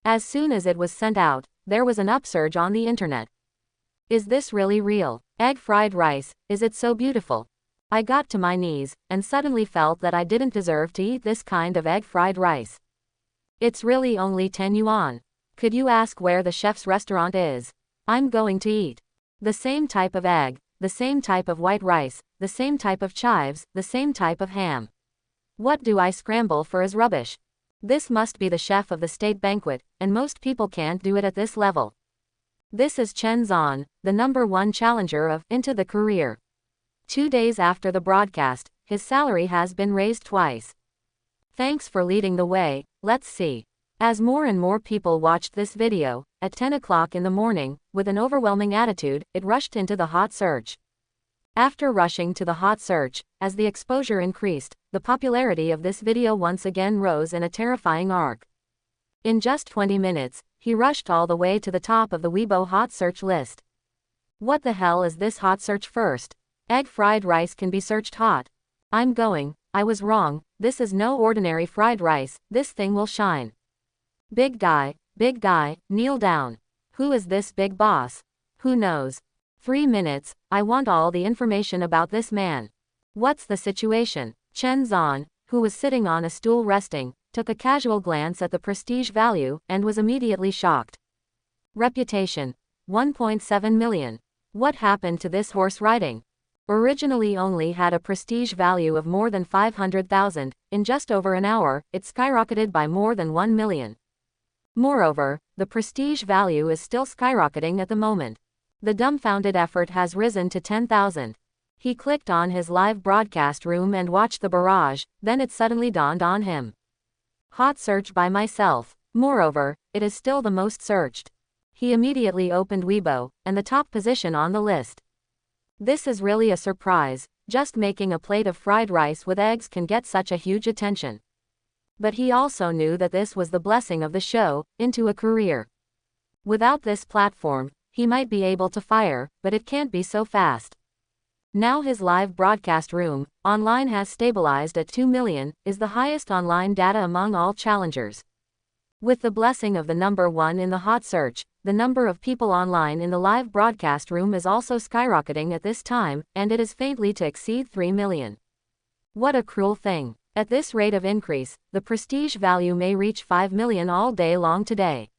As soon as it was sent out, there was an upsurge on the internet. Is this really real? Egg fried rice, is it so beautiful? I got to my knees, and suddenly felt that I didn't deserve to eat this kind of egg fried rice. It's really only 10 yuan. Could you ask where the chef's restaurant is? I'm going to eat. The same type of egg, the same type of white rice, the same type of chives, the same type of ham. What do I scramble for is rubbish. This must be the chef of the state banquet, and most people can't do it at this level. This is Chen Zan, the #1 challenger of Into the Career. 2 days after the broadcast, his salary has been raised twice. Thanks for leading the way, let's see. As more and more people watched this video, at 10 o'clock in the morning, with an overwhelming attitude, it rushed into the hot search. After rushing to the hot search, as the exposure increased, the popularity of this video once again rose in a terrifying arc. In just 20 minutes, he rushed all the way to the top of the Weibo hot search list. What the hell is this hot search first? Egg fried rice can be searched hot. I was wrong, this is no ordinary fried rice, this thing will shine. Big guy, kneel down. Who is this big boss? Who knows? 3 minutes, I want all the information about this man. What's the situation? Chen Zan, who was sitting on a stool resting, took a casual glance at the prestige value, and was immediately shocked. Reputation. 1.7 million. What happened to this horse riding? Originally only had a prestige value of more than 500,000, in just over an hour, it skyrocketed by more than 1 million. Moreover, the prestige value is still skyrocketing at the moment. The dumbfounded effort has risen to 10,000. He clicked on his live broadcast room and watched the barrage, then it suddenly dawned on him. Hot search by myself. Moreover, it is still the most searched. He immediately opened Weibo, and the top position on the list. This is really a surprise, just making a plate of fried rice with eggs can get such a huge attention. But he also knew that this was the blessing of the show, Into a Career. Without this platform, he might be able to fire, but it can't be so fast. Now his live broadcast room, online has stabilized at 2 million, is the highest online data among all challengers. With the blessing of the #1 in the hot search, the number of people online in the live broadcast room is also skyrocketing at this time, and it is faintly to exceed 3 million. What a cruel thing. At this rate of increase, the prestige value may reach 5 million all day long today.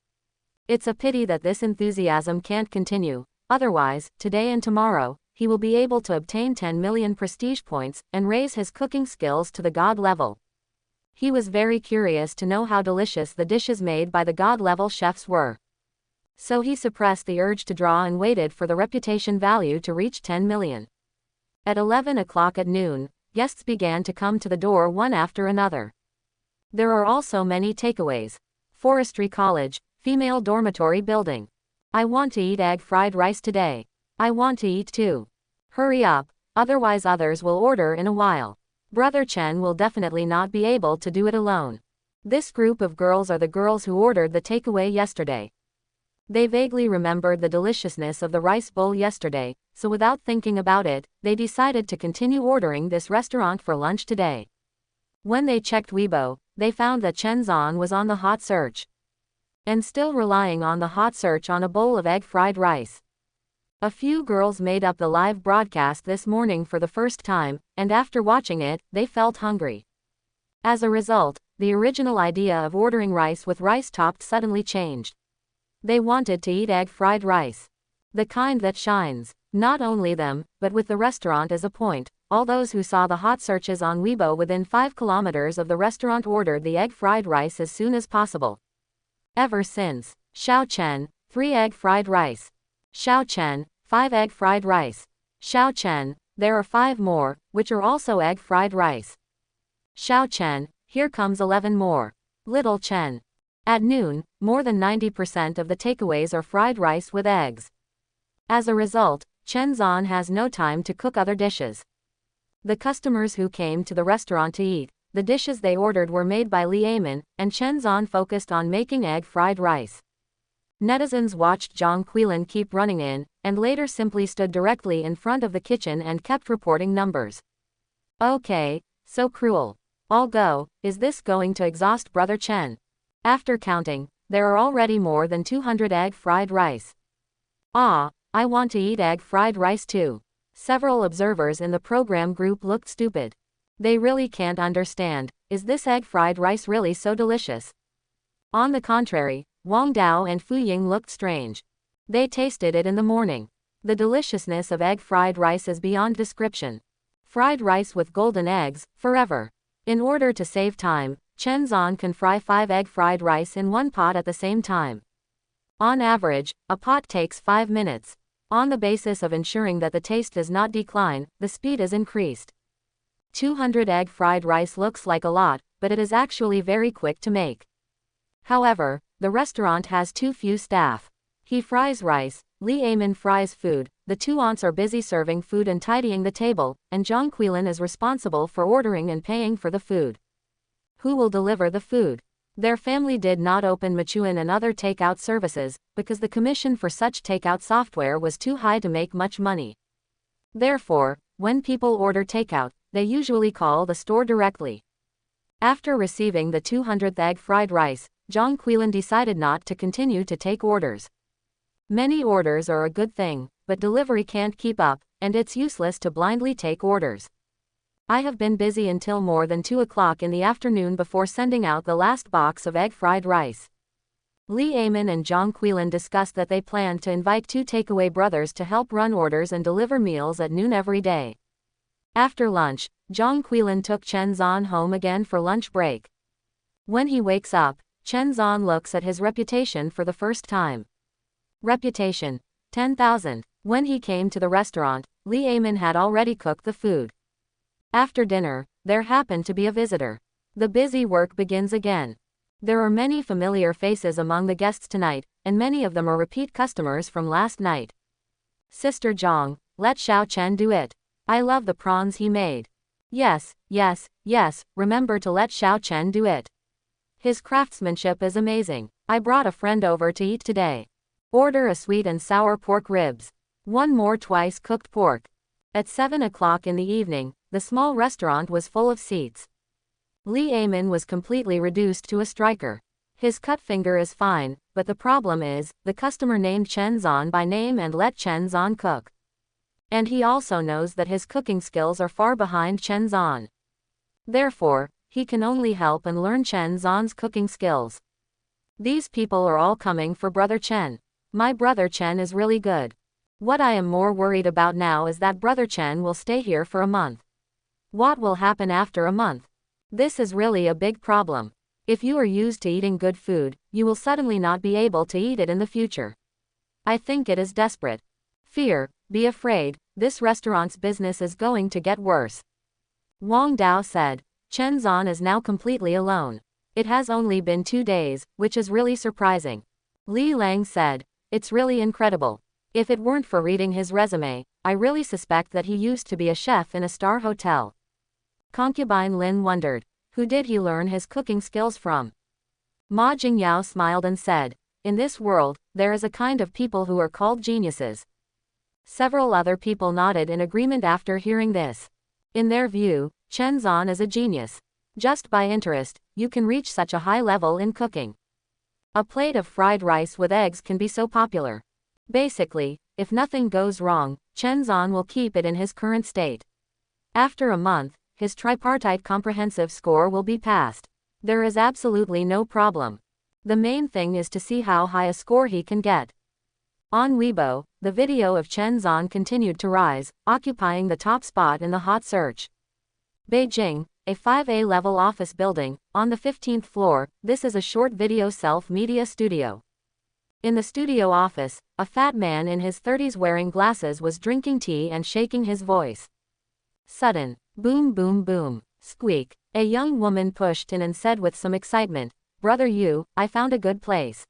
It's a pity that this enthusiasm can't continue, otherwise, today and tomorrow, he will be able to obtain 10 million prestige points, and raise his cooking skills to the god level. He was very curious to know how delicious the dishes made by the god-level chefs were. So he suppressed the urge to draw and waited for the reputation value to reach 10 million. At 11 o'clock at noon, guests began to come to the door one after another. There are also many takeaways. Forestry College, female dormitory building. I want to eat egg fried rice today. I want to eat too. Hurry up, otherwise others will order in a while. Brother Chen will definitely not be able to do it alone. This group of girls are the girls who ordered the takeaway yesterday. They vaguely remembered the deliciousness of the rice bowl yesterday, so without thinking about it, they decided to continue ordering this restaurant for lunch today. When they checked Weibo, they found that Chen Zan was on the hot search. And still relying on the hot search on a bowl of egg fried rice. A few girls made up the live broadcast this morning for the first time, and after watching it, they felt hungry. As a result, the original idea of ordering rice with rice topped suddenly changed. They wanted to eat egg fried rice. The kind that shines. Not only them, but with the restaurant as a point, all those who saw the hot searches on Weibo within 5 kilometers of the restaurant ordered the egg fried rice as soon as possible. Ever since. Xiao Chen, 3 egg fried rice. Xiao Chen, 5 egg fried rice. Xiao Chen, there are 5 more, which are also egg fried rice. Xiao Chen, here comes 11 more. Little Chen. At noon, more than 90% of the takeaways are fried rice with eggs. As a result, Chen Zan has no time to cook other dishes. The customers who came to the restaurant to eat, the dishes they ordered were made by Li Amin, and Chen Zan focused on making egg fried rice. Netizens watched Zhang Quilin keep running in, and later simply stood directly in front of the kitchen and kept reporting numbers. Okay, so cruel. I'll go, is this going to exhaust Brother Chen? After counting, there are already more than 200 egg fried rice. Ah, I want to eat egg fried rice too. Several observers in the program group looked stupid. They really can't understand, is this egg fried rice really so delicious? On the contrary, Wang Dao and Fu Ying looked strange. They tasted it in the morning. The deliciousness of egg fried rice is beyond description. Fried rice with golden eggs, forever. In order to save time, Chen Zan can fry 5 egg fried rice in one pot at the same time. On average, a pot takes 5 minutes. On the basis of ensuring that the taste does not decline, the speed is increased. 200 egg fried rice looks like a lot, but it is actually very quick to make. However, the restaurant has too few staff. He fries rice, Li Amin fries food, the 2 aunts are busy serving food and tidying the table, and Zhang Quilin is responsible for ordering and paying for the food. Who will deliver the food? Their family did not open Mechuan and other takeout services, because the commission for such takeout software was too high to make much money. Therefore, when people order takeout, they usually call the store directly. After receiving the 200th egg fried rice, Zhang Quilin decided not to continue to take orders. Many orders are a good thing, but delivery can't keep up, and it's useless to blindly take orders. I have been busy until more than 2 o'clock in the afternoon before sending out the last box of egg fried rice. Li Amin and Zhang Quilin discussed that they planned to invite 2 takeaway brothers to help run orders and deliver meals at noon every day. After lunch, Zhang Quilin took Chen Zan home again for lunch break. When he wakes up, Chen Zan looks at his reputation for the first time. Reputation, 10,000. When he came to the restaurant, Li Amin had already cooked the food. After dinner, there happened to be a visitor. The busy work begins again. There are many familiar faces among the guests tonight, and many of them are repeat customers from last night. Sister Zhang, let Xiao Chen do it. I love the prawns he made. Yes, yes, yes, remember to let Xiao Chen do it. His craftsmanship is amazing. I brought a friend over to eat today. Order a sweet and sour pork ribs. 1 more twice cooked pork. At 7 o'clock in the evening, the small restaurant was full of seats. Li Amin was completely reduced to a striker. His cut finger is fine, but the problem is, the customer named Chen Zan by name and let Chen Zan cook. And he also knows that his cooking skills are far behind Chen Zan. Therefore, he can only help and learn Chen Zan's cooking skills. These people are all coming for Brother Chen. My Brother Chen is really good. What I am more worried about now is that Brother Chen will stay here for a month. What will happen after a month? This is really a big problem. If you are used to eating good food, you will suddenly not be able to eat it in the future. I think it is desperate. Fear, be afraid, this restaurant's business is going to get worse. Wang Dao said. Chen Zan is now completely alone. It has only been 2 days, which is really surprising. Li Lang said. It's really incredible. If it weren't for reading his resume, I really suspect that he used to be a chef in a star hotel. Concubine Lin wondered. Who did he learn his cooking skills from? Ma Jingyao smiled and said, in this world, there is a kind of people who are called geniuses. Several other people nodded in agreement after hearing this. In their view, Chen Zan is a genius. Just by interest, you can reach such a high level in cooking. A plate of fried rice with eggs can be so popular. Basically, if nothing goes wrong, Chen Zan will keep it in his current state. After a month, his tripartite comprehensive score will be passed. There is absolutely no problem. The main thing is to see how high a score he can get. On Weibo, the video of Chen Zan continued to rise, occupying the top spot in the hot search. Beijing, a 5A level office building, on the 15th floor, this is a short video self-media studio. In the studio office, a fat man in his 30s wearing glasses was drinking tea and shaking his voice. Sudden, boom boom boom, squeak, a young woman pushed in and said with some excitement, Brother Yu, I found a good place.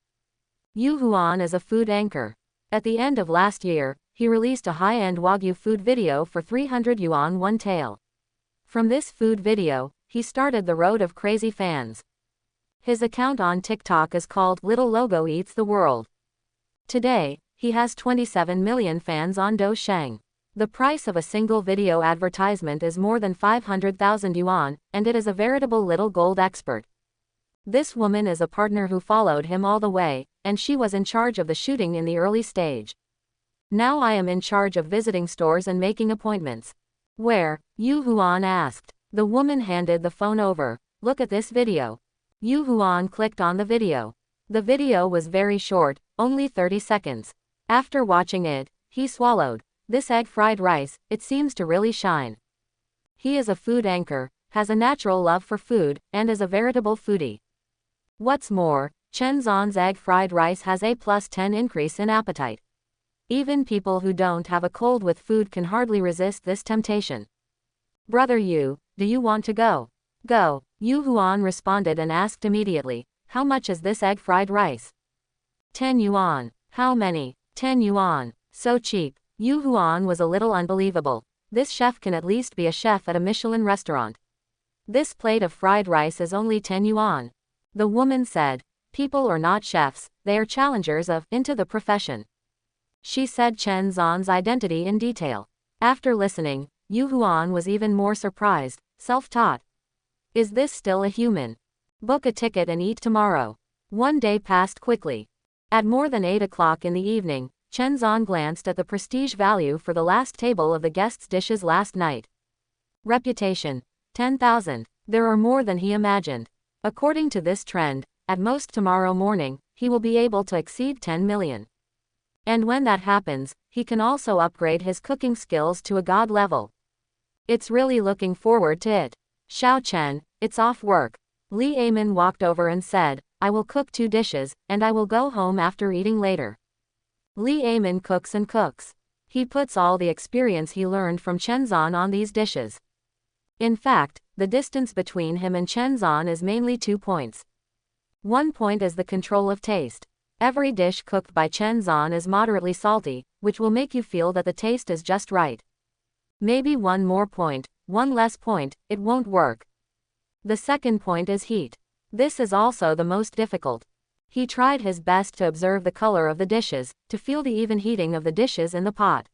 Yu Huan is a food anchor. At the end of last year, he released a high-end Wagyu food video for 300 yuan one tael. From this food video, he started the road of crazy fans. His account on TikTok is called Little Logo Eats the World. Today, he has 27 million fans on Dousheng. The price of a single video advertisement is more than 500,000 yuan, and it is a veritable little gold expert. This woman is a partner who followed him all the way, and she was in charge of the shooting in the early stage. Now I am in charge of visiting stores and making appointments. Where? Yu Huan asked. The woman handed the phone over. Look at this video. Yu Huan clicked on the video. The video was very short, only 30 seconds. After watching it, he swallowed. This egg fried rice, it seems to really shine. He is a food anchor, has a natural love for food, and is a veritable foodie. What's more, Chen Zan's egg fried rice has a +10 increase in appetite. Even people who don't have a cold with food can hardly resist this temptation. Brother Yu, do you want to go? Go, Yu Huan responded and asked immediately, how much is this egg fried rice? 10 yuan. How many? 10 yuan. So cheap. Yu Huan was a little unbelievable. This chef can at least be a chef at a Michelin restaurant. This plate of fried rice is only 10 yuan. The woman said, people are not chefs, they are challengers into the profession. She said Chen Zan's identity in detail. After listening, Yu Huan was even more surprised, self-taught. Is this still a human? Book a ticket and eat tomorrow. One day passed quickly. At more than 8 o'clock in the evening, Chen Zan glanced at the prestige value for the last table of the guests' dishes last night. Reputation. 10,000. There are more than he imagined. According to this trend, at most tomorrow morning, he will be able to exceed 10 million. And when that happens, he can also upgrade his cooking skills to a god level. It's really looking forward to it. Xiao Chen, it's off work. Li Amin walked over and said, I will cook 2 dishes, and I will go home after eating later. Li Amin cooks and cooks. He puts all the experience he learned from Chen Zan on these dishes. In fact, the distance between him and Chen Zan is mainly 2 points. 1 point is the control of taste. Every dish cooked by Chen Zan is moderately salty, which will make you feel that the taste is just right. Maybe 1 more point, 1 less point, it won't work. The second point is heat. This is also the most difficult. He tried his best to observe the color of the dishes, to feel the even heating of the dishes in the pot.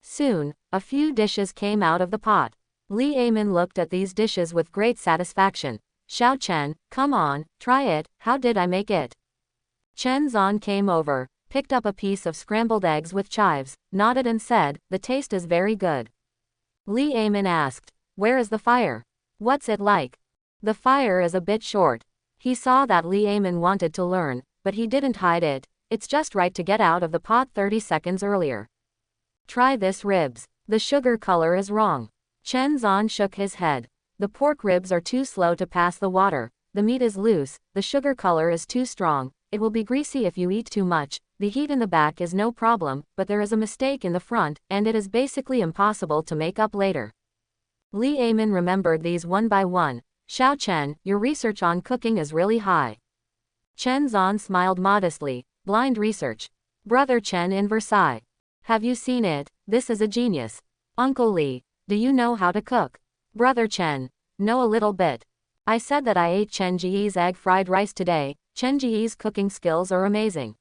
Soon, a few dishes came out of the pot. Li Amin looked at these dishes with great satisfaction. Xiao Chen, come on, try it, how did I make it? Chen Zan came over, picked up a piece of scrambled eggs with chives, nodded and said, the taste is very good. Li Amin asked, where is the fire? What's it like? The fire is a bit short. He saw that Li Amin wanted to learn, but he didn't hide it. It's just right to get out of the pot 30 seconds earlier. Try this ribs. The sugar color is wrong. Chen Zan shook his head. The pork ribs are too slow to pass the water. The meat is loose, the sugar color is too strong. It will be greasy if you eat too much. The heat in the back is no problem, but there is a mistake in the front, and it is basically impossible to make up later. Li Amin remembered these one by one. Xiao Chen, your research on cooking is really high. Chen Zan smiled modestly. Blind research. Brother Chen in Versailles. Have you seen it? This is a genius. Uncle Li, do you know how to cook? Brother Chen. Know a little bit. I said that I ate Chen Ji's egg fried rice today. Chen Ji's cooking skills are amazing.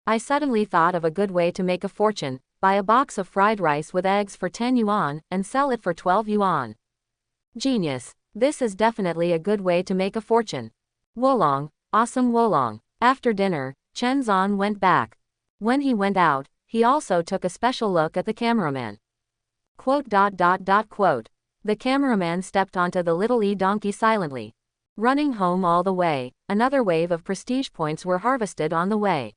I suddenly thought of a good way to make a fortune. Buy a box of fried rice with eggs for 10 yuan, and sell it for 12 yuan. Genius. This is definitely a good way to make a fortune. Wolong. Awesome Wolong. After dinner, Chen Zan went back. When he went out, he also took a special look at the cameraman. Quote. The cameraman stepped onto the little e-donkey silently. Running home all the way, another wave of prestige points were harvested on the way.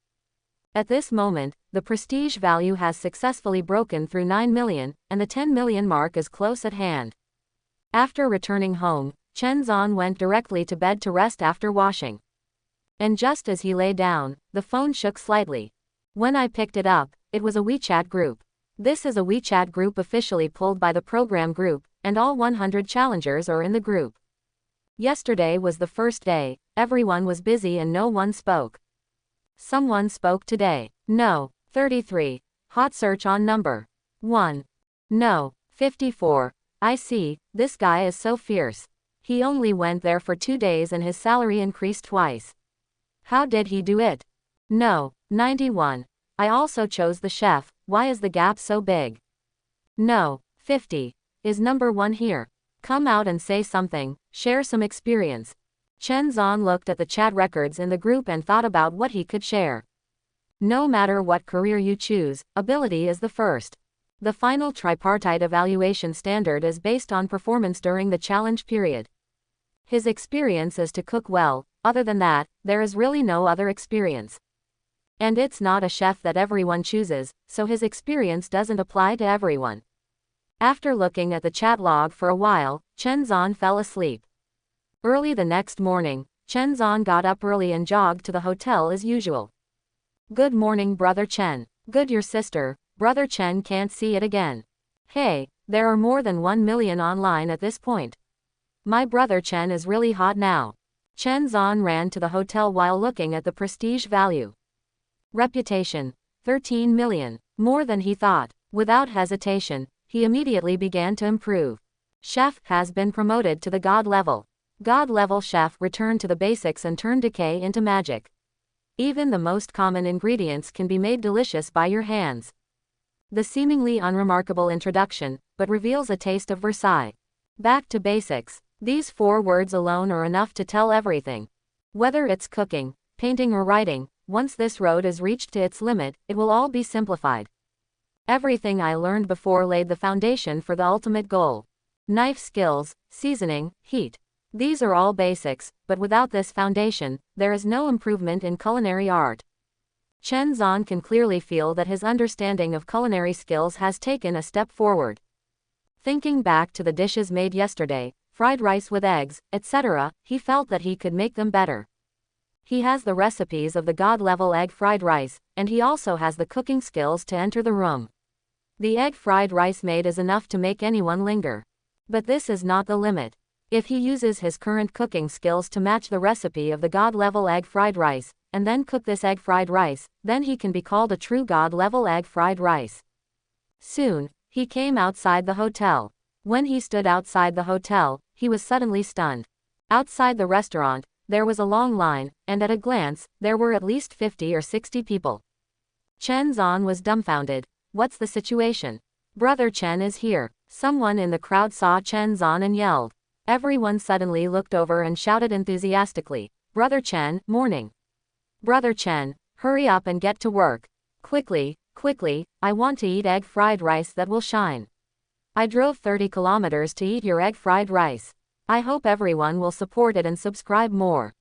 At this moment, the prestige value has successfully broken through 9 million, and the 10 million mark is close at hand. After returning home, Chen Zan went directly to bed to rest after washing. And just as he lay down, the phone shook slightly. When I picked it up, it was a WeChat group. This is a WeChat group officially pulled by the program group, and all 100 challengers are in the group. Yesterday was the first day, everyone was busy and no one spoke. Someone spoke today. No. 33. Hot search on number 1. No. 54. I see, this guy is so fierce. He only went there for 2 days and his salary increased twice. How did he do it? No. 91. I also chose the chef, why is the gap so big? No. 50. Is number 1 here? Come out and say something, share some experience. Chen Zan looked at the chat records in the group and thought about what he could share. No matter what career you choose, ability is the first. The final tripartite evaluation standard is based on performance during the challenge period. His experience is to cook well, other than that, there is really no other experience. And it's not a chef that everyone chooses, so his experience doesn't apply to everyone. After looking at the chat log for a while, Chen Zan fell asleep. Early the next morning, Chen Zan got up early and jogged to the hotel as usual. Good morning, Brother Chen. Good, your sister. Brother Chen can't see it again. Hey, there are more than 1 million online at this point. My brother Chen is really hot now. Chen Zan ran to the hotel while looking at the prestige value. Reputation. 13 million. More than he thought. Without hesitation, he immediately began to improve. Chef has been promoted to the God level. God level chef returned to the basics and turned decay into magic. Even the most common ingredients can be made delicious by your hands. The seemingly unremarkable introduction, but reveals a taste of Versailles. Back to basics. These 4 words alone are enough to tell everything. Whether it's cooking, painting or writing, once this road is reached to its limit, it will all be simplified. Everything I learned before laid the foundation for the ultimate goal. Knife skills, seasoning, heat. These are all basics, but without this foundation, there is no improvement in culinary art. Chen Zan can clearly feel that his understanding of culinary skills has taken a step forward. Thinking back to the dishes made yesterday, fried rice with eggs, etc., he felt that he could make them better. He has the recipes of the God-level egg fried rice, and he also has the cooking skills to enter the room. The egg fried rice made is enough to make anyone linger. But this is not the limit. If he uses his current cooking skills to match the recipe of the God-level egg fried rice, and then cook this egg fried rice, then he can be called a true God-level egg fried rice. Soon, he came outside the hotel. When he stood outside the hotel, he was suddenly stunned. Outside the restaurant, there was a long line, and at a glance, there were at least 50 or 60 people. Chen Zan was dumbfounded. What's the situation? Brother Chen is here. Someone in the crowd saw Chen Zan and yelled. Everyone suddenly looked over and shouted enthusiastically, Brother Chen, morning. Brother Chen, hurry up and get to work. Quickly, quickly, I want to eat egg fried rice that will shine. I drove 30 kilometers to eat your egg fried rice. I hope everyone will support it and subscribe more.